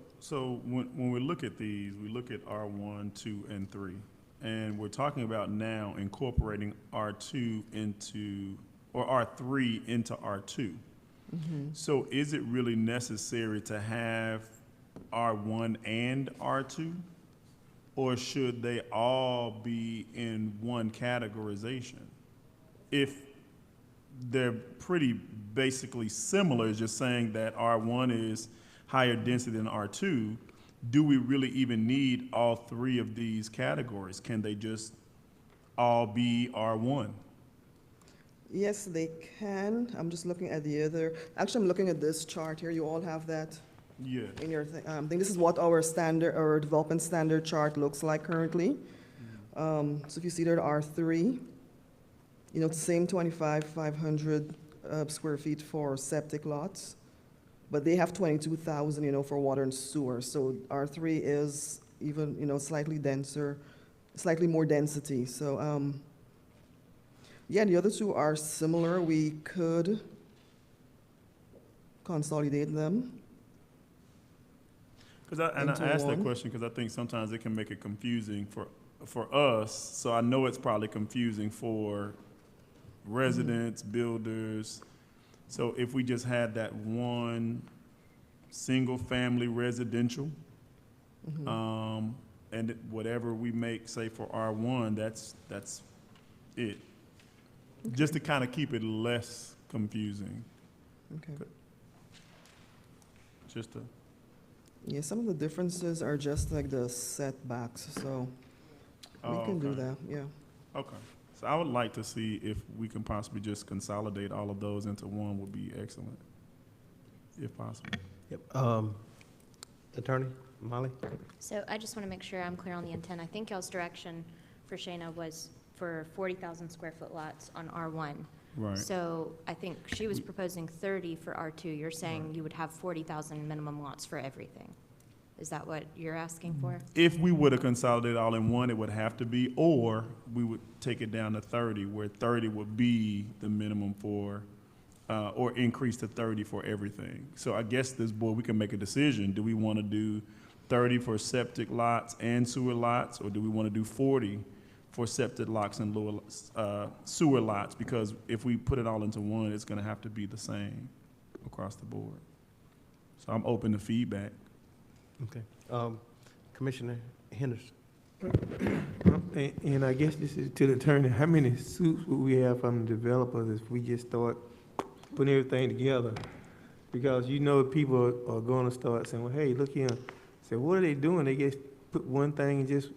when we look at these, we look at R1, 2, and 3, and we're talking about now incorporating R2 into, or R3 into R2. So is it really necessary to have R1 and R2? Or should they all be in one categorization? If they're pretty basically similar, it's just saying that R1 is higher density than R2, do we really even need all three of these categories? Can they just all be R1? Yes, they can. I'm just looking at the other, actually, I'm looking at this chart here. You all have that Yeah. in your thing. I think this is what our development standard chart looks like currently. So if you see there, R3, it's the same 25,500 square feet for septic lots, but they have 22,000, for water and sewer. So R3 is even, slightly denser, slightly more density. So, yeah, the other two are similar. We could consolidate them. I into asked that one. question because I think sometimes it can make it confusing for us. So I know it's probably confusing for residents, builders. So if we just had that one single-family residential, and whatever we make, say for R1, that's it. Just to kind of keep it less confusing. Okay. Just to. Yeah, some of the differences are just like the setbacks, so we Oh, can do okay. that, yeah. Okay. So I would like to see if we can possibly just consolidate all of those into one would be excellent, if possible. Yep. Attorney Molly? So I just want to make sure I'm clear on the intent. I think y'all's direction for Shayna was for 40,000 square foot lots on R1. Right. So I think she was proposing 30 for R2. You're saying you would have 40,000 minimum lots for everything. Is that what you're asking for? If we were to consolidate all in one, it would have to be, or we would take it down to 30, where 30 would be the minimum for, or increase to 30 for everything. So I guess this board, we can make a decision. Do we want to do 30 for septic lots and sewer lots, or do we want to do 40 for septic lots and sewer lots? Because if we put it all into one, it's going to have to be the same across the board. So I'm open to feedback. Okay. Commissioner Henderson? And I guess this is to the attorney, how many suits would we have from the developers if we just start putting everything together? Because people are gonna start saying, well, hey, look here. Say, what are they doing? They just put one thing and just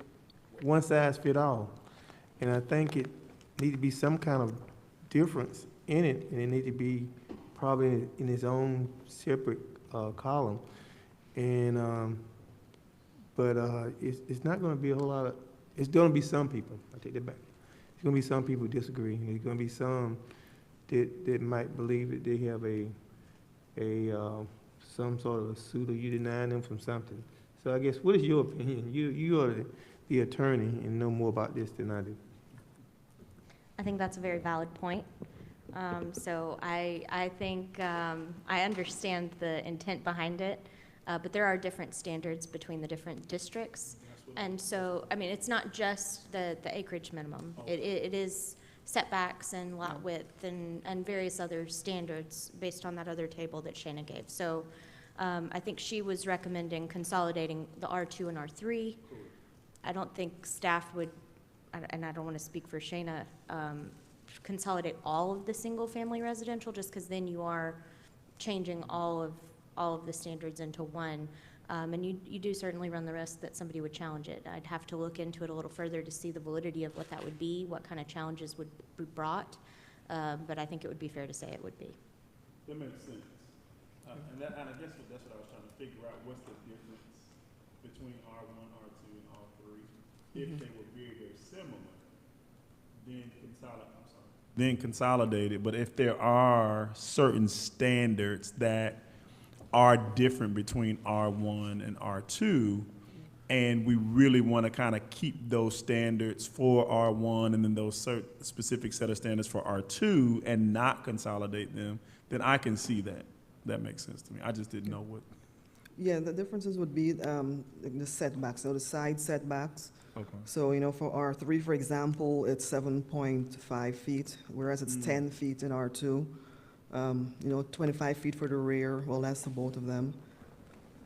one size fit all. And I think it need to be some kind of difference in it, and it need to be probably in its own separate column. And but it's not going to be a whole lot of. It's going to be some people. I take that back. It's going to be some people who disagree. And there's going to be some that might believe that they have some sort of a suit, or you denying them from something. So I guess, what is your opinion? You are the attorney and know more about this than I do. I think that's a very valid point. So I think I understand the intent behind it, but there are different standards between the different districts. And so, I mean, it's not just the acreage minimum. It is setbacks and lot width and various other standards based on that other table that Shana gave. So I think she was recommending consolidating the R2 and R3. I don't think staff would, and I don't want to speak for Shana, consolidate all of the single-family residential, just because then you are changing all of the standards into one. And you do certainly run the risk that somebody would challenge it. I'd have to look into it a little further to see the validity of what that would be, what kind of challenges would be brought. But I think it would be fair to say it would be. That makes sense. And I guess that's what I was trying to figure out, what's the difference between R1, R2, and R3? If they were very, very similar, then consolidate it. But if there are certain standards that are different between R1 and R2, and we really want to kind of keep those standards for R1 and then those specific set of standards for R2 and not consolidate them, then I can see that. That makes sense to me. I just didn't know what. Yeah, the differences would be like the setbacks, so the side setbacks. Okay. So, for R3, for example, it's 7.5 feet, whereas it's 10 feet in R2. 25 feet for the rear, well, that's for both of them.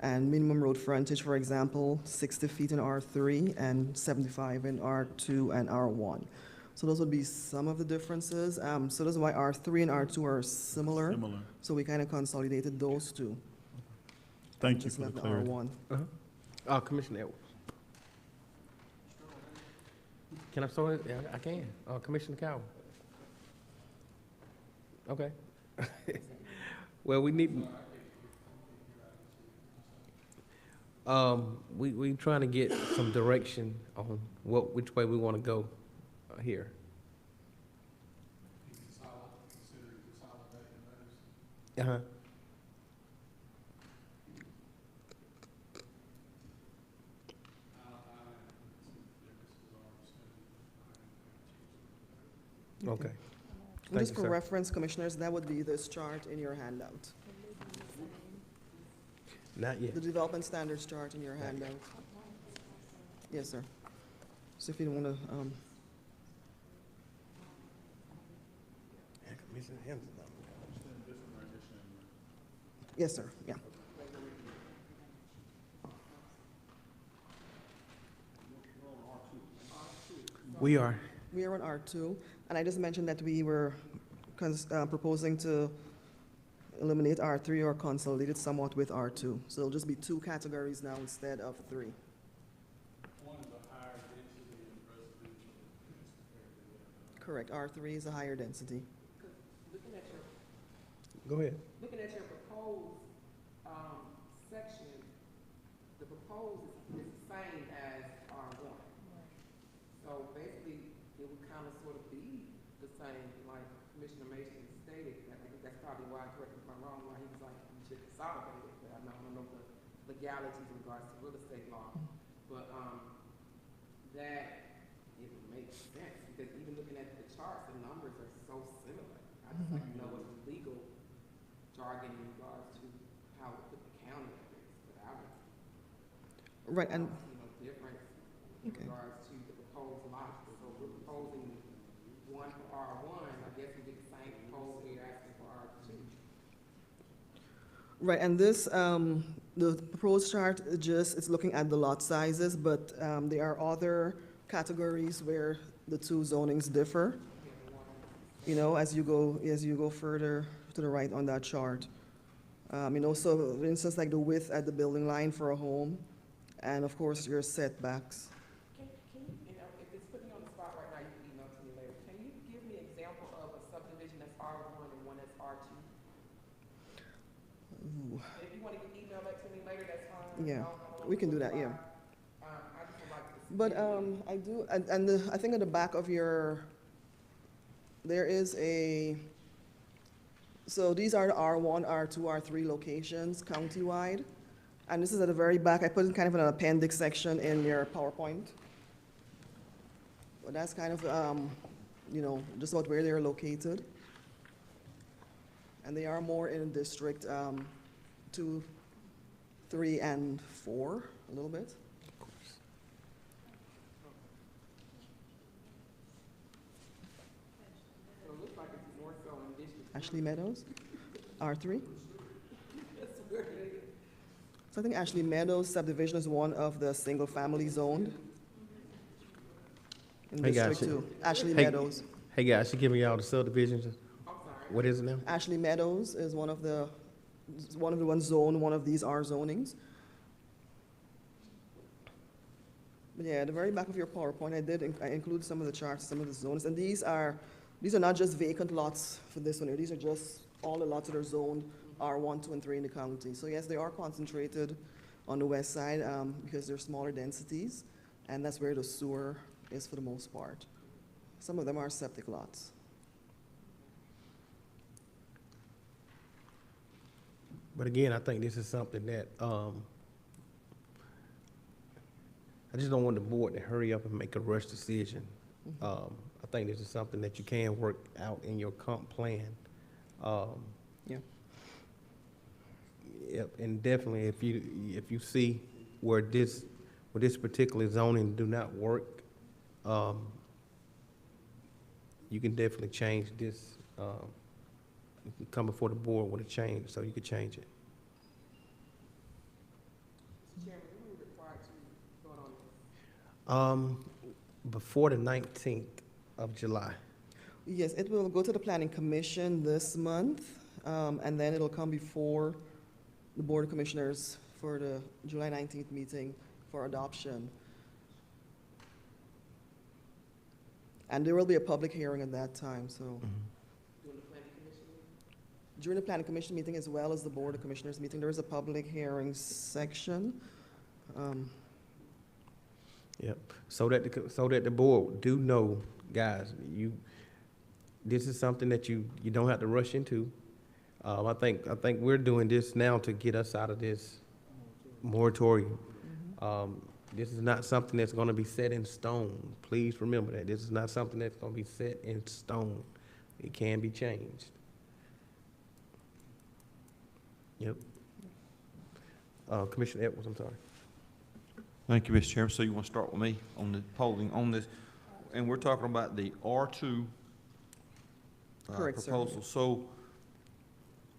And minimum road frontage, for example, 60 feet in R3 and 75 in R2 and R1. So those would be some of the differences. So that's why R3 and R2 are similar. So we kind of consolidated those two. Thank you Just for the left the clarity. R1. Commissioner Edwards. Can I start it? Yeah, I can. Commissioner Cowell. Okay. Well, we need, we trying to get some direction on which way we want to go here. Uh-huh. Okay. Thank Just you, for sir. reference, commissioners, that would be this chart in your handout. Not yet. The development standards chart in your handout. Yes, sir. So if you don't want to, yes, sir, yeah. We are. We are on R2, and I just mentioned that we were proposing to eliminate R3 or consolidate it somewhat with R2. So it'll just be 2 categories now instead of 3. One is a higher density in residential as compared to the other. Correct, R3 is a higher density. Looking at your, Go ahead. looking at your proposed, section, the proposed is the same as R1. So basically, it would kind of sort of be the same, like Commissioner Mason stated. I think that's probably why, correct me if I'm wrong, why he was like, we should consolidate it. But I don't know the legalities in regards to real estate law. But, that, it would make sense, because even looking at the charts, the numbers are so similar. I just like to know what the legal jargon in regards to how to put the county at risk, but I don't. Right, and, Difference in okay. regards to the proposed lots. So we're proposing one for R1, I guess we get the same proposal you're asking for R2. Right, and this, the proposed chart, it's looking at the lot sizes, but there are other categories where the 2 zonings differ. As you go further to the right on that chart. So for instance, like the width at the building line for a home, and of course your setbacks. Can you, if it's putting you on the spot right now, you can email to me later. Can you give me an example of a subdivision that's R1 and one that's R2? Ooh, If you want to email that to me later, that's fine. Yeah, I'll we can do that, yeah. I just would like to see. But I do, I think at the back of there is so these are the R1, R2, R3 locations countywide. And this is at the very back. I put in kind of an appendix section in your PowerPoint. But that's kind of, just about where they're located. And they are more in District 2, 3, and 4, a little bit. Ashley Meadows, R3. So I think Ashley Meadows subdivision is one of the single-family zoned in Hey, guys, District 2. Ashley hey. Meadows. Hey, guys, she giving y'all the subdivisions. What is it now? Ashley Meadows is one of the ones zoned, one of these are zonings. But yeah, at the very back of your PowerPoint, I include some of the charts, some of the zones, and these are not just vacant lots for this one here, these are just all the lots that are zoned R1, 2, and 3 in the county. So yes, they are concentrated on the west side, because they're smaller densities, and that's where the sewer is for the most part. Some of them are septic lots. But again, I think this is something that, I just don't want the board to hurry up and make a rush decision. I think this is something that you can work out in your comp plan. Yeah. Yep, and definitely if you see where this particular zoning do not work, you can definitely change this, you can come before the board with a change, so you could change it. Chairman, when are we required to vote on this? Before the 19th of July. Yes, it will go to the Planning Commission this month, and then it'll come before the Board of Commissioners for the July 19th meeting for adoption. And there will be a public hearing at that time, so. During the planning commission meeting? During the Planning Commission meeting as well as the Board of Commissioners meeting, there is a public hearing section. Yep, so that the board do know, guys, this is something that you don't have to rush into. I think we're doing this now to get us out of this moratorium. This is not something that's gonna be set in stone. Please remember that. This is not something that's gonna be set in stone. It can be changed. Yep. Commissioner Edwards, I'm sorry. Thank you, Mr. Chairman. So you want to start with me on the polling on this? And we're talking about the R2 Correct, sir. proposal. So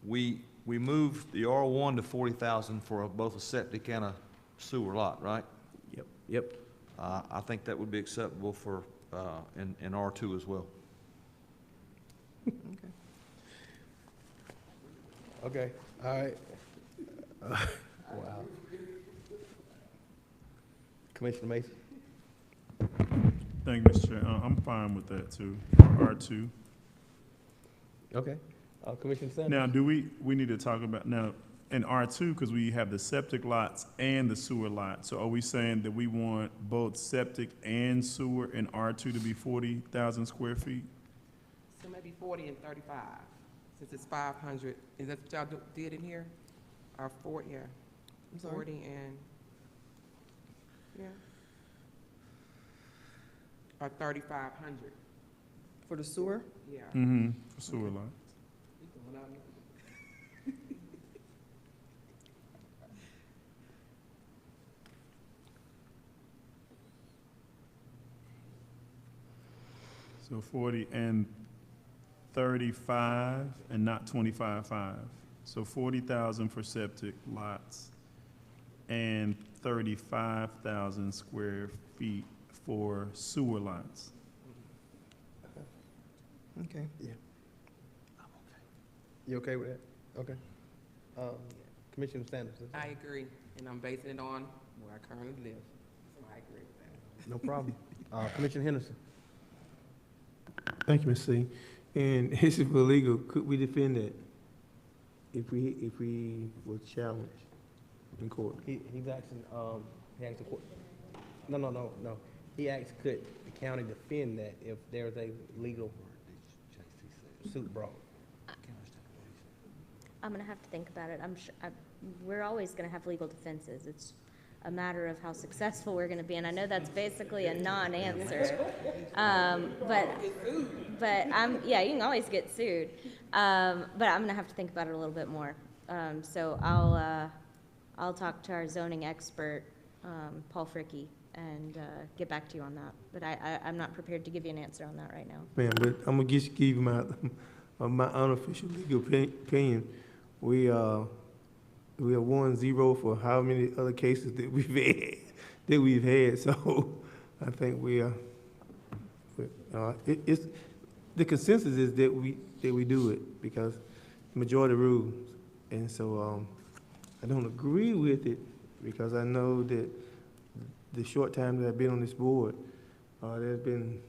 we moved the R1 to 40,000 for both a septic and a sewer lot, right? Yep. I think that would be acceptable for, in R2 as well. Okay, all right. Wow. Commissioner Mason? Thank you, Mr. Chair. I'm fine with that too, R2. Okay. Commissioner Sanders? Now, do we need to talk about, now, in R2, because we have the septic lots and the sewer lots, so are we saying that we want both septic and sewer in R2 to be 40,000 square feet? So maybe 40 and 35, since it's 500. Is that what y'all did in here? Or 40, yeah, I'm sorry? 40 and, yeah. Or 3,500, For the sewer? yeah. Mm-hmm, for sewer lots. We going out and- So 40 and 35 and not 25.5. So 40,000 for septic lots and 35,000 square feet for sewer lots. Okay. You okay with that? Okay. Commissioner Sanders? I agree, and I'm basing it on where I currently live, so I agree with that. No problem. Commissioner Henderson? Thank you, Ms. C. And this is for legal, could we defend that if we were challenged in court? He's asking, he asked the court. No. He asked, could the county defend that if there's a legal suit brought? I'm gonna have to think about it. We're always gonna have legal defenses. It's a matter of how successful we're gonna be, and I know that's basically a non-answer. But yeah, you can always get sued. But I'm gonna have to think about it a little bit more. So I'll talk to our zoning expert, Paul Fricke, and get back to you on that. But I'm not prepared to give you an answer on that right now. Ma'am, but I'm gonna give you my unofficial legal opinion, we have 1-0 for how many other cases that we've had. So I think it's the consensus is that we do it because the majority rules, and so I don't agree with it because I know that the short time that I've been on this board, there's been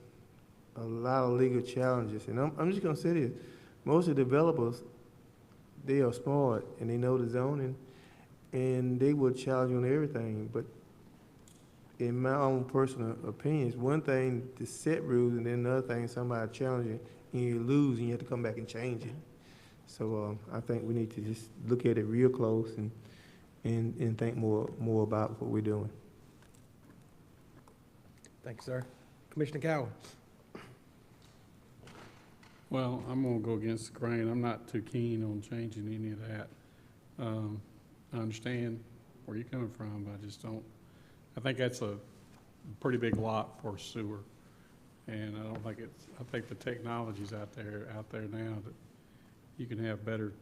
a lot of legal challenges, and I'm just gonna say this: most of the developers, they are smart and they know the zoning, and they will challenge you on everything. But in my own personal opinion, it's one thing to set rules, and then another thing somebody challenge you and you lose, and you have to come back and change it. So I think we need to just look at it real close and think more about what we're doing. Thank you, sir. Commissioner Cowan? Well, I'm gonna go against the grain. I'm not too keen on changing any of that. I understand where you're coming from, but I just don't, I think that's a pretty big lot for sewer. And I don't think I think the technology's out there now that you can have better,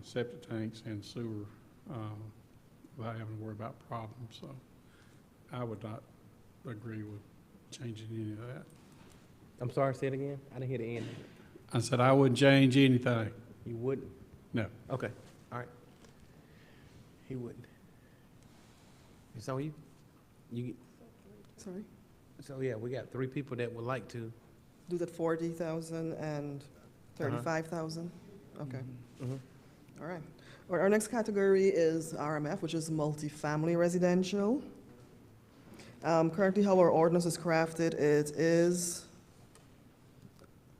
septic tanks and sewer, without having to worry about problems. So I would not agree with changing any of that. I'm sorry, say it again. I didn't hear the end of it. I said I wouldn't change anything. You wouldn't? No. Okay, all right. He wouldn't. So Sorry? so yeah, we got 3 people that would like to. Do that 40,000 and 35,000? Okay. Mhm. All right. Our next category is RMF, which is multifamily residential. Currently, how our ordinance is crafted, it is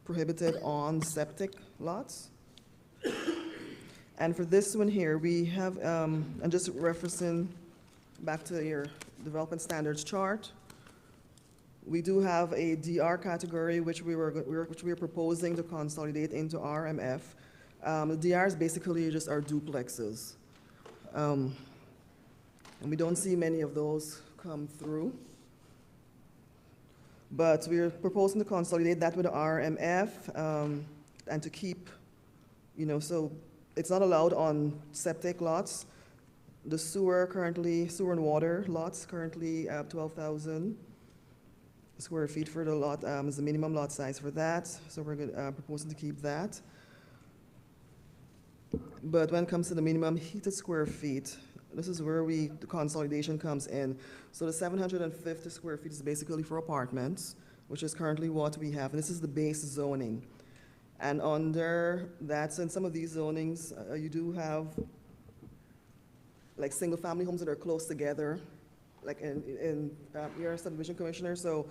prohibited on septic lots. And for this one here, we have, and just referencing back to your development standards chart, we do have a DR category which we are proposing to consolidate into RMF. The DR is basically just our duplexes. And we don't see many of those come through. But we're proposing to consolidate that with the RMF and to keep, so it's not allowed on septic lots. The sewer and water lots currently 12,000 square feet for the lot is the minimum lot size for that. So we're proposing to keep that. But when it comes to the minimum heated square feet, this is where the consolidation comes in. So the 750 square feet is basically for apartments, which is currently what we have. And this is the base zoning. And under that, so in some of these zonings, you do have like single-family homes that are close together, like you're a subdivision commissioner. So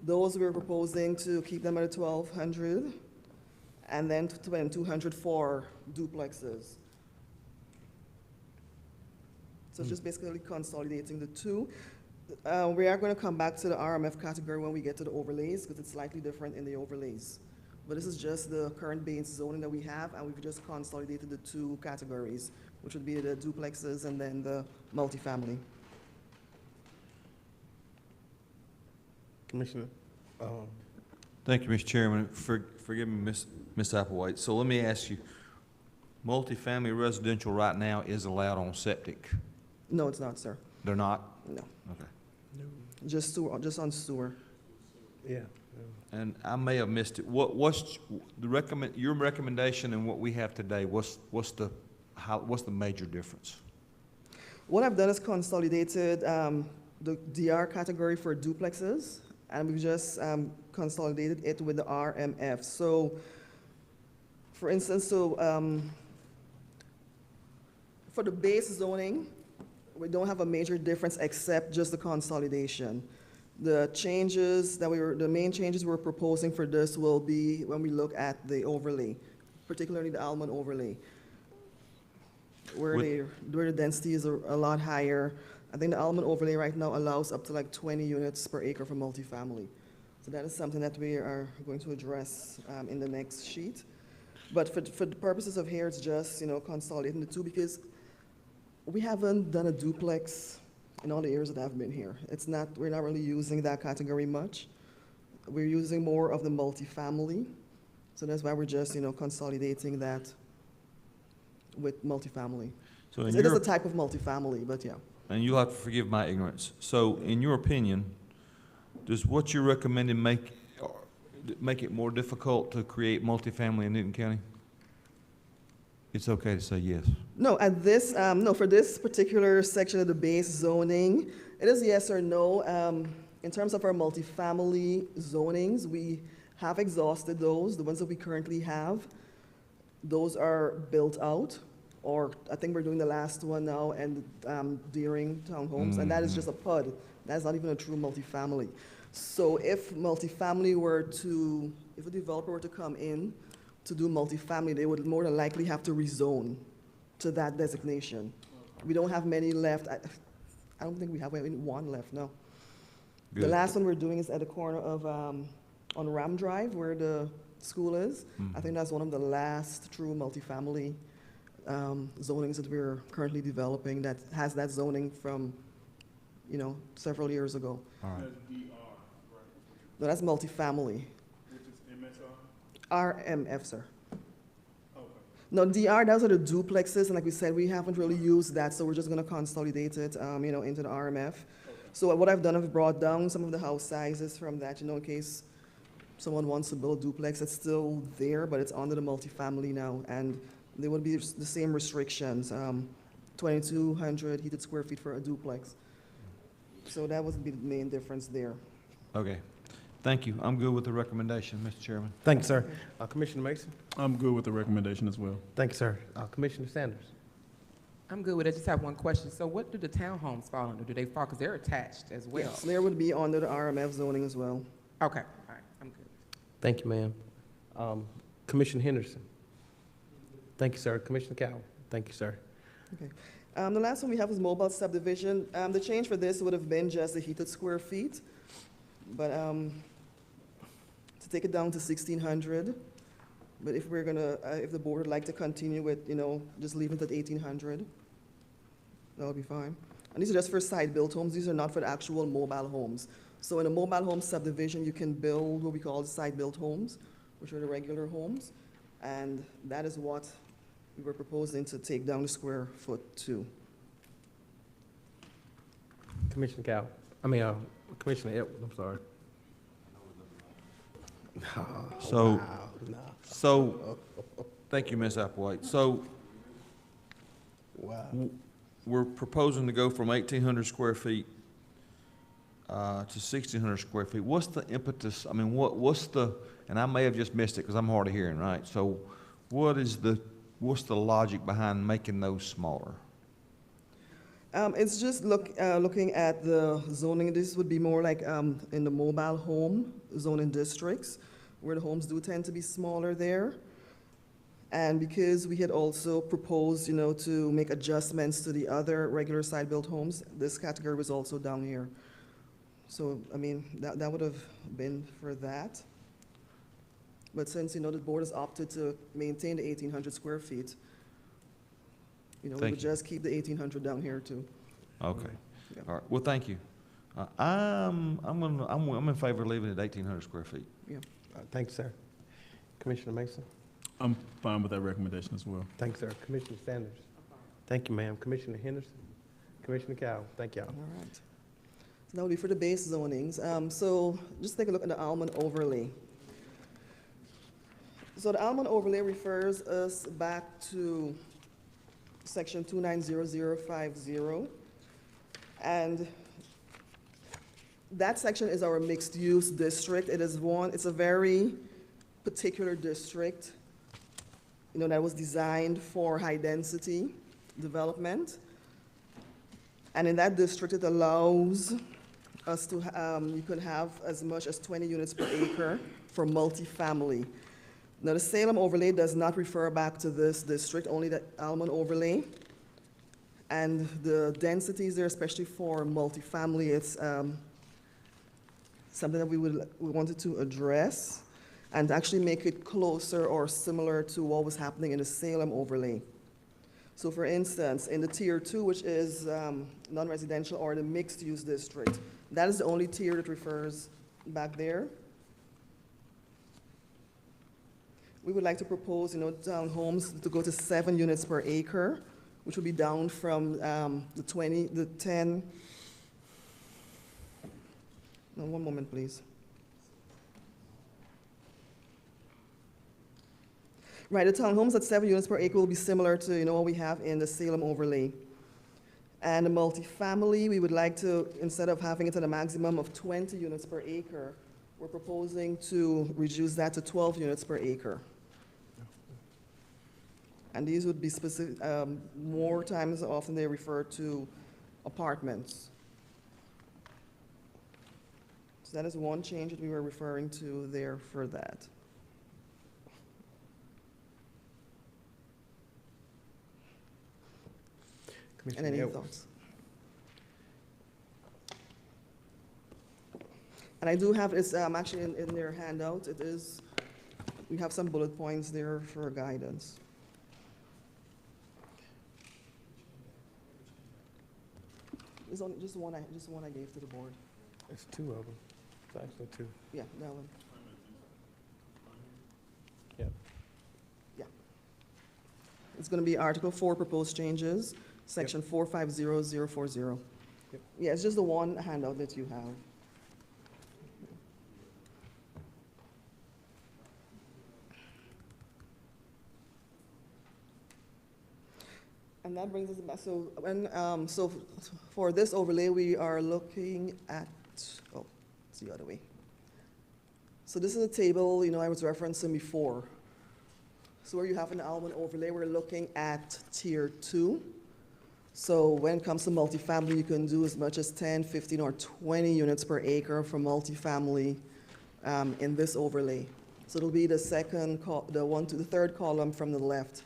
those we're proposing to keep them at 1,200, and then 200 for duplexes. So it's just basically consolidating the two. We are going to come back to the RMF category when we get to the overlays, because it's slightly different in the overlays. But this is just the current base zoning that we have, and we've just consolidated the 2 categories, which would be the duplexes and then the multifamily. Commissioner? Thank you, Mr. Chairman. Forgive me, Ms. Applewhite. So let me ask you, multifamily residential right now is allowed on septic? No, it's not, sir. They're not? No. Okay. Just sewer, just on sewer. Yeah. And I may have missed it. What's your recommendation and what we have today? What's the major difference? What I've done is consolidated the DR category for duplexes, and we've just consolidated it with the RMF. So, for instance, for the base zoning, we don't have a major difference except just the consolidation. The main changes we're proposing for this will be when we look at the overlay, particularly the Almond overlay, where the density is a lot higher. I think the Almond overlay right now allows up to like 20 units per acre for multifamily. So that is something that we are going to address in the next sheet. But for the purposes of here, it's just consolidating the 2, because we haven't done a duplex in all the years that I've been here. We're not really using that category much. We're using more of the multifamily. So that's why we're just, consolidating that with multifamily. So in It is your, a type of multifamily, but yeah. and you'll have to forgive my ignorance, so in your opinion, does what you're recommending make it more difficult to create multifamily in Newton County? It's okay to say yes. No, for this particular section of the base zoning, it is yes or no. In terms of our multifamily zonings, we have exhausted those. The ones that we currently have, those are built out, or I think we're doing the last one now, and Deering Townhomes, and that is just a PUD. That's not even a true multifamily. So if if a developer were to come in to do multifamily, they would more than likely have to rezone to that designation. We don't have many left. I don't think we have one left, no. The Good. last one we're doing is at the corner of, on Ram Drive, where the school is. I think that's one of the last true multifamily zonings that we're currently developing that has that zoning from, several years ago. All right. No, that's multifamily. Which is MSR? RMF, sir. Okay. No, DR, those are the duplexes, and like we said, we haven't really used that, so we're just gonna consolidate it, into the RMF. So what I've done, I've brought down some of the house sizes from that, in case someone wants to build duplex, it's still there, but it's under the multifamily now, and there would be the same restrictions, 2,200 heated square feet for a duplex. So that would be the main difference there. Okay, thank you. I'm good with the recommendation, Mr. Chairman. Thank you, sir. Commissioner Mason? I'm good with the recommendation as well. Thank you, sir. Commissioner Sanders? I'm good with it. I just have one question. So what do the townhomes fall under? Do they fall, because they're attached as well? Yes, there would be under the RMF zoning as well. Okay, all right, I'm good. Thank you, ma'am. Commissioner Henderson? Thank you, sir. Commissioner Cowell? Thank you, sir. The last one we have is mobile subdivision. The change for this would have been just the heated square feet, but to take it down to 1,600. But if we're gonna, if the board would like to continue with, just leave it at 1,800, that would be fine. And these are just for site-built homes. These are not for the actual mobile homes. So in a mobile home subdivision, you can build what we call site-built homes, which are the regular homes, and that is what we were proposing to take down the square foot to. Commissioner Cowell? Commissioner Edwards, I'm sorry. So, thank you, Ms. Applewhite. So, we're proposing to go from 1,800 square feet to 1,600 square feet. What's the impetus? What's the, and I may have just missed it because I'm hard of hearing, right? So, what's the logic behind making those smaller? It's just looking at the zoning. This would be more like in the mobile home zoning districts, where the homes do tend to be smaller there. And because we had also proposed, to make adjustments to the other regular site-built homes, this category was also down here. So, that would have been for that. But since, the board has opted to maintain the 1,800 square feet, we would just keep the 1,800 down here too. Okay. Yeah. All right. Well, thank you. I'm in favor of leaving it at 1,800 square feet. Thank you, sir. Commissioner Mason? I'm fine with that recommendation as well. Thank you, sir. Commissioner Sanders? Thank you, ma'am. Commissioner Henderson? Commissioner Cowell? Thank y'all. All right. So that would be for the base zonings. So just take a look at the Almond overlay. So the Almond overlay refers us back to section 290050. And that section is our mixed-use district. It's a very particular district, that was designed for high-density development. And in that district, it allows us to, you could have as much as 20 units per acre for multifamily. Now, the Salem overlay does not refer back to this district, only the Almond overlay. And the densities there, especially for multifamily, it's something that we wanted to address and actually make it closer or similar to what was happening in the Salem overlay. So for instance, in the tier 2, which is non-residential or the mixed-use district, that is the only tier that refers back there. We would like to propose, townhomes to go to 7 units per acre, which would be down from the 10. No, one moment, please. Right, the townhomes at 7 units per acre will be similar to, what we have in the Salem overlay. And the multifamily, we would like to, instead of having it at a maximum of 20 units per acre, we're proposing to reduce that to 12 units per acre. And these would be specific, more times often they refer to apartments. So that is one change that we were referring to there for that. And Commissioner any Edwards. thoughts? And I do have, it's actually in their handout, it is, we have some bullet points there for guidance. There's only just one I gave to the board. It's 2 of them. It's actually 2. Yeah, that one. Yep. Yeah. It's going to be Article 4, proposed changes, Section 450040. Yep. Yeah, it's just the one handout that you have. And that brings us back, so for this overlay, we are looking at, oh, it's the other way. So this is a table, I was referencing before. So where you have an Almond overlay, we're looking at Tier 2. So when it comes to multifamily, you can do as much as 10, 15, or 20 units per acre for multifamily in this overlay. So it'll be the third column from the left.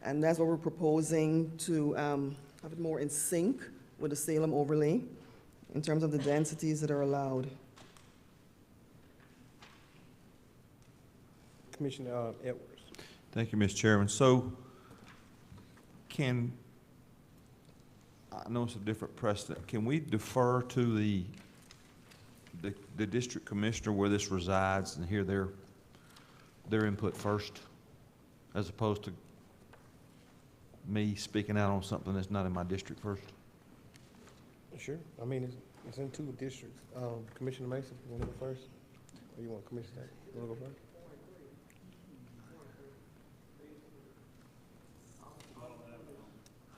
And that's what we're proposing to have it more in sync with the Salem overlay in terms of the densities that are allowed. Commissioner Edwards. Thank you, Mr. Chairman. So I know it's a different precedent, can we defer to the district commissioner where this resides and hear their input first, as opposed to me speaking out on something that's not in my district first? Sure. I mean, it's in 2 districts. Commissioner Mason, you want to go first? Or you want Commissioner Stack? You want to go first?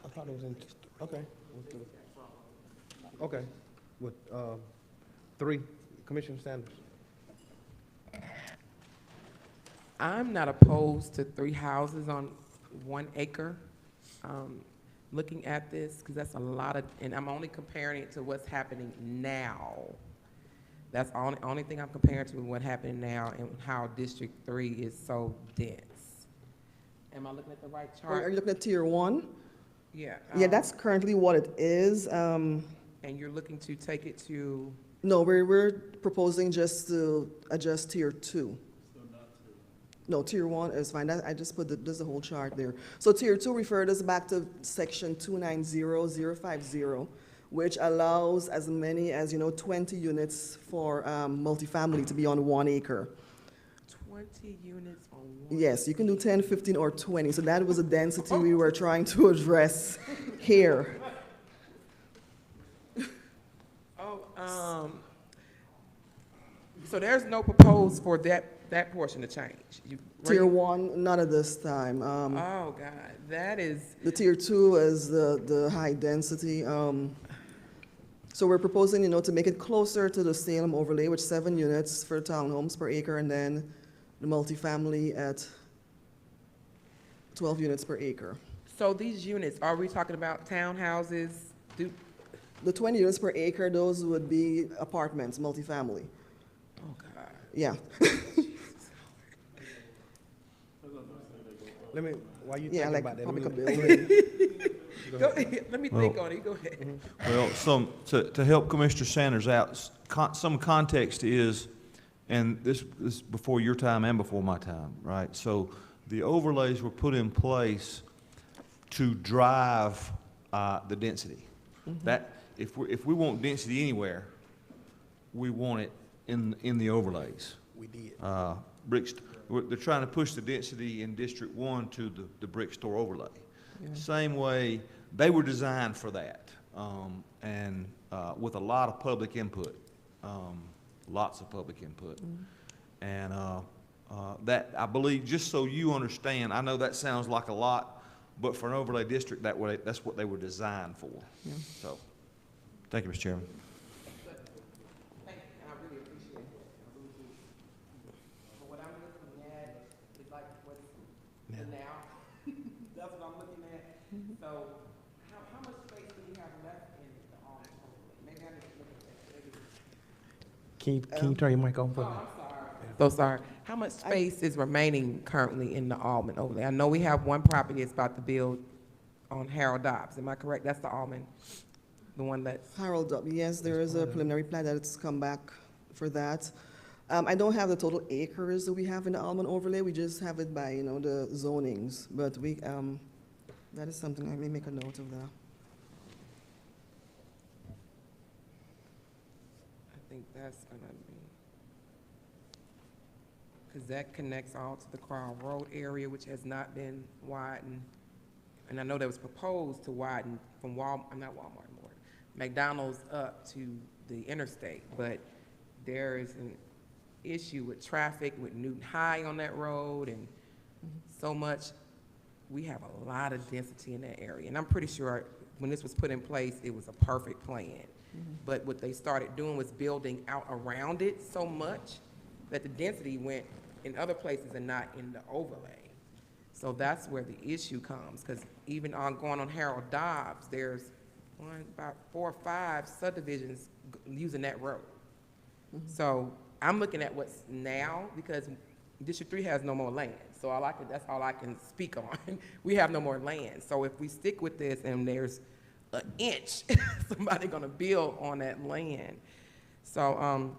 I thought it was in, okay. Let's do it. Okay, with 3, Commissioner Sanders. I'm not opposed to 3 houses on 1 acre. Looking at this, because that's a lot of, and I'm only comparing it to what's happening now. That's the only thing I'm comparing to what happening now and how District 3 is so dense. Am I looking at the right chart? Are you looking at Tier 1? Yeah. Yeah, that's currently what it is. And you're looking to take it to, No, we're proposing just to adjust Tier 2. No, Tier 1 is fine. I just put there's a whole chart there. So Tier 2 referred us back to Section 290050, which allows as many as, 20 units for multifamily to be on 1 acre. 20 units on 1. Yes, you can do 10, 15, or 20. So that was a density we were trying to address here. So there's no proposed for that portion to change? Tier 1, not at this time. Oh, God, that is, The Tier 2 is the high density. So we're proposing, to make it closer to the Salem overlay, with 7 units for townhomes per acre, and then the multifamily at 12 units per acre. so these units, are we talking about townhouses? The 20 units per acre, those would be apartments, multifamily. Oh, God. Yeah. Let me, while you Yeah, think like about that, public let me- building. Go ahead, let me think on it, go ahead. Well, to help Commissioner Sanders out, some context is, and this is before your time and before my time, right? So the overlays were put in place to drive the density. That, if we want density anywhere, we want it in the overlays. We did. they're trying to push the density in District 1 to the brick store overlay. Yeah. Same way, they were designed for that, and with a lot of public input, lots of public input. And that, I believe, just so you understand, I know that sounds like a lot, but for an overlay district, that's what they were designed for. Yeah. So, thank you, Mr. Chairman. Thank you, and I really appreciate it. I really do. But what I'm looking at is like what's Yeah. now. That's what I'm looking at. So how much space do we have left in the almond overlay? Maybe I need to look at that. Maybe. Can you turn your mic on for me? Oh, I'm sorry. So sorry. How much space is remaining currently in the almond overlay? I know we have one property that's about to build on Harold Dobbs. Am I correct? That's the almond, the one that's. Harold, yes, there is a preliminary plan that's come back for that. I don't have the total acres that we have in the almond overlay. We just have it by, the zonings. But that is something, I may make a note of that. I think that's gonna be, because that connects all to the Crowell Road area, which has not been widened. And I know that was proposed to widen from McDonald's up to the interstate, but there is an issue with traffic with Newton High on that road and so much. We have a lot of density in that area. And I'm pretty sure when this was put in place, it was a perfect plan. But what they started doing was building out around it so much that the density went in other places and not in the overlay. So that's where the issue comes, because even going on Harold Dobbs, there's about 4 or 5 subdivisions using that road. So I'm looking at what's now, because District 3 has no more land. So that's all I can speak on. We have no more land. So if we stick with this and there's an inch, somebody gonna build on that land. So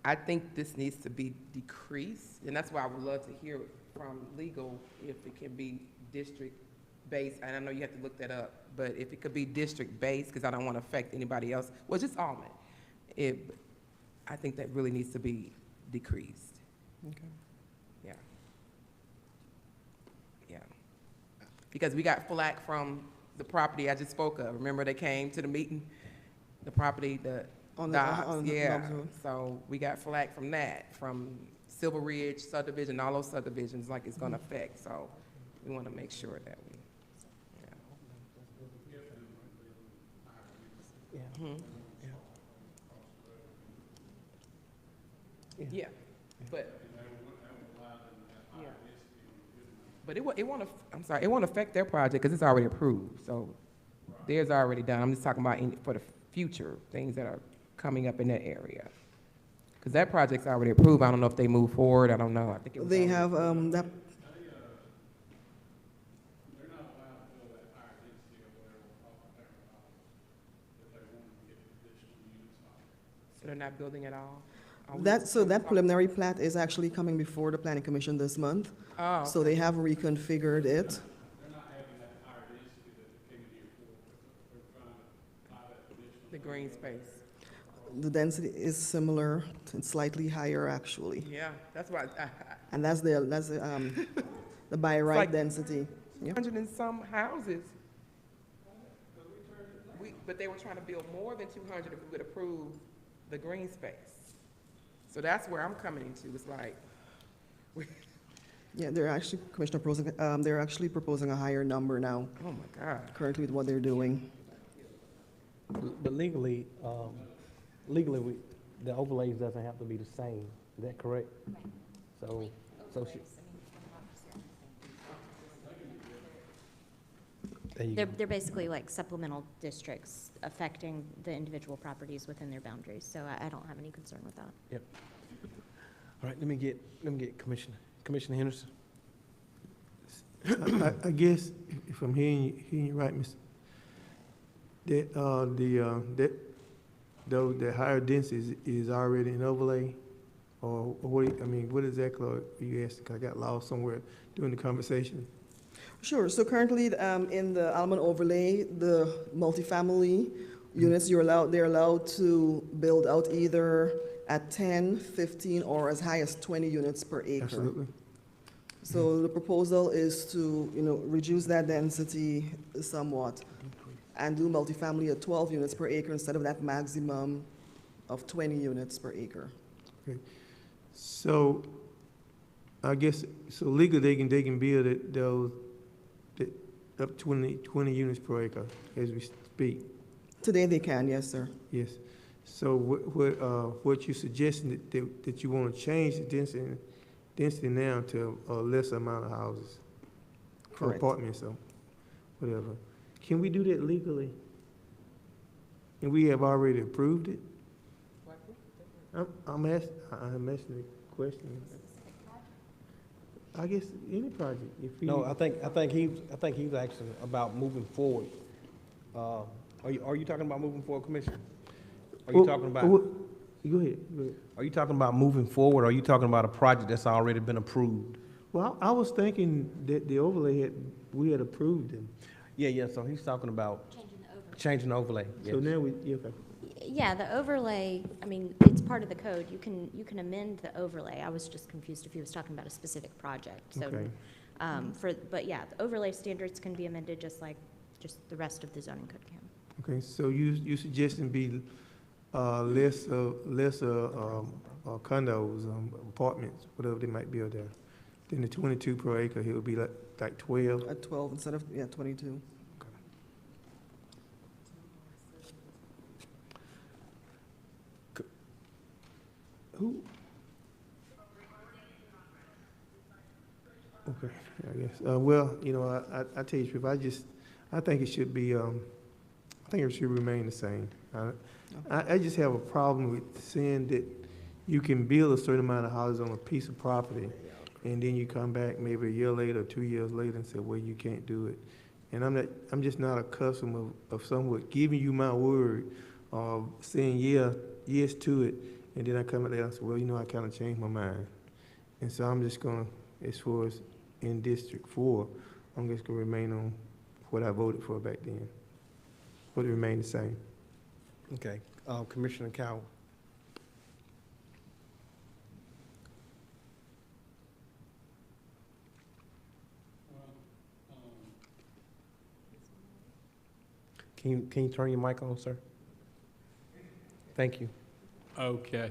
I think this needs to be decreased, and that's why I would love to hear from legal if it can be district-based. And I know you have to look that up, but if it could be district-based, because I don't want to affect anybody else, well, just almond. I think that really needs to be decreased. Okay. Yeah. Yeah. Because we got flack from the property I just spoke of. Remember they came to the meeting? The property, the Dobbs, yeah. Dobbs Road. So we got flack from that, from Silver Ridge subdivision, all those subdivisions, like it's gonna affect. So we want to make sure that we, Yeah. Mhm. Yeah. Yeah, but. Yeah. But it won't, I'm sorry, it won't affect their project because it's already approved, so theirs already done. I'm just talking about for the future, things that are coming up in that area. Because that project's already approved. I don't know if they move forward, I don't know. I think it was. They already- have, that, They're not allowed to build that higher density or whatever we're talking about, if they want to get additional units on it. So they're not building at all? Are we- that preliminary plat is actually coming before the planning commission this month. Oh, So they have reconfigured it. They're not having that higher density that they came in here for, but they're trying to buy that additional. the green space. The density is similar, it's slightly higher actually. Yeah, that's why, And that's the by right like- density. Yeah. 100 and some houses. But they were trying to build more than 200 if we would approve the green space. So that's where I'm coming into, it's like, Yeah, they're actually, Commissioner they're actually proposing a higher number now, oh my God. currently with what they're doing. But legally, the overlays doesn't have to be the same. Is that correct? So there you go. They're basically like supplemental districts affecting the individual properties within their boundaries, so I don't have any concern with that. All right, let me get Commissioner Henderson. I guess if I'm hearing you right, Mr. The higher density is already an overlay, or what, what exactly are you asking? 'Cause I got lost somewhere during the conversation. Sure, so currently, in the Almond overlay, the multifamily units, they're allowed to build out either at 10, 15, or as high as 20 units per acre. Absolutely. So the proposal is to, reduce that density somewhat and do multifamily at 12 units per acre instead of that maximum of 20 units per acre. So, I guess, so legally, they can build it, up 20 units per acre as we speak. Today they can, yes, sir. Yes. So what you suggesting that you want to change the density now to a lesser amount of houses? Or Correct. apartments or whatever. Can we do that legally? And we have already approved it? I'm asking the question. I guess any project, if we. No, I think he's asking about moving forward. Are you talking about moving forward, Commissioner? Are you talking about? Go ahead. Are you talking about moving forward, or are you talking about a project that's already been approved? Well, I was thinking that the overlay we had approved them. Yeah, so he's talking about changing the overlay. So yes. now okay. Yeah, the overlay, I mean, it's part of the code. You can amend the overlay. I was just confused if he was talking about a specific project. So, Okay. but yeah, the overlay standards can be amended just like the rest of the zoning code can. Okay, so you suggesting be less condos, apartments, whatever they might build there. Then the 22 per acre, it would be like 12. At 12 instead of, 22. Who? Okay, I guess. Well, I tell you the truth, I think it should be, I think it should remain the same. I just have a problem with saying that you can build a certain amount of houses on a piece of property, and then you come back maybe a year later, or 2 years later, and say, well, you can't do it. And I'm just not accustomed of someone giving you my word, of saying yes to it, and then I come out there and say, well, I kind of changed my mind. And so I'm just going to, as far as in District 4, I'm just going to remain on what I voted for back then. But it remain the same. Okay, Commissioner Cowell. Can you turn your mic on, sir? Thank you. Okay.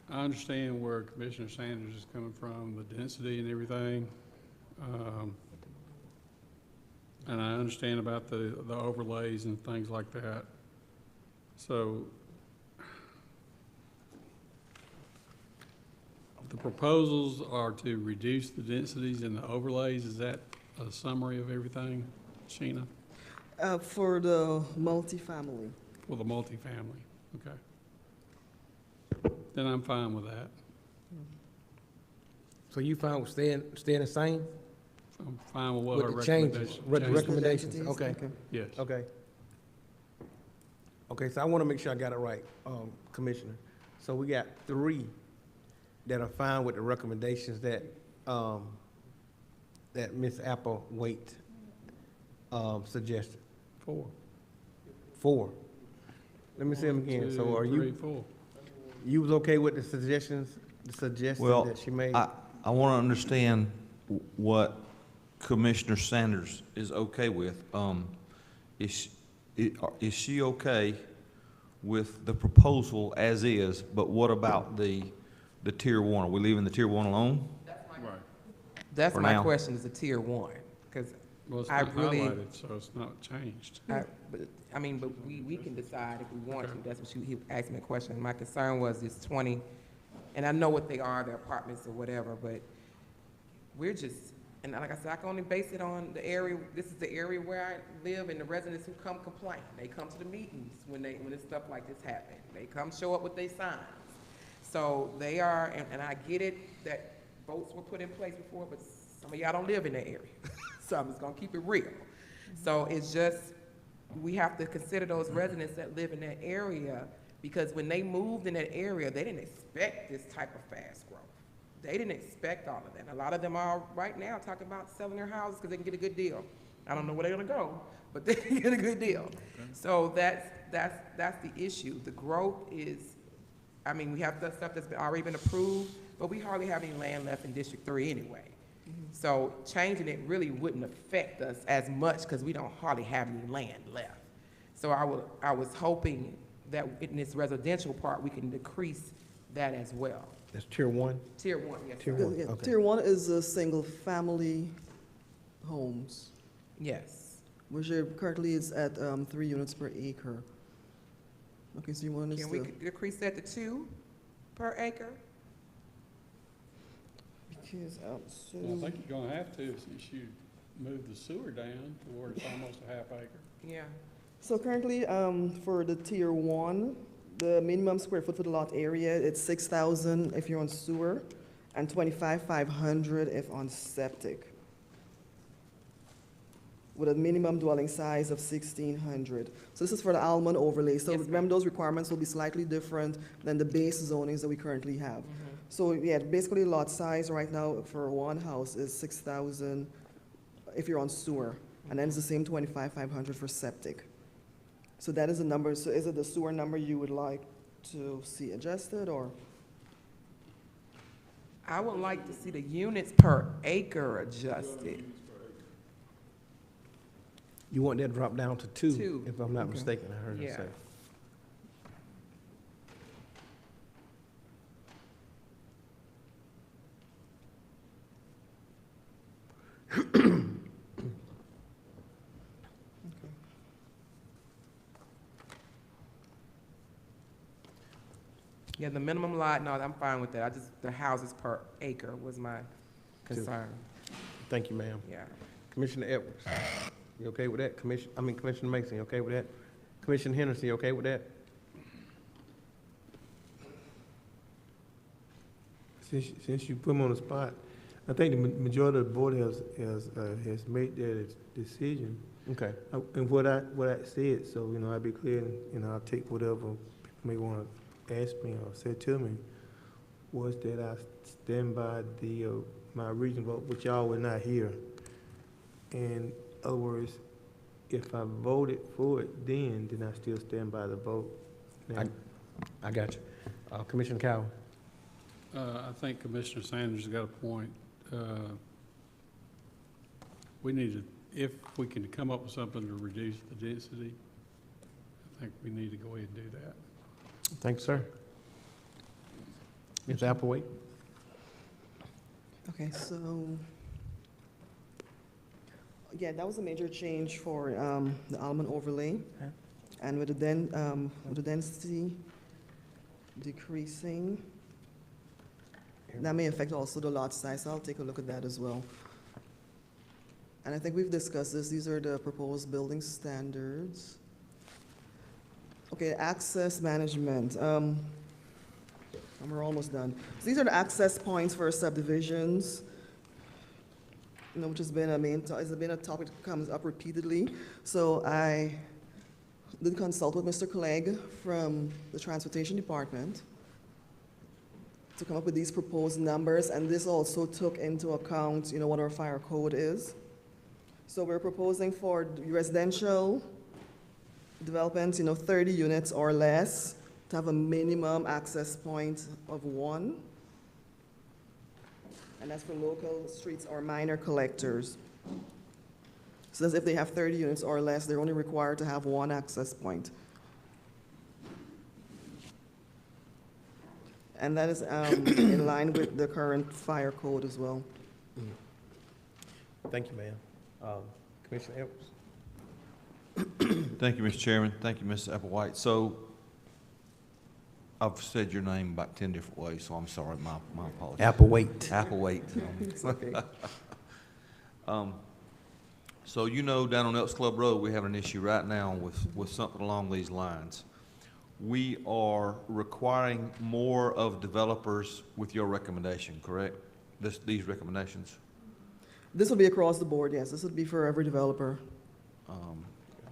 I understand where Commissioner Sanders is coming from, the density and everything. And I understand about the overlays and things like that. So the proposals are to reduce the densities and the overlays. Is that a summary of everything, Sheena? For the multifamily. For the multifamily, okay. Then I'm fine with that. So you fine with staying the same? I'm fine with what With our the changes, recommendations. recommendations, okay, Yes. okay. Okay, so I want to make sure I got it right, Commissioner. So we got 3 that are fine with the recommendations that, that Ms. Applewhite, suggested. 4. 4. Let me see them again. So are you, 3, 4. you was okay with the suggestions Well, that she made? I want to understand what Commissioner Sanders is okay with. Is she okay with the proposal as is, but what about the Tier 1? Are we leaving the Tier 1 alone? Right. That's For my now. question, is a tier 1, because Well, it's I not really- highlighted, so it's not changed. but we can decide if we want to. That's what he asked me a question. My concern was this 20, and I know what they are, they're apartments or whatever, but we're just, and like I said, I can only base it on the area. This is the area where I live, and the residents who come complain. They come to the meetings when this stuff like this happen. They come show up with their signs. So they are, and I get it that votes were put in place before, but some of y'all don't live in that area. So I'm just gonna keep it real. So it's just, we have to consider those residents that live in that area, because when they moved in that area, they didn't expect this type of fast growth. They didn't expect all of that. A lot of them are right now talking about selling their houses because they can get a good deal. I don't know where they're gonna go, but they can get a good deal. So that's the issue. The growth is, I mean, we have the stuff that's already been approved, but we hardly have any land left in District 3 anyway. So changing it really wouldn't affect us as much because we don't hardly have any land left. So I was hoping that in this residential part, we can decrease that as well. That's tier 1? Tier 1, yes. Tier sir. 1, Yeah, okay. Tier 1 is single-family homes, Yes. which currently is at 3 units per acre. Okay, so you want us Can we to, decrease that to 2 per acre? because, so, Well, I think you're gonna have to, since you move the sewer down to where it's almost a half acre. Yeah. so currently, for the Tier 1, the minimum square foot for the lot area, it's 6,000 if you're on sewer, and 25,500 if on septic, with a minimum dwelling size of 1,600. So this is for the Almond overlay. So Yes, ma'am. remember, those requirements will be slightly different than the base zonings that we currently have. Mm-hmm. So yeah, basically lot size right now for one house is 6,000 if you're on sewer, and then it's the same 25,500 for septic. So that is the number. So is it the sewer number you would like to see adjusted, or? I would like to see the units per acre adjusted. You want that drop down to 2, 2. if I'm not Okay. mistaken, I heard you Yeah. say. Yeah, the minimum lot, no, I'm fine with that. The houses per acre was my concern. Thank you, ma'am. Yeah. Commissioner Edwards, you okay with that? Commissioner Mason, you okay with that? Commissioner Henderson, you okay with that? Since you put me on the spot, I think the majority of the board has made their decision. Okay. And what I said, so, I'll be clear, and I'll take whatever people may want to ask me or say to me, was that I stand by my original vote, which y'all were not here. In other words, if I voted for it then I still stand by the vote. Now, I got you. Commissioner Cowan? I think Commissioner Sanders has got a point. We need to, if we can come up with something to reduce the density, I think we need to go ahead and do that. Thank you, sir. Ms. Applewhite? Okay, so, yeah, that was a major change for the Almond overlay. Okay. And with the density decreasing, that may affect also the lot size, so I'll take a look at that as well. And I think we've discussed this. These are the proposed building standards. Okay, access management. And we're almost done. So these are the access points for subdivisions, which has been a topic that comes up repeatedly. So I did consult with Mr. Clegg from the Transportation Department to come up with these proposed numbers, and this also took into account, what our fire code is. So we're proposing for residential development, 30 units or less, to have a minimum access point of 1. And that's for local streets or minor collectors. So that's if they have 30 units or less, they're only required to have 1 access point. And that is in line with the current fire code as well. Thank you, ma'am. Commissioner Edwards? Thank you, Mr. Chairman. Thank you, Ms. Applewhite. So I've said your name about 10 different ways, so I'm sorry, my apologies. Applewhite. Applewhite. It's okay. So down on Elks Club Road, we have an issue right now with something along these lines. We are requiring more of developers with your recommendation, correct? These recommendations? This will be across the board, yes. This would be for every developer.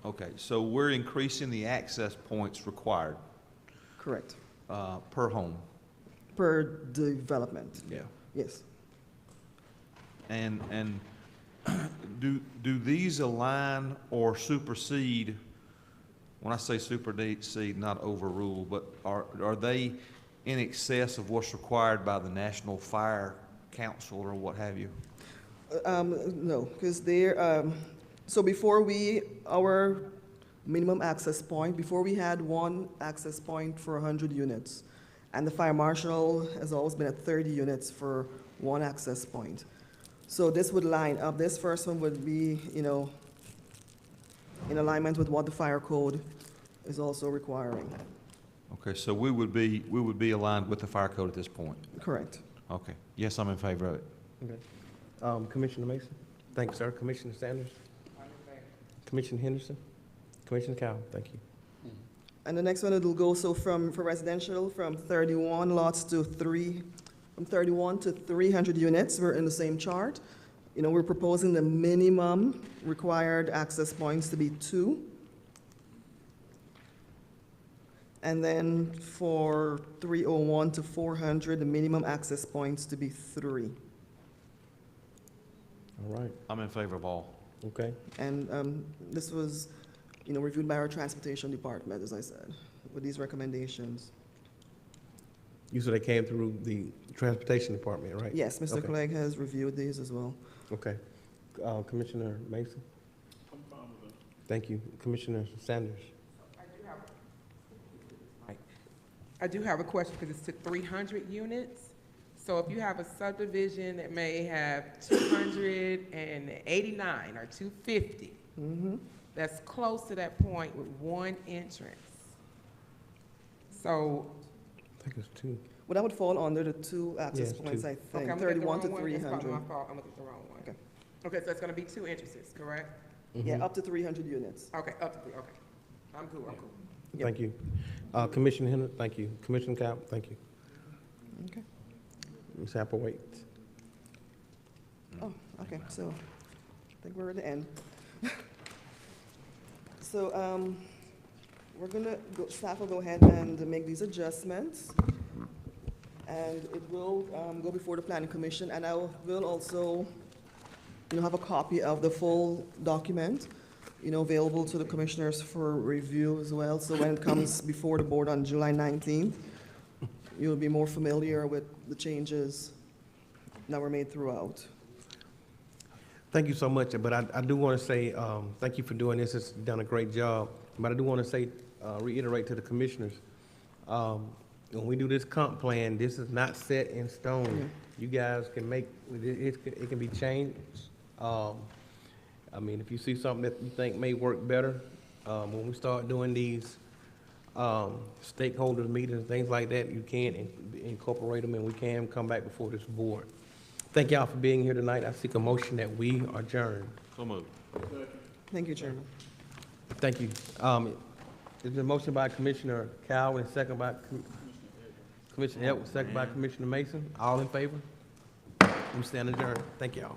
Okay, so we're increasing the access points required Correct. per home. Per development. Yeah. Yes. And do these align or supersede, when I say supersede, not overrule, but are they in excess of what's required by the National Fire Council or what have you? No, because they're, so before our minimum access point, before we had one access point for 100 units. And the fire marshal has always been at 30 units for one access point. So this would line up, this first one would be, in alignment with what the fire code is also requiring. Okay, so we would be aligned with the fire code at this point? Correct. Okay, yes, I'm in favor of it. Okay. Commissioner Mason? Thanks, sir. Commissioner Sanders? Commissioner Henderson? Commissioner Cowell? Thank you. And the next one, it'll go, so for residential, from 31 lots to from 31 to 300 units, we're in the same chart. We're proposing the minimum required access points to be 2. And then for 301 to 400, the minimum access points to be 3. All right, I'm in favor of all. okay. And this was, reviewed by our transportation department, as I said, with these recommendations. You said they came through the transportation department, right? Yes, Mr. Okay. Clegg has reviewed these as well. Okay. Commissioner Mason? I'm fine with that. Thank you. Commissioner Sanders? I do have a question because it's to 300 units. So if you have a subdivision that may have 289 or 250, that's close to that point with one entrance. So, I think it's 2. Well, that would fall under the 2 access Yes, points, 2. I okay, think, I'm looking at the 31 to wrong one. That's 300. probably my fault. I'm looking at the wrong one. Okay. Okay, so it's gonna be 2 entrances, correct? Yeah, up to 300 units. Okay, up to 3, okay. I'm cool. Yep. Thank you. Commissioner Henderson, thank you. Commissioner Cowell, thank you. Okay. Ms. Applewhite? Oh, okay, so I think we're at the end. So we're gonna go, staff will go ahead and make these adjustments. And it will go before the planning commission, and I will also, have a copy of the full document, available to the commissioners for review as well. So when it comes before the board on July 19th, you'll be more familiar with the changes that were made throughout. Thank you so much, but I do want to say, thank you for doing this. It's done a great job. But I do want to say, reiterate to the commissioners, when we do this comp plan, this is not set in stone. You guys can make, it can be changed. If you see something that you think may work better, when we start doing these stakeholders meetings, things like that, you can incorporate them, and we can come back before this board. Thank y'all for being here tonight. I seek a motion that we adjourn. So moved. Thank you, Chairman. Thank you. There's a motion by Commissioner Cowell and second by Commissioner Edwards, second by Commissioner Mason. All in favor? We stand adjourned. Thank y'all.